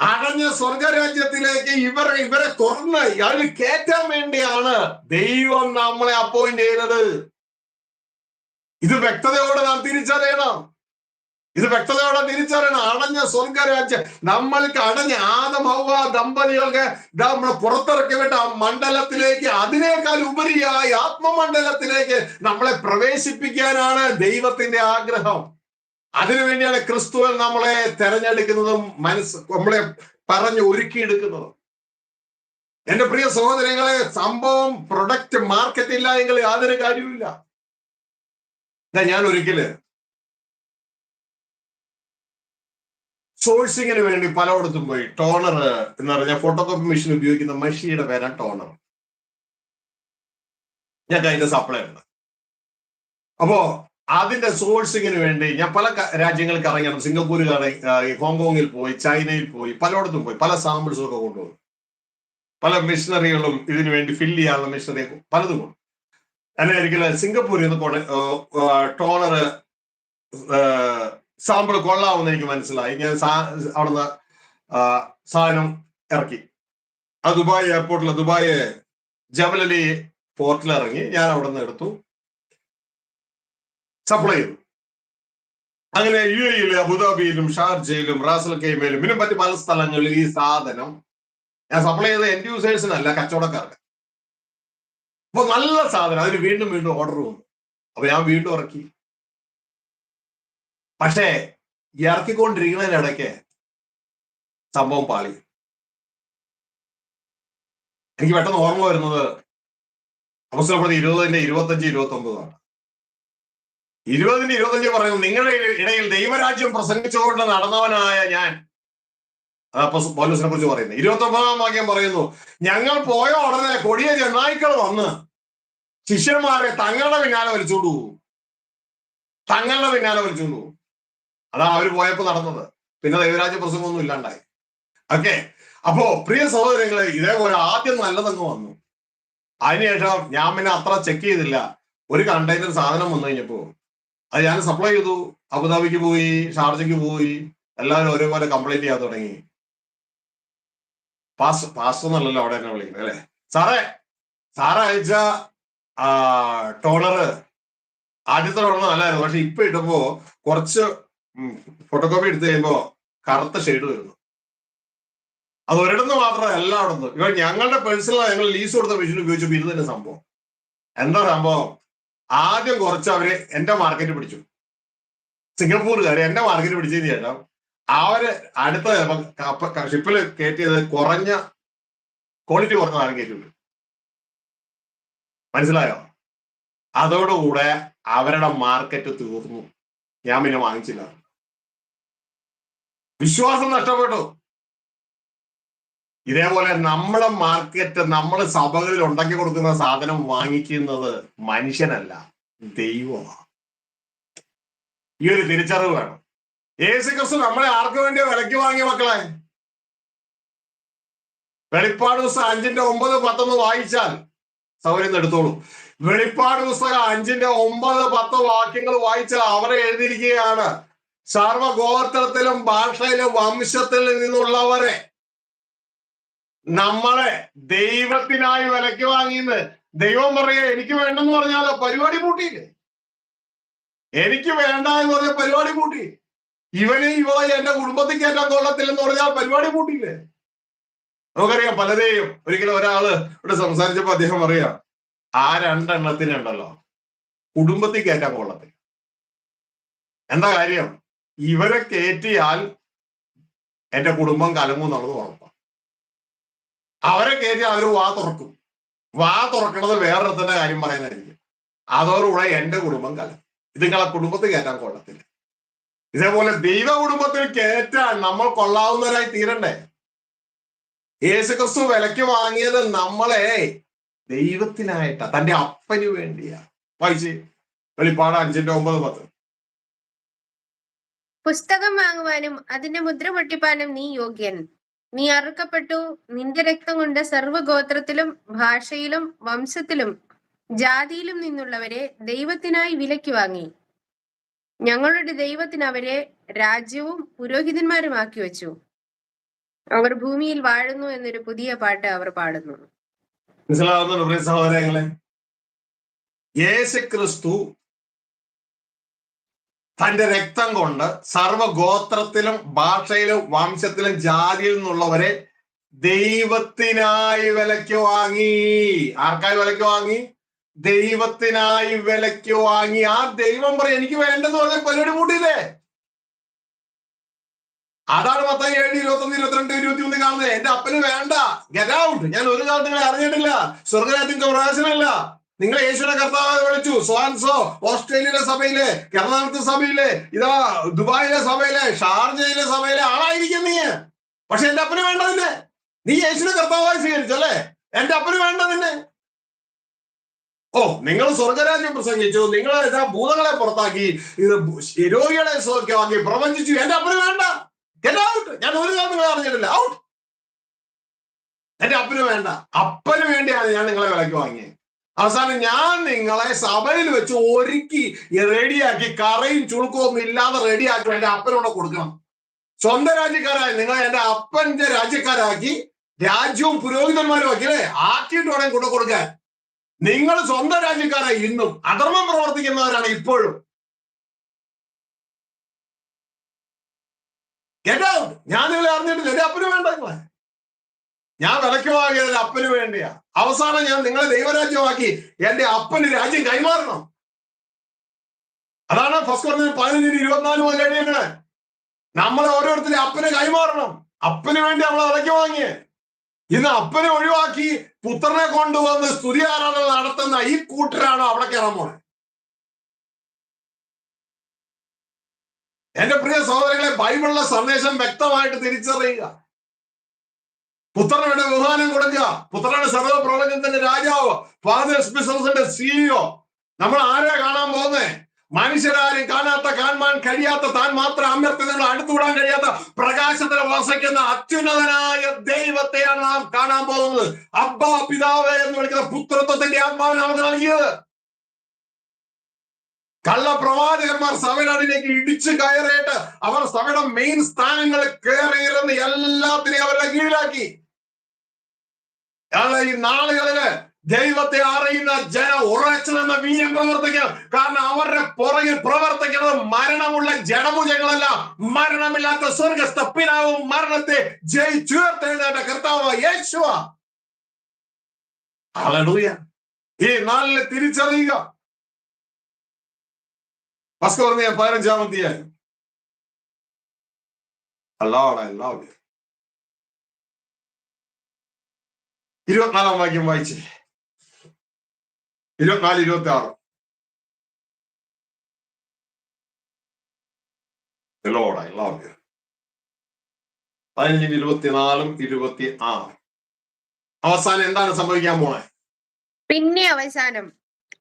അടഞ്ഞ സ്വർഗരാജ്യത്തിലേക്ക് ഇവരെ തുറന്ന് അതിൽ കയറ്റാൻ വേണ്ടിയാണ് ദൈവം നമ്മളെ അപ്പോയിന്റ് ചെയ്തത്. ഇത് വ്യക്തതയോടെ നാം തിരിച്ചറിയണം. അടഞ്ഞ സ്വർഗരാജ്യം നമ്മൾക്ക് അടഞ്ഞ ആദം ഹവ്വ ദമ്പതികൾക്ക് നമ്മൾ പുറത്തിറക്കി വിട്ട ആ മണ്ഡലത്തിലേക്ക്, അതിനേക്കാൾ ഉപരിയായി ആത്മമണ്ഡലത്തിലേക്ക് നമ്മളെ പ്രവേശിപ്പിക്കാനാണ് ദൈവത്തിന്റെ ആഗ്രഹം. അതിനുവേണ്ടിയാണ് ക്രിസ്തുവിൽ നമ്മളെ തെരഞ്ഞെടുക്കുന്നതും നമ്മളെ പറഞ്ഞ് ഒരുക്കിയെടുക്കുന്നതും. എന്റെ പ്രിയ സഹോദരങ്ങളെ, സംഭവം പ്രൊഡക്റ്റ് മാർക്കറ്റ് ഇല്ല എങ്കിൽ യാതൊരു കാര്യവുമില്ല. ഞാൻ ഒരിക്കല് സോഴ്സിങ്ങിന് വേണ്ടി പലയിടത്തും പോയി. ടോണർ എന്ന് പറഞ്ഞാൽ ഫോട്ടോകോപ്പി മെഷീൻ ഉപയോഗിക്കുന്ന മെഷീയുടെ പേരാണ് ടോണർ. ഞാൻ അതിന്റെ സപ്ലൈ ഉണ്ട്. അപ്പോ അതിന്റെ സോഴ്സിങ്ങിന് വേണ്ടി ഞാൻ പല രാജ്യങ്ങൾക്ക് ഇറങ്ങിയാണ്. സിംഗപ്പൂർ ഹോങ്കോങ്ങിൽ പോയി, ചൈനയിൽ പോയി, പലയിടത്തും പോയി, പല സാമ്പിൾസും ഒക്കെ കൊണ്ടുപോകും. പല മെഷീനറികളും ഇതിനു വേണ്ടി ഫില്ല് ചെയ്യാനുള്ള മെഷീനറി പലതും കൊണ്ട്. എന്നെ ഒരിക്കലും സിംഗപ്പൂരിൽ നിന്ന് ടോണർ സാമ്പിൾ കൊള്ളാമെന്ന് എനിക്ക് മനസ്സിലായി. ഞാൻ അവിടുന്ന് സാധനം ഇറക്കി. ആ ദുബായ് എയർപോർട്ടിൽ, ദുബായ് ജബൽ അലി പോർട്ടിൽ ഇറങ്ങി. ഞാൻ അവിടെ നിന്ന് എടുത്തു, സപ്ലൈ ചെയ്തു. അങ്ങനെ UAE-യിലും അബുദാബിയിലും ഷാർജയിലും റാസൽ ഖൈമയിലും പിന്നെ മറ്റു പല സ്ഥലങ്ങളിൽ ഈ സാധനം ഞാൻ സപ്ലൈ ചെയ്ത എൻഡ് യൂസേഴ്സിനല്ല, കച്ചവടക്കാർക്ക്. അപ്പൊ നല്ല സാധനം, അതിന് വീണ്ടും വീണ്ടും ഓർഡർ വന്നു. അപ്പൊ ഞാൻ വീണ്ടും ഇറക്കി. പക്ഷേ ഇറക്കിക്കൊണ്ടിരിക്കുന്നതിനിടയ്ക്ക് സംഭവം പാളി. എനിക്ക് പെട്ടെന്ന് ഓർമ്മ വരുന്നത് അപ്പോസ്തലപ്രവൃത്തി 20:25-29 20-25 പറയുന്നു, നിങ്ങളുടെ ഇടയിൽ ദൈവരാജ്യം പ്രസംഗിച്ചുകൊണ്ട് നടന്നവനായ ഞാൻ. പൗലോസിനെ കുറിച്ച് പറയുന്നത്. 29-ാം വാക്യം പറയുന്നു, ഞങ്ങൾ പോയ ഉടനെ കൊടിയ ചെന്നായ്ക്കൾ വന്ന് ശിഷ്യന്മാരെ തങ്ങളുടെ പിന്നാലെ വലിച്ചുകൊണ്ടു പോകും. അതാ അവര് പോയപ്പോ നടന്നത്. പിന്നെ ദൈവരാജ്യ പ്രസംഗമൊന്നും ഇല്ലാണ്ടായി. ഓക്കെ, അപ്പോ പ്രിയ സഹോദരങ്ങളെ, ഇതേപോലെ ആദ്യം നല്ലതങ്ങ് വന്നു. അതിനുശേഷം ഞാൻ പിന്നെ അത്ര ചെക്ക് ചെയ്തില്ല. ഒരു കണ്ടെയ്നർ സാധനം വന്നു കഴിഞ്ഞപ്പോ അത് ഞാൻ സപ്ലൈ ചെയ്തു. അബുദാബിക്ക് പോയി, ഷാർജയ്ക്ക് പോയി, എല്ലാവരും ഒരേപോലെ കംപ്ലൈന്റ് ചെയ്യാൻ തുടങ്ങി. പാസ്റ്റർ എന്നല്ലല്ലോ അവിടെ എന്നെ വിളിക്കുന്നത്, അല്ലെ? സാറ് അയച്ച ടോളർ, ആദ്യത്തെ ടോളർ നല്ലതായിരുന്നു. പക്ഷെ ഇപ്പൊ ഇടുമ്പോ കുറച്ച് ഫോട്ടോകോപ്പി എടുത്തു കഴിയുമ്പോ കറുത്ത ഷെയ്ഡ് വരുന്നു. അത് ഒരിടന്ന് മാത്രമല്ല, എല്ലായിടത്തും. ഇവ ഞങ്ങളുടെ പേഴ്സണൽ ഞങ്ങൾ ലീസ് കൊടുത്ത മെഷീൻ ഉപയോഗിച്ചപ്പോൾ ഇത് തന്നെ സംഭവം. എന്താ സംഭവം? ആദ്യം കുറച്ച് അവര് എന്റെ മാർക്കറ്റ് പിടിച്ചു. സിംഗപ്പൂരുകാര് എന്റെ മാർക്കറ്റ് പിടിച്ചതിന് ശേഷം അവര് അടുത്ത ഷിപ്പിൽ കയറ്റിയത് കുറഞ്ഞ ക്വാളിറ്റി കുറഞ്ഞ സാധനം കയറ്റിവിട്ടു. മനസ്സിലായോ? അതോടുകൂടെ അവരുടെ മാർക്കറ്റ് തീർന്നു. ഞാൻ പിന്നെ വാങ്ങിച്ചില്ല. വിശ്വാസം നഷ്ടപ്പെട്ടു. ഇതേപോലെ നമ്മളെ മാർക്കറ്റ്, നമ്മള് സഭകളിൽ ഉണ്ടാക്കി കൊടുക്കുന്ന സാധനം വാങ്ങിക്കുന്നത് മനുഷ്യനല്ല, ദൈവമാണ്. ഈ ഒരു തിരിച്ചറിവ് വേണം. യേശുക്രിസ്തു നമ്മളെ ആർക്ക് വേണ്ടിയോ വിലയ്ക്ക് വാങ്ങിയ മക്കളെ? വെളിപ്പാട് പുസ്തകം 5:9-10 വായിച്ചാൽ സൗകര്യം എടുത്തോളൂ. വെളിപ്പാട് പുസ്തകം 5:9-10 വാക്യങ്ങൾ വായിച്ചാൽ അവരെ എഴുതിയിരിക്കുകയാണ്, സർവഗോത്രത്തിലും ഭാഷയിലും വംശത്തിൽ നിന്നുള്ളവരെ നമ്മളെ ദൈവത്തിനായി വിലയ്ക്ക് വാങ്ങിയെന്ന്. ദൈവം പറയുക, എനിക്ക് വേണ്ടെന്ന് പറഞ്ഞാലോ പരിപാടി പൂട്ടിയില്ലേ? എനിക്ക് വേണ്ട എന്ന് പറഞ്ഞ പരിപാടി പൂട്ടി. ഇവനെ എന്റെ കുടുംബത്തിൽ കയറ്റാൻ കൊള്ളത്തില്ലെന്ന് പറഞ്ഞാൽ പരിപാടി പൂട്ടിയില്ലേ? നമുക്കറിയാം പലരെയും. ഒരിക്കലും ഒരാള് ഇവിടെ സംസാരിച്ചപ്പോ അദ്ദേഹം പറയാ, ആ 2 എണ്ണത്തിനുണ്ടല്ലോ കുടുംബത്തിൽ കയറ്റാൻ കൊള്ളത്തില്ല. എന്താ കാര്യം? ഇവരെ കയറ്റിയാൽ എന്റെ കുടുംബം കലങ്ങും എന്നുള്ളത് ഉറപ്പാണ്. അവരെ കയറ്റി അവര് വാ തുറക്കും. വാ തുറക്കണത് വേറൊരുത്തന്റെ കാര്യം പറയുന്നതായിരിക്കും. അതോടുകൂടെ എന്റെ കുടുംബം കലങ്ങും. ഇത് നിങ്ങളെ കുടുംബത്തിൽ കയറ്റാൻ കൊള്ളത്തില്ല. ഇതേപോലെ ദൈവ കുടുംബത്തിൽ കയറ്റാൻ നമ്മൾ കൊള്ളാവുന്നവരായി തീരണ്ടേ? യേശുക്രിസ്തു വിലയ്ക്ക് വാങ്ങിയത് നമ്മളെ ദൈവത്തിനായിട്ടാ, തന്റെ അപ്പന് വേണ്ടിയാ. വായിച്ച് വെളിപ്പാട് 5:9-10. പുസ്തകം വാങ്ങുവാനും അതിന്റെ മുദ്ര പൊട്ടിപ്പാനും നീ യോഗ്യൻ. നീ അറുക്കപ്പെട്ടു. നിന്റെ രക്തം കൊണ്ട് സർവ്വഗോത്രത്തിലും ഭാഷയിലും വംശത്തിലും ജാതിയിലും നിന്നുള്ളവരെ ദൈവത്തിനായി വിലയ്ക്ക് വാങ്ങി. ഞങ്ങളുടെ ദൈവത്തിന് അവരെ രാജ്യവും പുരോഹിതന്മാരുമാക്കി വെച്ചു. അവർ ഭൂമിയിൽ വാഴുന്നു എന്നൊരു പുതിയ പാട്ട് അവർ പാടുന്നു. മനസ്സിലാവുന്നുണ്ടോ പ്രിയ സഹോദരങ്ങളെ? യേശുക്രിസ്തു തന്റെ രക്തം കൊണ്ട് സർവഗോത്രത്തിലും ഭാഷയിലും വംശത്തിലും ജാതിയിൽ നിന്നുള്ളവരെ ദൈവത്തിനായി വിലയ്ക്ക് വാങ്ങി. ആർക്കായി വിലയ്ക്ക് വാങ്ങി? ദൈവത്തിനായി വിലയ്ക്ക് വാങ്ങി. ആ ദൈവം പറയും, എനിക്ക് വേണ്ടെന്ന് പറഞ്ഞ പരിപാടി കൂട്ടിയില്ലേ? അതാണ് മത്തായി 7:21-22-23 കാണുന്നത്. എന്റെ അപ്പന് വേണ്ട, ഗെറ്റ് ഔട്ട്. ഞാൻ ഒരു കാലത്ത് നിങ്ങളെ അറിഞ്ഞിട്ടില്ല, സ്വർഗരാജ്യത്തിന് പ്രവേശനമില്ല. നിങ്ങളെ യേശുവിനെ കർത്താവായി വിളിച്ചു. സോൻസോ ഓസ്ട്രേലിയയിലെ സഭയിലെ, എറണാകുളത്തെ സഭയിലെ, ഇതാ ദുബായിലെ സഭയിലെ, ഷാർജയിലെ സഭയിലെ ആളായിരിക്കും നീ. പക്ഷെ എന്റെ അപ്പന് വേണ്ട നിന്നെ. നീ യേശുവിനെ കർത്താവായി സ്വീകരിച്ചു അല്ലേ? എന്റെ അപ്പന് വേണ്ട നിന്നെ. ഓ, നിങ്ങൾ സ്വർഗരാജ്യം പ്രസംഗിച്ചു, നിങ്ങൾ ഭൂതങ്ങളെ പുറത്താക്കി, ഇത് രോഗികളെ സൗഖ്യമാക്കി പ്രവചിച്ചു. എന്റെ അപ്പന് വേണ്ട, ഗെറ്റ് ഔട്ട്. ഞാൻ ഒരു കാലം നിങ്ങളെ അറിഞ്ഞിട്ടില്ല, ഔട്ട്. എന്റെ അപ്പന് വേണ്ട. അപ്പന് വേണ്ടിയാണ് ഞാൻ നിങ്ങളെ വിലയ്ക്ക് വാങ്ങിയത്. അവസാനം ഞാൻ നിങ്ങളെ സഭയിൽ വെച്ച് ഒരുക്കി റെഡിയാക്കി, കറയും ചുളുക്കവും ഒന്നും ഇല്ലാതെ റെഡിയാക്കി എന്റെ അപ്പനോട് കൊടുക്കണം. സ്വന്തം രാജ്യക്കാരായി നിങ്ങളെ എന്റെ അപ്പന്റെ രാജ്യക്കാരാക്കി രാജ്യവും പുരോഹിതന്മാരും ആക്കിയല്ലേ ആക്കിയിട്ട് വേണം കൊണ്ടു കൊടുക്കാൻ. നിങ്ങൾ സ്വന്തം രാജ്യക്കാരായി ഇന്നും അധർമ്മം പ്രവർത്തിക്കുന്നവരാണ് ഇപ്പോഴും. കേട്ടോ, ഞാൻ നിങ്ങളെ അറിഞ്ഞിട്ടില്ല. എന്റെ അപ്പന് വേണ്ട നിങ്ങളെ. ഞാൻ വിലക്ക് വാങ്ങിയത് അപ്പന് വേണ്ടിയാ. അവസാനം ഞാൻ നിങ്ങളെ ദൈവരാജ്യമാക്കി എന്റെ അപ്പന് രാജ്യം കൈമാറണം. അതാണ് ഫസ്റ്റ് Corinthians 15:24 മുതൽ എഴുതിയേക്കണേ. നമ്മളെ ഓരോരുത്തരും അപ്പനെ കൈമാറണം. അപ്പന് വേണ്ടി നമ്മളെ വിലക്ക് വാങ്ങിയേ. ഇന്ന് അപ്പനെ ഒഴിവാക്കി പുത്രനെ കൊണ്ടുവന്ന് സ്തുതി ആരാധന നടത്തുന്ന ഈ കൂട്ടരാണോ അവിടെ കയറാൻ പോണേ? എന്റെ പ്രിയ സഹോദരങ്ങളെ, ബൈബിളിലെ സന്ദേശം വ്യക്തമായിട്ട് തിരിച്ചറിയുക. പുത്രനുടെ ബഹുമാനം കൊടുക്കുക. പുത്രനാണ് സർവ്വ പ്രപഞ്ചത്തിന്റെ രാജാവ്, ഫാദേഴ്സ് ബിസിനസിന്റെ CEO. നമ്മൾ ആരെയാ കാണാൻ പോകുന്നേ? മനുഷ്യരാരും കാണാത്ത, കാണാൻ കഴിയാത്ത, താൻ മാത്രം അമർത്തുന്ന അടുത്തുവിടാൻ കഴിയാത്ത പ്രകാശത്തിൽ വസിക്കുന്ന അത്യുന്നതനായ ദൈവത്തെയാണ് നാം കാണാൻ പോകുന്നത്. അബ്ബാ പിതാവേ എന്ന് വിളിക്കുന്ന പുത്രത്വത്തിന്റെ ആത്മാവിനെ നമുക്ക് നൽകിയത്. കള്ള പ്രവാചകന്മാർ സഭയുടെ അടിയിലേക്ക് ഇടിച്ചു കയറിയിട്ട് അവർ സഭയുടെ മെയിൻ സ്ഥാനങ്ങൾ കയറിയിരുന്ന് എല്ലാത്തിനെയും അവരുടെ കീഴിലാക്കി. ഈ നാളുകളില് ദൈവത്തെ അറിയുന്ന ജനം ഉറച്ചു നിന്ന് വീര്യം പ്രവർത്തിക്കും. കാരണം അവരുടെ പുറകിൽ പ്രവർത്തിക്കുന്നത് മരണമുള്ള ജഡഭുജങ്ങളല്ല, മരണമില്ലാത്ത സ്വർഗസ്ഥ പിതാവും മരണത്തെ ജയിച്ചുയർത്തെഴുന്നേറ്റ കർത്താവ് യേശുവാ. ഹല്ലേലൂയ. ഈ നാളിൽ തിരിച്ചറിയുക. ഫസ്റ്റ് Corinthians 15 24 വാക്യം വായിച്ചേ. 24-26. Lord, I love you. 15-24-26. അവസാനം എന്താണ് സംഭവിക്കാൻ പോണേ? പിന്നെ അവസാനം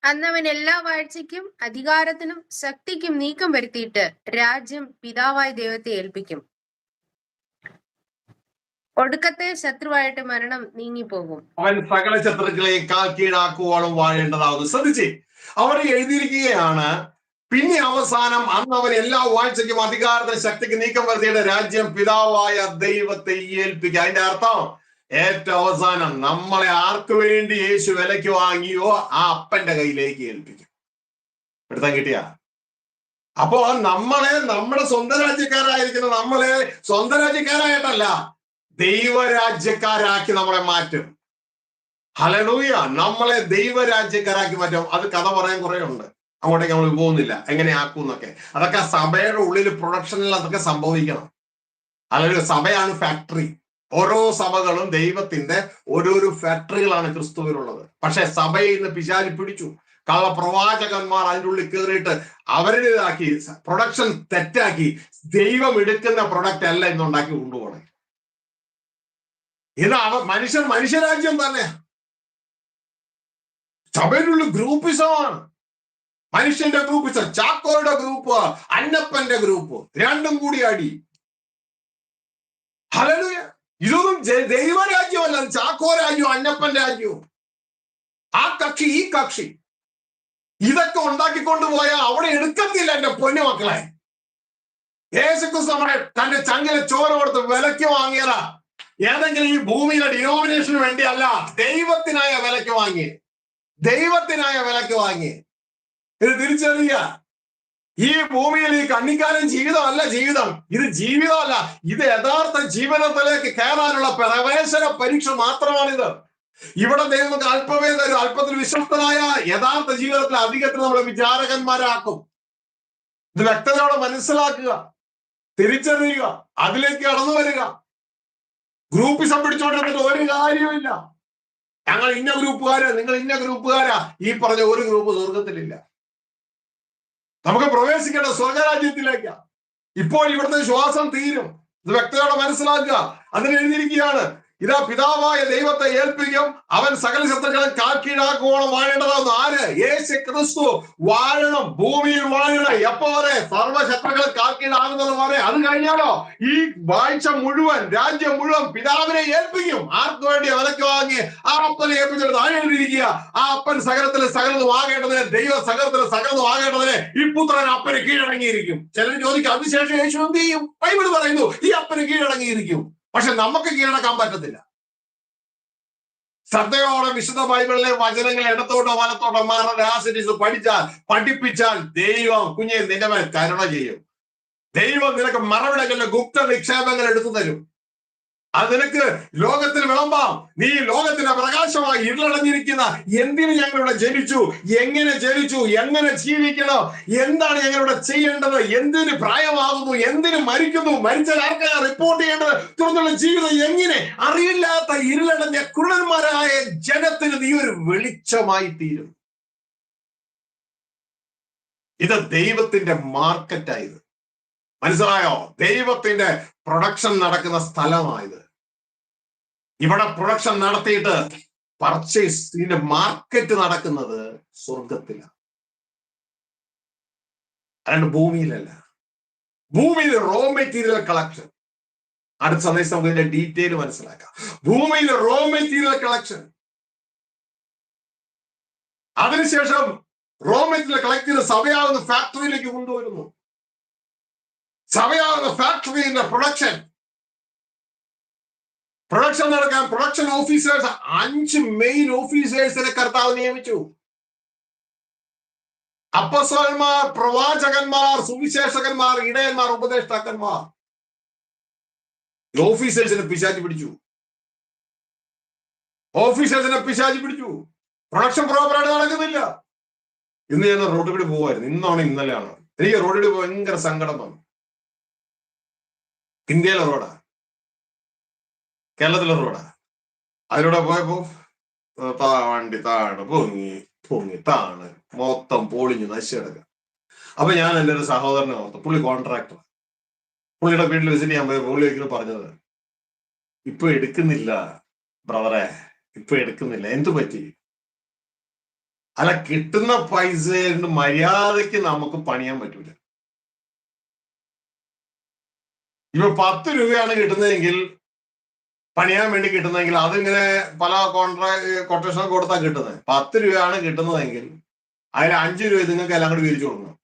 അന്നവൻ എല്ലാ വാഴ്ചയ്ക്കും അധികാരത്തിനും ശക്തിക്കും നീക്കം വരുത്തിയിട്ട് രാജ്യം പിതാവായ ദൈവത്തെ ഏൽപ്പിക്കും. ഒടുക്കത്തെ ശത്രുവായിട്ട് മരണം നീങ്ങിപ്പോകും. അവൻ സകല ശത്രുക്കളെ കാൽ കീഴാക്കുവാനും വാഴേണ്ടതാകുന്നു. ശ്രദ്ധിച്ചേ, അവിടെ എഴുതിയിരിക്കുകയാണ് പിന്നെ അവസാനം അന്ന് അവൻ എല്ലാ വാഴ്ചയ്ക്കും അധികാരത്തിനും ശക്തിക്ക് നീക്കം വരുത്തിയിട്ട് രാജ്യം പിതാവായ ദൈവത്തെ ഏൽപ്പിക്കുക. അതിന്റെ അർത്ഥം ഏറ്റവും അവസാനം നമ്മളെ ആർക്കു വേണ്ടി യേശു വിലയ്ക്ക് വാങ്ങിയോ ആ അപ്പന്റെ കയ്യിലേക്ക് ഏൽപ്പിക്കും. എടുത്താൻ കിട്ടിയ അപ്പോ നമ്മളെ നമ്മുടെ സ്വന്തം രാജ്യക്കാരായിരിക്കുന്ന നമ്മളെ സ്വന്തം രാജ്യക്കാരായിട്ടല്ല ദൈവരാജ്യക്കാരാക്കി നമ്മളെ മാറ്റും. ഹല്ലേലൂയ. നമ്മളെ ദൈവരാജ്യക്കാരാക്കി മാറ്റും. അത് കഥ പറയാൻ കുറെ ഉണ്ട്, അങ്ങോട്ടേക്ക് നമ്മൾ പോകുന്നില്ല. എങ്ങനെ ആക്കൂന്നൊക്കെ അതൊക്കെ സഭയുടെ ഉള്ളിൽ പ്രൊഡക്ഷനിൽ അതൊക്കെ സംഭവിക്കണം. അല്ലെങ്കിൽ സഭയാണ് ഫാക്ടറി. ഓരോ സഭകളും ദൈവത്തിന്റെ ഓരോരോ ഫാക്ടറികളാണ് ക്രിസ്തുവിനുള്ളത്. പക്ഷെ സഭയെ ഇന്ന് പിശാചി പിടിച്ചു. കള്ള പ്രവാചകന്മാർ അതിൻ്റെ ഉള്ളിൽ കയറിയിട്ട് അവരുടേതാക്കി പ്രൊഡക്ഷൻ തെറ്റാക്കി ദൈവം എടുക്കുന്ന പ്രൊഡക്റ്റ് അല്ല ഇന്നുണ്ടാക്കി കൊണ്ടുപോകണേ. ഇത് മനുഷ്യരാജ്യം തന്നെ. സഭയിലുള്ള ഗ്രൂപ്പിസമാണ്. മനുഷ്യന്റെ ഗ്രൂപ്പിസം, ചാക്കോയുടെ ഗ്രൂപ്പ്, അന്നപ്പന്റെ ഗ്രൂപ്പ്, രണ്ടും കൂടി അടി. ഹല്ലേലൂയ. ഇതൊന്നും ദൈവരാജ്യമല്ല, ചാക്കോ രാജ്യവും അന്നപ്പൻ രാജ്യവും. ആ കക്ഷി ഈ കക്ഷി ഇതൊക്കെ ഉണ്ടാക്കിക്കൊണ്ടുപോയാൽ അവിടെ എടുക്കത്തില്ല. എന്റെ പൊന്നു മക്കളെ, യേശുക്രിസ്തു നമ്മളെ തന്റെ ചങ്കിലെ ചോര കൊടുത്ത് വിലയ്ക്ക് വാങ്ങിയതാ. ഏതെങ്കിലും ഈ ഭൂമിയിലെ ഡിനോമിനേഷന് വേണ്ടിയല്ല, ദൈവത്തിനായ വിലയ്ക്ക് വാങ്ങി. ദൈവത്തിനായ വിലയ്ക്ക് വാങ്ങി. ഇത് തിരിച്ചറിയുക. ഈ ഭൂമിയിൽ ഈ കണ്ണിക്കാരൻ ജീവിതമല്ല ജീവിതം. ഇത് ജീവിതമല്ല, ഇത് യഥാർത്ഥ ജീവിതത്തിലേക്ക് കയറാനുള്ള പ്രവേശന പരീക്ഷ മാത്രമാണിത്. ഇവിടെ ദൈവം അല്പമേ തരും. അല്പത്തിൽ വിശ്വസ്തനായ യഥാർത്ഥ ജീവിതത്തിൽ അധികത്തിൽ നമ്മളെ വിചാരകന്മാരാക്കും. ഇത് വ്യക്തതയോടെ മനസ്സിലാക്കുക, തിരിച്ചറിയുക, അതിലേക്ക് കടന്നു വരിക. ഗ്രൂപ്പിസം പിടിച്ചോണ്ടിരുന്നിട്ട് ഒരു കാര്യമില്ല. ഞങ്ങൾ ഇന്ന ഗ്രൂപ്പുകാരാ, നിങ്ങൾ ഇന്ന ഗ്രൂപ്പുകാരാ. ഈ പറഞ്ഞ ഒരു ഗ്രൂപ്പ് സ്വർഗത്തിലില്ല. നമുക്ക് പ്രവേശിക്കേണ്ട സ്വർഗരാജ്യത്തിലേക്കാ. ഇപ്പോൾ ഇവിടുത്തെ ശ്വാസം തീരും. ഇത് വ്യക്തതയോടെ മനസ്സിലാക്കുക. അതിന് എഴുതിയിരിക്കുകയാണ് ഇതാ പിതാവായ ദൈവത്തെ ഏൽപ്പിക്കും, അവൻ സകല ശത്രുക്കളെ കാൽക്കീഴാക്കുവോളം വാഴേണ്ടതാവുന്നു. ആര്? യേശു ക്രിസ്തു വാഴണം, ഭൂമിയിൽ വാഴണം. എപ്പോ വരെ? സർവ്വശത്രുക്കളെ കാൽക്കീഴാകുന്നത് വരെ. അത് കഴിഞ്ഞാലോ ഈ വാഴ്ച മുഴുവൻ, രാജ്യം മുഴുവൻ പിതാവിനെ ഏൽപ്പിക്കും. ആർക്ക് വേണ്ടി? വിലക്ക് വാങ്ങി ആ അപ്പനെ ഏൽപ്പിച്ചിട്ട് താഴെ എഴുതിയിരിക്കുക, ആ അപ്പൻ സകലത്തിൽ സകലതും ആകേണ്ടതിന്, ദൈവ സകലത്തിൽ സകലതും ആകേണ്ടതിന് ഈ പുത്രൻ അപ്പന് കീഴടങ്ങിയിരിക്കും. ചിലർ ചോദിക്കും, അതിനുശേഷം യേശു എന്ത് ചെയ്യും? ബൈബിൾ പറയുന്നു ഈ അപ്പന് കീഴടങ്ങിയിരിക്കും. പക്ഷെ നമുക്ക് കീഴടക്കാൻ പറ്റത്തില്ല. ശ്രദ്ധയോടെ വിശുദ്ധ ബൈബിളിലെ വചനങ്ങൾ ഇടത്തോട്ടോ വലത്തോട്ടോ മാറാൻ പഠിപ്പിച്ചാൽ ദൈവം കുഞ്ഞെ നിന്റെ മേൽ കരുണ ചെയ്യും. ദൈവം നിനക്ക് മറവിടങ്ങളിലെ ഗുപ്ത നിക്ഷേപങ്ങൾ എടുത്തു തരും. അത് നിനക്ക് ലോകത്തിൽ വിളമ്പാം. നീ ലോകത്തിന്റെ പ്രകാശമായി ഇരുളടഞ്ഞിരിക്കുന്ന എന്തിന് ഞങ്ങളിവിടെ ജനിച്ചു, എങ്ങനെ ജനിച്ചു, എങ്ങനെ ജീവിക്കണം, എന്താണ് ഞങ്ങളിവിടെ ചെയ്യേണ്ടത്, എന്തിന് പ്രായമാകുന്നു, എന്തിന് മരിക്കുന്നു, മരിച്ചാൽ ആർക്കാണ് റിപ്പോർട്ട് ചെയ്യേണ്ടത്, തുടർന്നുള്ള ജീവിതം എങ്ങനെ അറിയില്ലാത്ത ഇരുളടഞ്ഞ കുരുടന്മാരായ ജനത്തിന് നീ ഒരു വെളിച്ചമായി തീരും. ഇത് ദൈവത്തിന്റെ മാർക്കറ്റായത്. മനസ്സിലായോ? ദൈവത്തിന്റെ പ്രൊഡക്ഷൻ നടക്കുന്ന സ്ഥലമായത്. ഇവിടെ പ്രൊഡക്ഷൻ നടത്തിയിട്ട് പർച്ചേസ്, ഇതിന്റെ മാർക്കറ്റ് നടക്കുന്നത് സ്വർഗത്തിലാണ്, അല്ലാണ്ട് ഭൂമിയിലല്ല. ഭൂമിയിൽ റോ മെറ്റീരിയൽ കളക്ഷൻ. അടുത്ത സന്ദേശം നമുക്ക് ഇതിന്റെ ഡീറ്റെയിൽ മനസ്സിലാക്കാം. ഭൂമിയിൽ റോ മെറ്റീരിയൽ കളക്ഷൻ, അതിനുശേഷം റോ മെറ്റീരിയൽ കളക്ട് ചെയ്ത് സഭയാകുന്ന ഫാക്ടറിയിലേക്ക് കൊണ്ടുവരുന്നു. സഭയാകുന്ന ഫാക്ടറിയുടെ പ്രൊഡക്ഷൻ നടക്കാൻ പ്രൊഡക്ഷൻ ഓഫീസേഴ്സ്, 5 മെയിൻ ഓഫീസേഴ്സിനെ കർത്താവ് നിയമിച്ചു. അപ്പോസ്തലന്മാർ, പ്രവാചകന്മാർ, സുവിശേഷകന്മാർ, ഇടയന്മാർ, ഉപദേഷ്ടാക്കന്മാർ. ഓഫീസേഴ്സിനെ പിശാചി പിടിച്ചു. പ്രൊഡക്ഷൻ പ്രോപ്പറായിട്ട് നടക്കുന്നില്ല. ഇന്ന് ഞാൻ റോഡിൽ കൂടി പോവായിരുന്നു. ഇന്നലെയാണ് എനിക്ക് റോഡിൽ ഭയങ്കര സങ്കടം വന്നു. ഇന്ത്യയിലെ റോഡാ, കേരളത്തിലെ റോഡാ. അതിലൂടെ പോയപ്പോ വണ്ടി താഴെ പൊങ്ങി താണ് മൊത്തം പൊളിഞ്ഞ് നശിച്ചെടുക്കുക. അപ്പൊ ഞാൻ എൻ്റെ ഒരു സഹോദരനെ ഓർത്തു. പുള്ളി കോൺട്രാക്ടർ. പുള്ളിയുടെ വീട്ടിൽ വിസിറ്റ് ചെയ്യാൻ പോയി. പുള്ളി ഒരിക്കലും പറഞ്ഞത്, ഇപ്പൊ എടുക്കുന്നില്ല ബ്രദറെ, ഇപ്പൊ എടുക്കുന്നില്ല. എന്തു പറ്റി? അല്ല, കിട്ടുന്ന പൈസ മര്യാദയ്ക്ക് നമുക്ക് പണിയാൻ പറ്റൂല. ഇപ്പൊ 10 രൂപയാണ് കിട്ടുന്നതെങ്കിൽ, പണിയാൻ വേണ്ടി കിട്ടുന്നതെങ്കിൽ, അതിങ്ങനെ പല കൊട്ടേഷൻ കൊടുത്താൽ കിട്ടുന്നത്. 10 രൂപയാണ് കിട്ടുന്നതെങ്കിൽ അതിൽ 5 രൂപ നിങ്ങൾക്ക് എല്ലാം കൂടി വിരിച്ചു കൊടുക്കണം.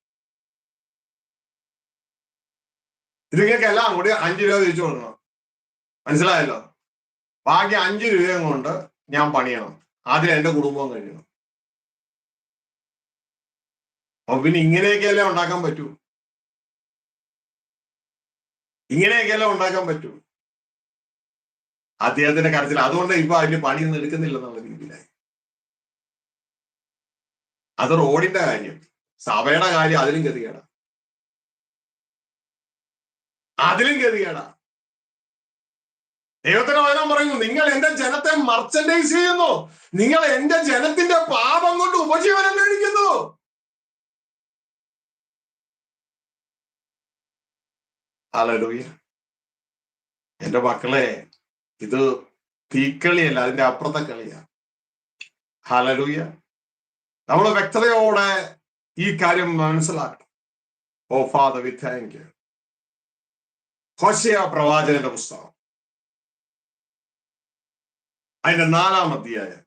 നിങ്ങൾക്ക് എല്ലാം കൂടി 5 രൂപ വിരിച്ചു കൊടുക്കണം. മനസ്സിലായല്ലോ? ബാക്കി 5 രൂപയും കൊണ്ട് ഞാൻ പണിയണം. ആദ്യം എന്റെ കുടുംബം കഴിയണം. അപ്പൊ പിന്നെ ഇങ്ങനെയൊക്കെയല്ലേ ഉണ്ടാക്കാൻ പറ്റൂ. അദ്ദേഹത്തിന്റെ കാര്യത്തിൽ അതുകൊണ്ട് ഇപ്പൊ അതിന് പണിയൊന്നും എടുക്കുന്നില്ലെന്നുള്ള രീതിയിലായി. അത് റോഡിന്റെ കാര്യം. സഭയുടെ കാര്യം അതിലും ഗതികേടാ. ദൈവത്തിന്റെ വചനം പറയുന്നു, നിങ്ങൾ എന്റെ ജനത്തെ മർച്ചൻഡൈസ് ചെയ്യുന്നു, നിങ്ങൾ എന്റെ ജനത്തിന്റെ പാപം കൊണ്ട് ഉപജീവനം കഴിക്കുന്നു. ഹല്ലേലൂയ. എന്റെ മക്കളെ, ഇത് തീക്കളിയല്ല, അതിന്റെ അപ്പുറത്തെ കളിയാണ്. ഹല്ലേലൂയ. നമ്മൾ വ്യക്തതയോടെ ഈ കാര്യം മനസ്സിലാക്കണം. O father, we thank you. Hoshea പ്രവാചകന്റെ പുസ്തകം അതിന്റെ 4-ാം അധ്യായം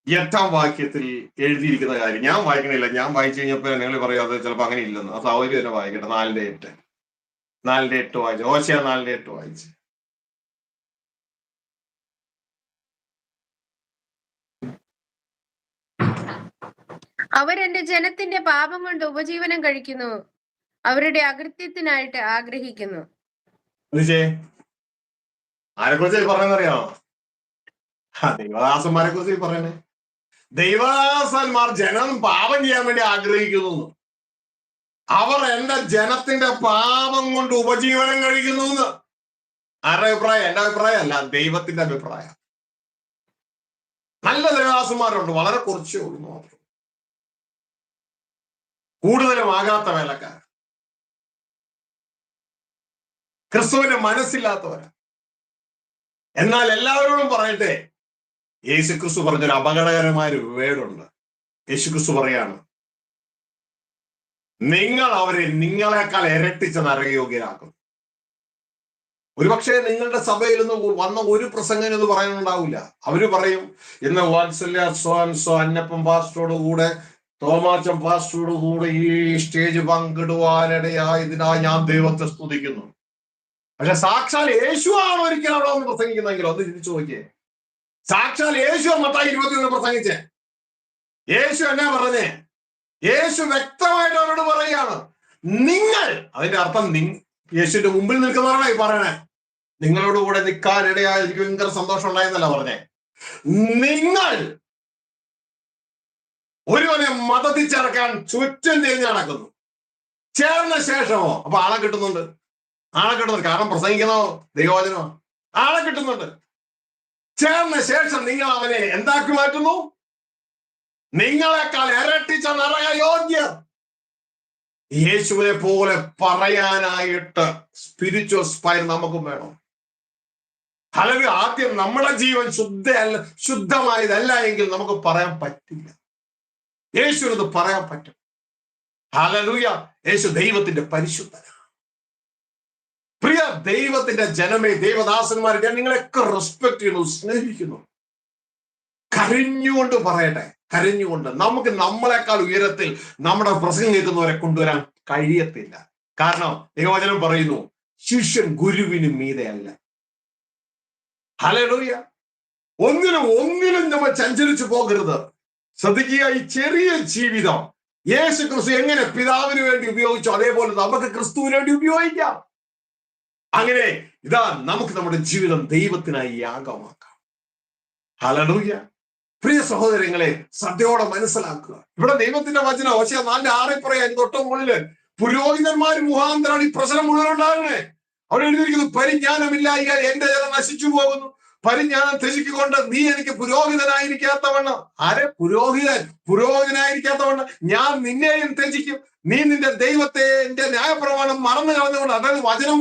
8-ാം വാക്യത്തിൽ എഴുതിയിരിക്കുന്ന കാര്യം ഞാൻ വായിക്കണില്ല. ഞാൻ വായിച്ചു കഴിഞ്ഞപ്പോ നിങ്ങൾ പറയാതെ ചിലപ്പോ അങ്ങനെ ഇല്ലെന്ന്. ആ സൗകര്യം തന്നെ വായിക്കട്ടെ. 4:8 വായിച്ചു. ഹോശേയ 4:8 വായിച്ചു. അവരെന്റെ ജനത്തിന്റെ പാപം കൊണ്ട് ഉപജീവനം കഴിക്കുന്നു, അവരുടെ അകൃത്യത്തിനായിട്ട് ആഗ്രഹിക്കുന്നു. ആരെക്കുറിച്ച് പറയുന്നറിയാമോ? ദൈവദാസന്മാരെ കുറിച്ച് പറയണേ. ദൈവദാസന്മാർ ജനം പാപം ചെയ്യാൻ വേണ്ടി ആഗ്രഹിക്കുന്നു. അവർ എന്റെ ജനത്തിന്റെ പാപം കൊണ്ട് ഉപജീവനം കഴിക്കുന്നു എന്ന്. ആരുടെ അഭിപ്രായം? എന്റെ അഭിപ്രായം അല്ല, ദൈവത്തിന്റെ അഭിപ്രായം. നല്ല ദൈവദാസന്മാരുണ്ട്, വളരെ കുറച്ചേ ഉള്ളൂ മാത്രം. കൂടുതലും ആകാത്ത വേലക്കാർ, ക്രിസ്തുവിന്റെ മനസ്സില്ലാത്തവരാ. എന്നാൽ എല്ലാവരോടും പറയട്ടെ, യേശുക്രിസ്തു പറഞ്ഞൊരു അപകടകരമായ ഒരു വേടുണ്ട്. യേശുക്രിസ്തു പറയാണ്, നിങ്ങൾ അവരെ നിങ്ങളെക്കാൾ ഇരട്ടിച്ച് നരകയോഗ്യരാക്കും. ഒരുപക്ഷെ നിങ്ങളുടെ സഭയിൽ നിന്ന് വന്ന ഒരു പ്രസംഗം എന്ന് പറയാനുണ്ടാവില്ല. അവര് പറയും, ഇന്ന് വാത്സല്യ സോ അന്നപ്പം പാസ്റ്ററോട് കൂടെ, തോമാച്ചൻ പാസ്റ്ററോട് കൂടെ ഈ സ്റ്റേജ് പങ്കിടുവാനിടയായതിനായി ഞാൻ ദൈവത്തെ സ്തുതിക്കുന്നു. പക്ഷെ സാക്ഷാൽ യേശു ആണ് ഒരിക്കലും അവിടെ ഒന്ന് പ്രസംഗിക്കുന്നെങ്കിൽ ഒന്ന് ചിന്തിച്ചു നോക്കിയേ. സാക്ഷാൽ യേശു മത്തായി 21 പ്രസംഗിച്ചേ. യേശു എന്നാ പറഞ്ഞേ? യേശു വ്യക്തമായിട്ട് അവരോട് പറയുകയാണ്, നിങ്ങൾ, അതിന്റെ അർത്ഥം യേശുവിന്റെ മുമ്പിൽ നിൽക്കുന്നവരാണ് ഈ പറയണേ. നിങ്ങളോട് കൂടെ നിൽക്കാനിടയായി എനിക്ക് ഭയങ്കര സന്തോഷം ഉണ്ടായെന്നല്ല പറഞ്ഞേ. നിങ്ങൾ ഒരുവനെ മതത്തിൽ ചേർക്കാൻ ചുറ്റും തിരിഞ്ഞ് നടക്കുന്നു. ചേർന്ന ശേഷമോ? അപ്പൊ ആളെ കിട്ടുന്നുണ്ട്. കാരണം പ്രസംഗിക്കുന്നോ ദൈവവചനമോ? ആളെ കിട്ടുന്നുണ്ട്. ചേർന്ന ശേഷം നിങ്ങൾ അവനെ എന്താക്കി മാറ്റുന്നു? നിങ്ങളെക്കാൾ ഇരട്ടിച്ച നരകയോഗ്യർ. യേശുവിനെ പോലെ പറയാനായിട്ട് സ്പിരിച്വൽ സ്പൈർ നമുക്കും വേണം. അല്ലെങ്കിൽ ആദ്യം നമ്മുടെ ജീവൻ ശുദ്ധമായതല്ല എങ്കിൽ നമുക്ക് പറയാൻ പറ്റില്ല. യേശുവിനത് പറയാൻ പറ്റും. ഹല്ലേലൂയ. യേശു ദൈവത്തിന്റെ പരിശുദ്ധനാണ്. പ്രിയ ദൈവത്തിന്റെ ജനമേ, ദൈവദാസന്മാരെ, ഞാൻ നിങ്ങളെയൊക്കെ റെസ്പെക്ട് ചെയ്യുന്നു, സ്നേഹിക്കുന്നു. കരഞ്ഞുകൊണ്ട് പറയട്ടെ, കരഞ്ഞുകൊണ്ട്. നമുക്ക് നമ്മളെക്കാൾ ഉയരത്തിൽ നമ്മുടെ പ്രസംഗം കേൾക്കുന്നവരെ കൊണ്ടുവരാൻ കഴിയത്തില്ല. കാരണം ദൈവവചനം പറയുന്നു, ശിഷ്യൻ ഗുരുവിന് മീതെയല്ല. ഹല്ലേലൂയ. ഒന്നിനും നമ്മൾ ചഞ്ചലിച്ചു പോകരുത്. ശ്രദ്ധിക്കുക, ഈ ചെറിയ ജീവിതം യേശു ക്രിസ്തു എങ്ങനെ പിതാവിന് വേണ്ടി ഉപയോഗിച്ചു, അതേപോലെ നമുക്ക് ക്രിസ്തുവിന് വേണ്ടി ഉപയോഗിക്കാം. അങ്ങനെ ഇതാ നമുക്ക് നമ്മുടെ ജീവിതം ദൈവത്തിനായി യാഗമാക്കാം. ഹല്ലേലൂയ. പ്രിയ സഹോദരങ്ങളെ, ശ്രദ്ധയോടെ മനസ്സിലാക്കുക. ഇവിടെ ദൈവത്തിന്റെ വചനം ഹോശേയ 4:6 പറയാൻ തൊട്ട് മുകളില് പുരോഹിതന്മാർ മുഖാന്തരമാണ് ഈ പ്രശ്നം മുഴുവൻ ഉണ്ടാകുന്നത്. അവിടെ എഴുതിയിരിക്കുന്നു, പരിജ്ഞാനമില്ലായിക എന്റെ ജനം നശിച്ചു പോകുന്നു. പരിജ്ഞാനം ത്യജിക്കൊണ്ട് നീ എനിക്ക് പുരോഹിതനായിരിക്കാത്തവണ്ണം. ആരെ? പുരോഹിതനായിരിക്കാത്തവണ്ണം ഞാൻ നിന്നെയും ത്യജിക്കും. നീ നിന്റെ ദൈവത്തെ എന്റെ ന്യായപ്രമാണം മറന്നു കളഞ്ഞുകൊണ്ട്, അതായത് വചനം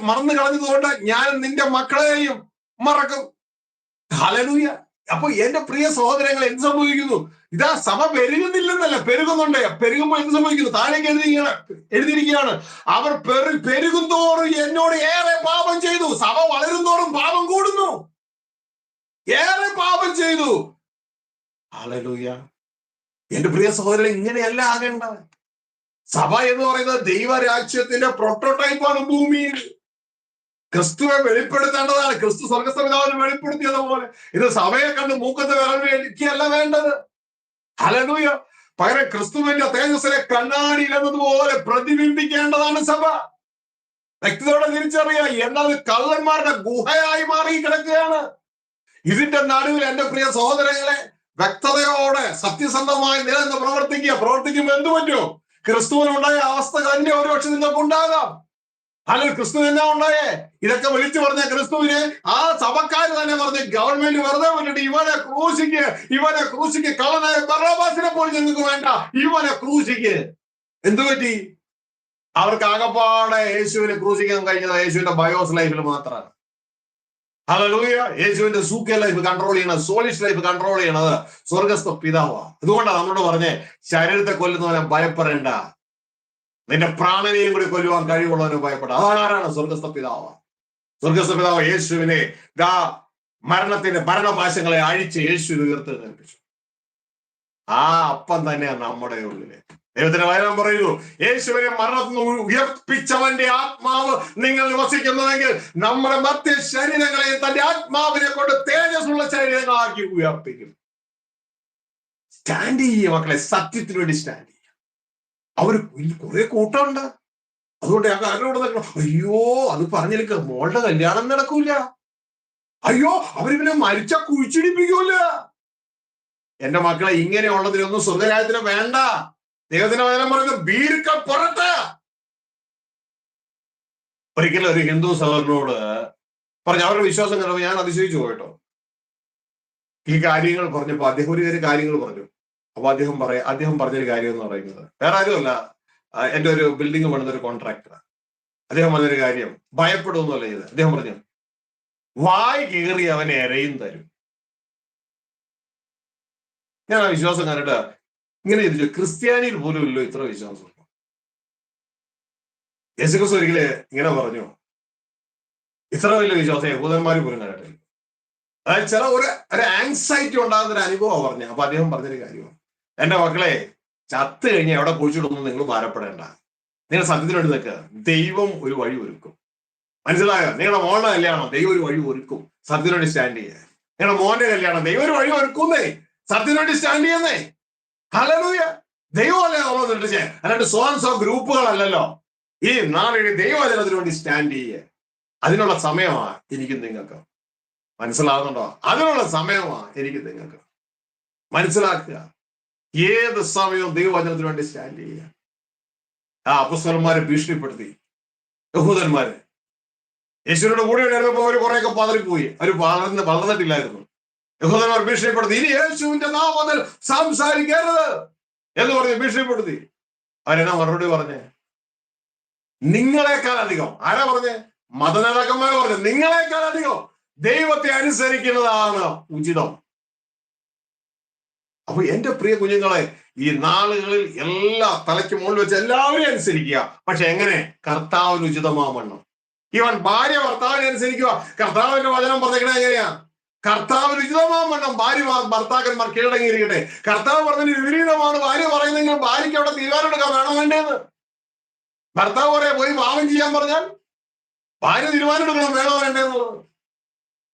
മറന്നു കളഞ്ഞതുകൊണ്ട് ഞാൻ നിന്റെ മക്കളെയും മറക്കും. ഹല്ലേലൂയ. അപ്പൊ എന്റെ പ്രിയ സഹോദരങ്ങൾ, എന്ത് സംഭവിക്കുന്നു? ഇതാ സഭ പെരുകുന്നില്ലെന്നല്ല, പെരുകുന്നുണ്ട്. പെരുകുമ്പോൾ എന്ത് സംഭവിക്കുന്നു? താഴേക്ക് എഴുതിയിരിക്കുകയാണ്, അവർ പെരുകും തോറും എന്നോട് ഏറെ പാപം ചെയ്തു. സഭ വളരും തോറും പാപം കൂടുന്നു. ഏറെ പാപം ചെയ്തു. ഹല്ലേലൂയ. എന്റെ പ്രിയ സഹോദരൻ, ഇങ്ങനെയല്ല ആകേണ്ടത്. സഭ എന്ന് പറയുന്നത് ദൈവരാജ്യത്തിന്റെ പ്രോട്ടോടൈപ്പാണ് ഭൂമിയിൽ. ക്രിസ്തുവെ വെളിപ്പെടുത്തേണ്ടതാണ്. ക്രിസ്തു സ്വർഗ്ഗസ്ഥ പിതാവിനെ വെളിപ്പെടുത്തിയതുപോലെ ഇത് സഭയെ കണ്ട് മൂക്കത്ത് വിരൽ എനിക്കല്ല വേണ്ടത്. ഹല്ലേലൂയ. പകരം ക്രിസ്തുവിന്റെ തേജസ്സിനെ കണ്ണാടിയിൽ എന്നതുപോലെ പ്രതിബിംബിക്കേണ്ടതാണ് സഭ. വ്യക്തിയോടെ തിരിച്ചറിയുക. എന്നാൽ കള്ളന്മാരുടെ ഗുഹയായി മാറി കിടക്കുകയാണ്. ഇതിന്റെ നടുവിൽ എന്റെ പ്രിയ സഹോദരങ്ങളെ, വ്യക്തതയോടെ സത്യസന്ധമായി നിലനിന്ന് പ്രവർത്തിക്കുമ്പോൾ എന്ത് പറ്റും? ക്രിസ്തുവിനുണ്ടായ അവസ്ഥ തന്നെ ഒരുപക്ഷെ നിങ്ങൾക്ക് ഉണ്ടാകാം. അല്ലെങ്കിൽ ക്രിസ്തു എന്നാ ഉണ്ടായേ? ഇതൊക്കെ വിളിച്ചു പറഞ്ഞ ക്രിസ്തുവിനെ ആ സഭക്കാർ തന്നെ പറഞ്ഞ് ഗവൺമെന്റ് വെറുതെ വിട്ടിട്ട് ഇവനെ ക്രൂശിക്ക്, കള്ളനായ ബറബ്ബാസിനെ പോലും നിങ്ങൾക്ക് വേണ്ട, ഇവനെ ക്രൂശിക്ക്. എന്തു പറ്റി? അവർക്ക് ആകപ്പാടെ യേശുവിനെ ക്രൂശിക്കാൻ കഴിഞ്ഞത് യേശുവിന്റെ ബയോസ് ലൈഫിൽ മാത്രമാണ്. ഹല്ലേലൂയ. യേശുവിന്റെ സൂക്യ ലൈഫ് കൺട്രോൾ ചെയ്യണത്, സോളിഷ് ലൈഫ് കൺട്രോൾ ചെയ്യണത് സ്വർഗസ്ഥ പിതാവാണ്. അതുകൊണ്ടാണ് നമ്മളോട് പറഞ്ഞേ, ശരീരത്തെ കൊല്ലുന്നവനെ ഭയപ്പെടേണ്ട, നിന്റെ പ്രാണനെയും കൂടി കൊല്ലുവാൻ കഴിവുള്ളവന് ഭയപ്പെടാം. അതാരാണ്? സ്വർഗസ്ഥ പിതാവ്. സ്വർഗസ്ഥ പിതാവ് യേശുവിനെ മരണത്തിന്റെ ഭരണപാശങ്ങളെ അഴിച്ച് യേശു ഉയർത്തെഴുന്നേൽപ്പിച്ചു. ആ അപ്പം തന്നെയാണ് നമ്മുടെ ഉള്ളില്. ദൈവത്തിന്റെ വചനം പറയുന്നു, യേശുവിനെ മരണത്തിൽ നിന്ന് ഉയർപ്പിച്ചവന്റെ ആത്മാവ് നിങ്ങൾ വസിക്കുന്നുവെങ്കിൽ നമ്മുടെ മധ്യ ശരീരങ്ങളെ തന്റെ ആത്മാവിനെ കൊണ്ട് തേജസ്സുള്ള ശരീരങ്ങളാക്കി ഉയർപ്പിക്കും. സ്റ്റാൻഡ് ചെയ്യുക മക്കളെ, സത്യത്തിന് വേണ്ടി സ്റ്റാൻഡ് ചെയ്യുക. അവര് കുറെ കൂട്ടമുണ്ട്. അതുകൊണ്ട് ഞങ്ങൾ അവരോട് അയ്യോ അത് പറഞ്ഞില്ല, മോളുടെ കല്യാണം നടക്കൂല, അയ്യോ അവരിവനെ മരിച്ച കുഴിച്ചിടിപ്പിക്കൂല. എന്റെ മക്കളെ, ഇങ്ങനെയുള്ളതിനൊന്നും സ്വർഗരാജ്യത്തിന് വേണ്ട. ദൈവത്തിന്റെ വചനം പറയുന്നത് ഭീരുക്കൾ പുറത്ത്. ഒരിക്കലും ഒരു ഹിന്ദു സഹോദരനോട് പറഞ്ഞു, അവരുടെ വിശ്വാസം കണ്ടപ്പോൾ ഞാൻ അതിശയിച്ചു പോയിട്ടോ. ഈ കാര്യങ്ങൾ പറഞ്ഞപ്പോ അദ്ദേഹം ഒരു കാര്യങ്ങൾ പറഞ്ഞു. അപ്പൊ അദ്ദേഹം പറഞ്ഞൊരു കാര്യം എന്ന് പറയുന്നത് വേറെ ആരുമല്ല, എന്റെ ഒരു ബിൽഡിംഗ് പണിത ഒരു കോൺട്രാക്ടർ. അദ്ദേഹം പറഞ്ഞൊരു കാര്യം, ഭയപ്പെടുമെന്നല്ല ചെയ്ത്. അദ്ദേഹം പറഞ്ഞു, വായ് കീറി അവനെ ഇരയും തരും. ഞാൻ ആ വിശ്വാസം കണ്ടിട്ട് ഇങ്ങനെ ചോദിച്ചു, ക്രിസ്ത്യാനിയിൽ പോലും ഇല്ലോ ഇത്ര വിശ്വാസം. യേശുക്രിസ്തു ഒരിക്കലേ ഇങ്ങനെ പറഞ്ഞു, ഇത്ര വലിയ വിശ്വാസം യഹൂദന്മാർ പോലും കണ്ടിട്ടില്ല. അതായത് ചില ഒരു ആങ്സൈറ്റി ഉണ്ടാകുന്ന ഒരു അനുഭവം പറഞ്ഞു. അപ്പൊ അദ്ദേഹം പറഞ്ഞൊരു കാര്യമാണ്, എന്റെ മക്കളെ, ചത്ത് കഴിഞ്ഞാൽ എവിടെ കുഴിച്ചിടുന്നു നിങ്ങൾ ഭാരപ്പെടേണ്ട. നിങ്ങൾ സത്യത്തിനോട് നിൽക്കുക, ദൈവം ഒരു വഴി ഒരുക്കും. മനസ്സിലായോ? നിങ്ങളുടെ മോളുടെ കല്യാണം ദൈവം ഒരു വഴി ഒരുക്കും, സത്യത്തിനോട് സ്റ്റാൻഡ് ചെയ്യുക. നിങ്ങളുടെ മോന്റെ കല്യാണം ദൈവം ഒരു വഴി ഒരുക്കുന്നേ, സത്യത്തിനോട് സ്റ്റാൻഡ് ചെയ്യുന്നേ. ഹല്ലേലൂയ. ദൈവമല്ലേ നമ്മൾ നിർദ്ദേശിച്ചേ, അല്ലാണ്ട് സോൻസോ ഗ്രൂപ്പുകളല്ലല്ലോ. ഈ നാളെ ദൈവവചനത്തിന് വേണ്ടി സ്റ്റാൻഡ് ചെയ്യുക. അതിനുള്ള സമയമാണ് എനിക്കും നിങ്ങൾക്ക്. മനസ്സിലാകുന്നുണ്ടോ? അതിനുള്ള സമയമാണ് എനിക്ക് നിങ്ങൾക്ക്. മനസ്സിലാക്കുക, ഏത് സമയവും ദൈവവചനത്തിന് വേണ്ടി സ്റ്റാൻഡ് ചെയ്യുക. ആ അപ്പോസ്തലന്മാരെ ഭീഷണിപ്പെടുത്തി യഹൂദന്മാര്. യേശുവിനോട് കൂടെ ഉണ്ടായിരുന്നപ്പോ അവർ കുറെയൊക്കെ പതറിപ്പോയി, അവർ വളർന്നിട്ടില്ലായിരുന്നു. യഹൂദന്മാർ ഭീഷണിപ്പെടുത്തി, ഇനി യേശുവിന്റെ നാമത്തിൽ സംസാരിക്കരുത് എന്ന് പറഞ്ഞ് ഭീഷണിപ്പെടുത്തി. അവരെന്നാ മറുപടി പറഞ്ഞേ? നിങ്ങളെക്കാൾ അധികം. ആരാ പറഞ്ഞേ? മതനേതാക്കന്മാർ പറഞ്ഞു, നിങ്ങളെക്കാൾ അധികം ദൈവത്തെ അനുസരിക്കുന്നതാണ് ഉചിതം. അപ്പൊ എന്റെ പ്രിയ കുഞ്ഞുങ്ങളെ, ഈ നാളുകളിൽ എല്ലാ തലയ്ക്ക് മുകളിൽ വെച്ച് എല്ലാവരെയും അനുസരിക്കുക. പക്ഷെ എങ്ങനെ? കർത്താവിന് ഉചിതമാവണം. ഇവൻ ഭാര്യ ഭർത്താവിനെ അനുസരിക്കുക. കർത്താവിന്റെ വചനം പറഞ്ഞേക്കണ എങ്ങനെയാ? കർത്താവിന് ഉചിതമാവണം ഭാര്യ ഭർത്താക്കന്മാർ കീഴടങ്ങിയിരിക്കട്ടെ. കർത്താവ് പറഞ്ഞതിന് വിപരീതമാണ് ഭാര്യ പറയുന്നെങ്കിൽ ഭാര്യയ്ക്ക് അവിടെ തീരുമാനം എടുക്കാൻ വേണം വേണ്ടത്. ഭർത്താവ് പറയാ പോയി പാപം ചെയ്യാൻ പറഞ്ഞാൽ ഭാര്യ തീരുമാനം എടുക്കണം വേണോ വേണ്ടതെന്നുള്ളത്.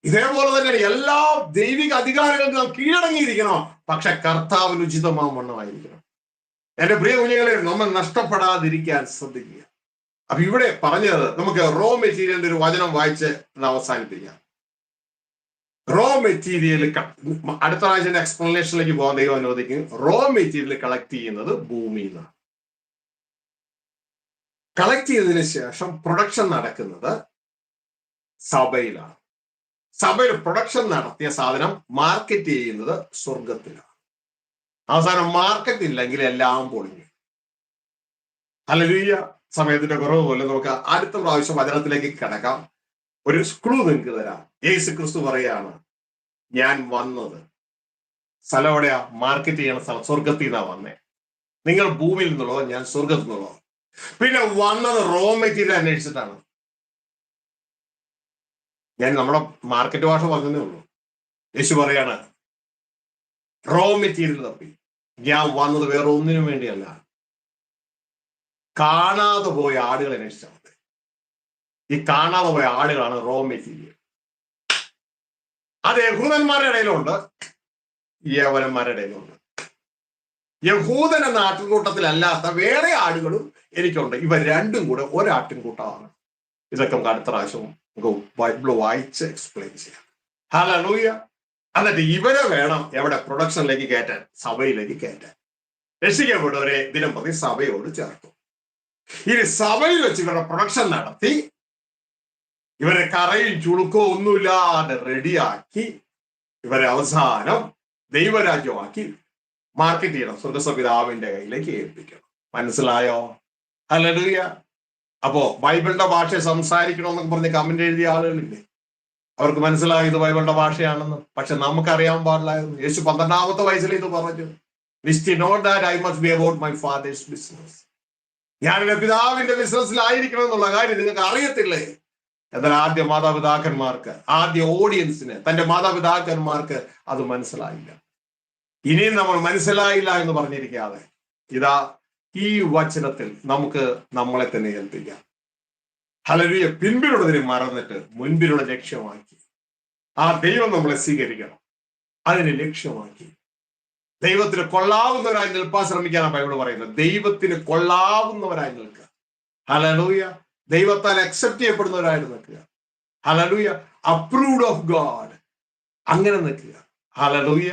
ഇതേപോലെ തന്നെയാണ് എല്ലാ ദൈവിക അധികാരങ്ങൾക്ക് നാം കീഴടങ്ങിയിരിക്കണം. പക്ഷെ കർത്താവിന് ഉചിതമാവണ്ണമായിരിക്കണം. എന്റെ പ്രിയ കുഞ്ഞുങ്ങളെ, നമ്മൾ നഷ്ടപ്പെടാതിരിക്കാൻ ശ്രദ്ധിക്കുക. അപ്പൊ ഇവിടെ പറഞ്ഞത് നമുക്ക് റോ മെറ്റീരിയലിന്റെ ഒരു വചനം വായിച്ച് അവസാനിപ്പിക്കാം. റോ മെറ്റീരിയൽ അടുത്ത ആഴ്ച എക്സ്പ്ലനേഷനിലേക്ക് പോകാൻ ദൈവം അനുവദിക്കും. റോ മെറ്റീരിയൽ കളക്ട് ചെയ്യുന്നത് ഭൂമിയിൽ നിന്നാണ്. കളക്ട് ചെയ്തതിനു ശേഷം പ്രൊഡക്ഷൻ നടക്കുന്നത് സഭയിലാണ്. സഭയിൽ പ്രൊഡക്ഷൻ നടത്തിയ സാധനം മാർക്കറ്റ് ചെയ്യുന്നത് സ്വർഗത്തിലാണ്. അവസാനം മാർക്കറ്റ് ഇല്ലെങ്കിൽ എല്ലാം പൊളിഞ്ഞു. ഹല്ലേലൂയ. സമയത്തിന്റെ കുറവ് പോലെ നമുക്ക് അടുത്ത പ്രാവശ്യം വചനത്തിലേക്ക് കിടക്കാം. ഒരു ക്ലൂ നിങ്ങൾക്ക് തരാം. യേശു ക്രിസ്തു പറയാണ്, ഞാൻ വന്നത് സ്ഥലം എവിടെയാ? മാർക്കറ്റ് ചെയ്യണ സ്ഥലം. സ്വർഗത്തിൽ നിന്നാ വന്നേ. നിങ്ങൾ ഭൂമിയിൽ നിന്നുള്ളതോ, ഞാൻ സ്വർഗത്തിൽ നിന്നുള്ളതോ? പിന്നെ വന്നത് റോ മെറ്റീരിയൽ അന്വേഷിച്ചിട്ടാണ്. ഞാൻ നമ്മുടെ മാർക്കറ്റ് ഭാഷ പറഞ്ഞതേ ഉള്ളൂ. യേശു പറയാണ്, റോ മെറ്റീരിയൽ തപ്പി. ഞാൻ വന്നത് വേറെ ഒന്നിനും വേണ്ടിയല്ല, കാണാതെ പോയ ആടുകൾ അന്വേഷിച്ചാൽ മതി. ഈ കാണാതെ പോയ ആടുകളാണ് റോ മെറ്റീരിയൽ. അത് യഹൂദന്മാരുടെ ഇടയിലുണ്ട്, യവനന്മാരുടെ ഇടയിലുണ്ട്. യഹൂദന നാട്ടിൻകൂട്ടത്തിലല്ലാത്ത വേറെ ആടുകളും എനിക്കുണ്ട്. ഇവ രണ്ടും കൂടെ ഒരാട്ടിൻകൂട്ടമാണ്. ഇതൊക്കെ നമുക്ക് അടുത്ത പ്രാവശ്യം ബൈബിള് വായിച്ച് എക്സ്പ്ലെയിൻ ചെയ്യാം. ഹല്ലേലൂയ. എന്നിട്ട് ഇവരെ വേണം എവിടെ? പ്രൊഡക്ഷനിലേക്ക് കയറ്റാൻ, സഭയിലേക്ക് കയറ്റാൻ. രക്ഷിക്കപ്പെട്ടവരെ ദിനം പ്രതി സഭയോട് ചേർത്തു. ഇനി സഭയിൽ വെച്ച് ഇവരുടെ പ്രൊഡക്ഷൻ നടത്തി ഇവരെ കറയും ചുളുക്കോ ഒന്നുമില്ലാതെ റെഡിയാക്കി ഇവരെ അവസാനം ദൈവരാജ്യമാക്കി മാർക്കറ്റ് ചെയ്യണം, സ്വർഗസ്വപിതാവിന്റെ കയ്യിലേക്ക് ഏൽപ്പിക്കണം. മനസ്സിലായോ? ഹല്ലേലൂയ. അപ്പോ ബൈബിളിന്റെ ഭാഷ സംസാരിക്കണമെന്നൊക്കെ പറഞ്ഞ് കമന്റ് എഴുതിയ ആളുകളില്ലേ? അവർക്ക് മനസ്സിലായി ഇത് ബൈബിളിന്റെ ഭാഷയാണെന്ന്. പക്ഷെ നമുക്കറിയാൻ പാടില്ലായിരുന്നു. യേശു 12-ാമത്തെ വയസ്സിൽ ഇത് പറഞ്ഞു, "List not that I must be about my father's business." ഞാൻ എന്റെ പിതാവിന്റെ ബിസിനസ്സിലായിരിക്കണം എന്നുള്ള കാര്യം നിങ്ങൾക്ക് അറിയത്തില്ലേ? എന്നാൽ ആദ്യ മാതാപിതാക്കന്മാർക്ക്, ആദ്യ ഓഡിയൻസിന്, തന്റെ മാതാപിതാക്കന്മാർക്ക് അത് മനസ്സിലായില്ല. ഇനിയും നമ്മൾ മനസ്സിലായില്ല എന്ന് പറഞ്ഞിരിക്കാതെ ഇതാ ഈ വചനത്തിൽ നമുക്ക് നമ്മളെ തന്നെ ഏൽപ്പിക്കാം. ഹല്ലേലൂയ. പിൻപിലുള്ളതിനെ മറന്നിട്ട് മുൻപിലുള്ള ലക്ഷ്യമാക്കി ആ ദൈവം നമ്മളെ സ്വീകരിക്കണം. അതിനെ ലക്ഷ്യമാക്കി ദൈവത്തിന് കൊള്ളാവുന്നവരായി നിൽപ്പാൻ ശ്രമിക്കാനാണ് ബൈബിൾ പറയുന്നത്. ദൈവത്തിന് കൊള്ളാവുന്നവരായി നിൽക്കുക. ഹല്ലേലൂയ. ദൈവത്താൽ അക്സെപ്റ്റ് ചെയ്യപ്പെടുന്നവരായിട്ട് നിൽക്കുക. ഹല്ലേലൂയ. Approved of God. അങ്ങനെ നിൽക്കുക. ഹല്ലേലൂയ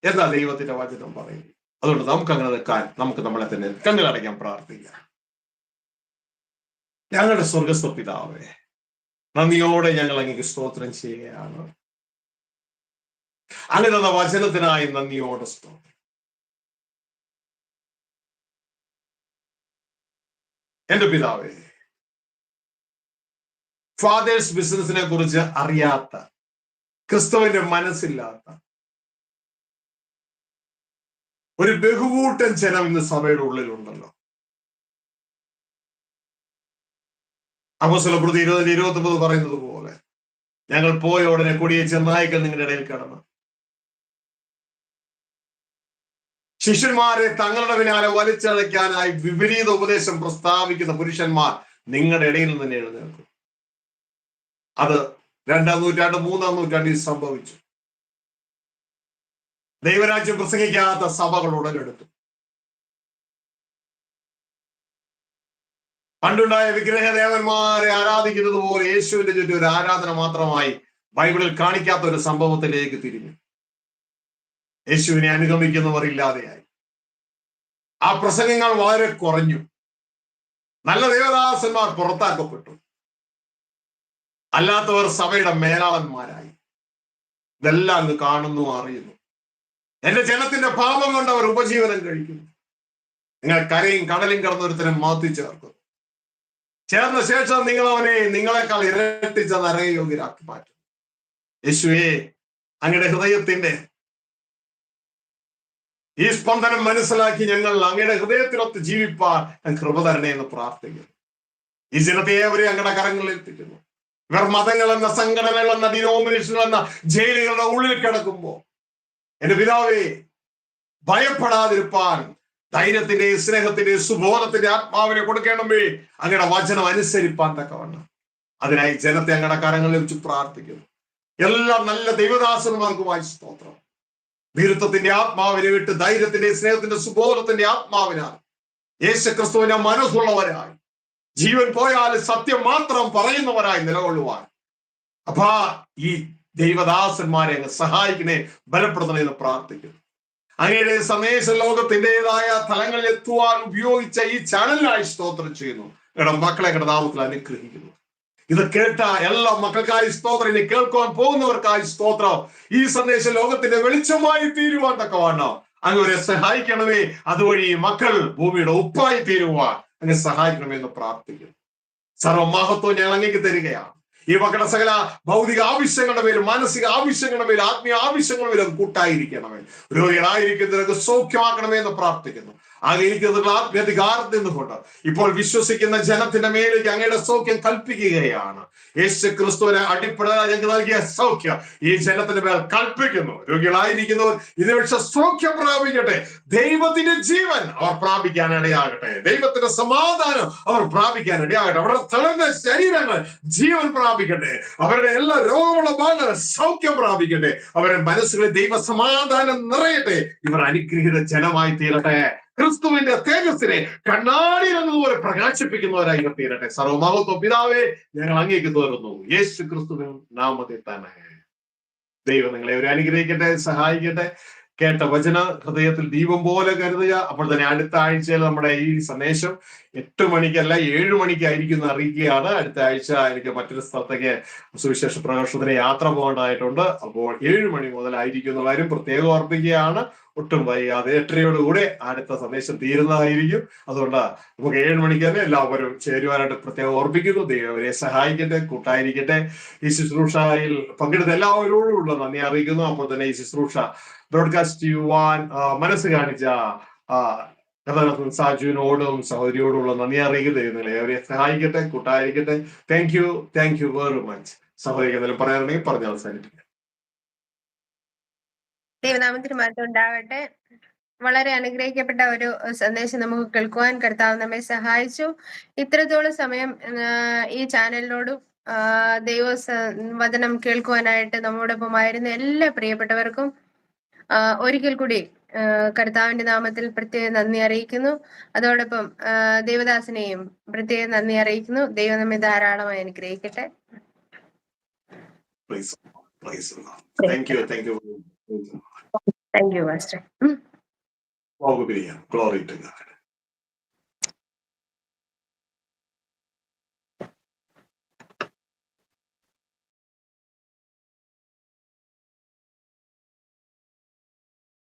എന്നാ ദൈവത്തിന്റെ വചനം പറയുന്നത്. അതുകൊണ്ട് നമുക്ക് അങ്ങനെ നിൽക്കാൻ, നമുക്ക് നമ്മളെ തന്നെ കണ്ണുകളടയ്ക്കാൻ പ്രാർത്ഥിക്കാം. ഞങ്ങളുടെ സ്വർഗസ്ഥ പിതാവേ, നന്ദിയോടെ ഞങ്ങൾ അങ്ങേക്ക് സ്തോത്രം ചെയ്യുകയാണ്. അങ്ങ് തന്ന വചനത്തിനായി നന്ദിയോടെ സ്തോത്രം. എന്റെ പിതാവേ, ഫാദേഴ്സ് ബിസിനസിനെ കുറിച്ച് അറിയാത്ത ക്രിസ്തുവിന്റെ മനസ്സില്ലാത്ത ഒരു ബഹുകൂട്ടൻ ജനം ഇന്ന് സഭയുടെ ഉള്ളിലുണ്ടല്ലോ. അപ്പോസ്തലപ്രവൃത്തി 20:29 പറയുന്നത് പോലെ ഞങ്ങൾ പോയ ഉടനെ കൊടിയ ചെന്നായ്ക്കൾ നിങ്ങളുടെ ഇടയിൽ കടന്നു. ശിഷ്യന്മാരെ തങ്ങളുടെ പിന്നാലെ വലിച്ചഴയ്ക്കാനായി വിപരീത ഉപദേശം പ്രസ്താവിക്കുന്ന പുരുഷന്മാർ നിങ്ങളുടെ ഇടയിൽ നിന്ന് എഴുന്നേൽക്കും. അത് 2-ാം നൂറ്റാണ്ട് 3-ാം നൂറ്റാണ്ടിൽ സംഭവിച്ചു. ദൈവരാജ്യം പ്രസംഗിക്കാത്ത സഭകൾ ഉടലെടുത്തു. പണ്ടുണ്ടായ വിഗ്രഹദേവന്മാരെ ആരാധിക്കുന്നത് പോലെ യേശുവിന്റെ ചുറ്റും ഒരു ആരാധന മാത്രമായി ബൈബിളിൽ കാണിക്കാത്ത ഒരു സംഭവത്തിലേക്ക് തിരിഞ്ഞു. യേശുവിനെ അനുഗമിക്കുന്നവർ ഇല്ലാതെയായി. ആ പ്രസംഗങ്ങൾ വളരെ കുറഞ്ഞു. നല്ല ദേവദാസന്മാർ പുറത്താക്കപ്പെട്ടു. അല്ലാത്തവർ സഭയുടെ മേലാളന്മാരായി. ഇതെല്ലാം അങ്ങ് കാണുന്നു, അറിയുന്നു. എന്റെ ജനത്തിന്റെ പാപം കൊണ്ട് അവർ ഉപജീവനം കഴിക്കുന്നു. നിങ്ങൾ കരയും കടലും കടന്നൊരുത്തരം മാറ്റി ചേർക്കുന്നു. ചേർന്ന ശേഷം നിങ്ങൾ അവനെ നിങ്ങളെക്കാൾ ഇരട്ടിച്ച നരകയോഗ്യരാക്കി മാറ്റും. യേശുവേ, അങ്ങയുടെ ഹൃദയത്തിന്റെ ഈ സ്പന്ദനം മനസ്സിലാക്കി ഞങ്ങൾ അങ്ങയുടെ ഹൃദയത്തിനൊത്ത് ജീവിപ്പാൻ കൃപ തരണേ എന്ന് പ്രാർത്ഥിക്കുന്നു. ഈ ജനത്തെ അവരെ അങ്ങയുടെ കരങ്ങളിൽ എത്തിക്കുന്നു. ഇവർ മതങ്ങൾ എന്ന സംഘടനകൾ എന്ന ഡിനോമിനേഷനുകൾ എന്ന ജയിലുകളുടെ ഉള്ളിൽ കിടക്കുമ്പോ എന്റെ പിതാവേ, ഭയപ്പെടാതിരുപ്പാൻ ധൈര്യത്തിന്റെ, സ്നേഹത്തിന്റെ, സുബോധത്തിന്റെ ആത്മാവിനെ കൊടുക്കണമേ. അങ്ങയുടെ വചനം അനുസരിപ്പാൻ തക്കവണ്ണം അതിനായി ജനത്തെ അങ്ങയുടെ കരങ്ങളിൽ വെച്ച് പ്രാർത്ഥിക്കുന്നു. എല്ലാ നല്ല ദൈവദാസന്മാർക്കുമായി സ്തോത്രം. വീരത്വത്തിന്റെ ആത്മാവിനെ വിട്ട് ധൈര്യത്തിന്റെ, സ്നേഹത്തിന്റെ, സുബോധത്തിന്റെ ആത്മാവിനാൽ യേശുക്രിസ്തുവിന്റെ മനസ്സുള്ളവരായി, ജീവൻ പോയാൽ സത്യം മാത്രം പറയുന്നവരായി നിലകൊള്ളുവാൻ അപ്പാ ഈ ദൈവദാസന്മാരെ അങ്ങ് സഹായിക്കണേ, ബലപ്പെടുത്തണേ എന്ന് പ്രാർത്ഥിക്കുന്നു. അങ്ങയുടെ സന്ദേശ ലോകത്തിൻ്റെതായ തലങ്ങളിൽ എത്തുവാൻ ഉപയോഗിച്ച ഈ ചാനലിനായി സ്തോത്രം ചെയ്യുന്നു. ഇവിടെ മക്കളെ നാമത്തിൽ അനുഗ്രഹിക്കുന്നു. ഇത് കേട്ട എല്ലാ മക്കൾക്കായി സ്തോത്രം. ഇനി കേൾക്കുവാൻ പോകുന്നവർക്കായി സ്തോത്രം. ഈ സന്ദേശ ലോകത്തിന്റെ വെളിച്ചമായി തീരുവാൻ തക്കവണ്ണം അങ്ങ് സഹായിക്കണമേ. അതുവഴി മക്കൾ ഭൂമിയുടെ ഉപ്പായി തീരുവാൻ അങ്ങ് സഹായിക്കണമെന്ന് പ്രാർത്ഥിക്കുന്നു. സർവമഹത്വം ഞങ്ങൾ അങ്ങേക്ക് തരികയാണ്. ഈ മക്കളുടെ സകല ഭൗതിക ആവശ്യങ്ങളുടെ പേരും, മാനസിക ആവശ്യങ്ങളുടെ പേരും, ആത്മീയ ആവശ്യങ്ങളുടെ പേരും കൂട്ടായിരിക്കണമേ. രോഗികളായിരിക്കുന്നവർക്ക് സൗഖ്യമാക്കണമേ എന്ന് പ്രാർത്ഥിക്കുന്നു. ആഗ്രഹിക്കുന്നതിനുള്ള ആത്മീയധികാരത്തിൽ നിന്നുകൊണ്ട് ഇപ്പോൾ വിശ്വസിക്കുന്ന ജനത്തിന്റെ മേലേക്ക് അങ്ങയുടെ സൗഖ്യം കൽപ്പിക്കുകയാണ്. യേശു ക്രിസ്തുവിനെ അടിപ്പട ഞങ്ങൾക്ക് നൽകിയ സൗഖ്യം ഈ ജനത്തിന്റെ മേൽ കൽപ്പിക്കുന്നു. രോഗികളായിരിക്കുന്നവർ ഇതിനുവേണ്ടി സൗഖ്യം പ്രാപിക്കട്ടെ. ദൈവത്തിന്റെ ജീവൻ അവർ പ്രാപിക്കാൻ ഇടയാകട്ടെ. ദൈവത്തിന്റെ സമാധാനം അവർ പ്രാപിക്കാൻ ഇടയാകട്ടെ. അവരുടെ തളർന്ന ശരീരങ്ങൾ ജീവൻ പ്രാപിക്കട്ടെ. അവരുടെ എല്ലാ രോഗമുള്ള ഭാഗങ്ങൾ സൗഖ്യം പ്രാപിക്കട്ടെ. അവരുടെ മനസ്സുകളിൽ ദൈവ സമാധാനം നിറയട്ടെ. ഇവർ അനുഗ്രഹീത ജനമായി തീരട്ടെ. ക്രിസ്തുവിന്റെ തേജസ്സിനെ കണ്ണാടിയിൽ എന്നതുപോലെ പ്രകാശിപ്പിക്കുന്നവരായി തീരട്ടെ. സർവമഹത്വം പിതാവേ, ഞങ്ങൾ അങ്ങേക്ക് തോരുന്നു യേശു ക്രിസ്തുവിൻ നാമത്തിൽ തന്നെ. ദൈവം നിങ്ങളെ ഒരു അനുഗ്രഹിക്കട്ടെ, സഹായിക്കട്ടെ. കേട്ട വചന ഹൃദയത്തിൽ ദീപം പോലെ കരുതുക. അപ്പോൾ തന്നെ അടുത്ത ആഴ്ചയിൽ നമ്മുടെ ഈ സന്ദേശം 8 മണിക്കല്ല 7 മണിക്കായിരിക്കും എന്ന് അറിയിക്കുകയാണ്. അടുത്ത ആഴ്ച എനിക്ക് മറ്റൊരു സ്ഥലത്തേക്ക് സുവിശേഷ പ്രഘോഷത്തിന് യാത്ര പോകേണ്ടതായിട്ടുണ്ട്. അപ്പോൾ 7 മണി മുതലായിരിക്കും എന്ന കാര്യം പ്രത്യേകം ഓർപ്പിക്കുകയാണ്. ഒട്ടും വൈകാതെ 8:30യോടുകൂടെ അടുത്ത സന്ദേശം തീരുന്നതായിരിക്കും. അതുകൊണ്ട് നമുക്ക് 7 മണിക്ക് തന്നെ എല്ലാവരും ചേരുവാനായിട്ട് പ്രത്യേകം ഓർപ്പിക്കുന്നു. ദൈവം അവരെ സഹായിക്കട്ടെ, കൂട്ടായിരിക്കട്ടെ. ഈ ശുശ്രൂഷയിൽ പങ്കെടുത്ത എല്ലാവരോടുള്ള നന്ദി അറിയിക്കുന്നു. അപ്പോൾ തന്നെ ഈ ശുശ്രൂഷ ബ്രോഡ്കാസ്റ്റ് ചെയ്യുവാൻ മനസ്സ് കാണിച്ച സാജുവിനോടും സഹോദരിയോടുള്ള നന്ദി അറിയിക്കുന്നു. ദൈവങ്ങളെ അവരെ സഹായിക്കട്ടെ, കൂട്ടായിരിക്കട്ടെ. Thank you very much. സഹോദരിക്ക് എന്തെങ്കിലും പറയാനുണ്ടെങ്കിൽ പറഞ്ഞ് അവസാനിപ്പിക്കാം. ദൈവനാമത്തിന് മഹത്വം ഉണ്ടാകട്ടെ. വളരെ അനുഗ്രഹിക്കപ്പെട്ട ഒരു സന്ദേശം നമുക്ക് കേൾക്കുവാൻ കർത്താവ് നമ്മെ സഹായിച്ചു. ഇത്രത്തോളം സമയം ഈ ചാനലിനോടും ദൈവ വചനം കേൾക്കുവാനായിട്ട് നമ്മോടൊപ്പമായിരുന്ന എല്ലാ പ്രിയപ്പെട്ടവർക്കും ഒരിക്കൽ കൂടി കർത്താവിന്റെ നാമത്തിൽ പ്രത്യേക നന്ദി അറിയിക്കുന്നു. അതോടൊപ്പം ദേവദാസിനെയും പ്രത്യേക നന്ദി അറിയിക്കുന്നു. ദൈവം നമ്മെ ധാരാളമായി അനുഗ്രഹിക്കട്ടെ. Thank you, Pastor. Glory to God.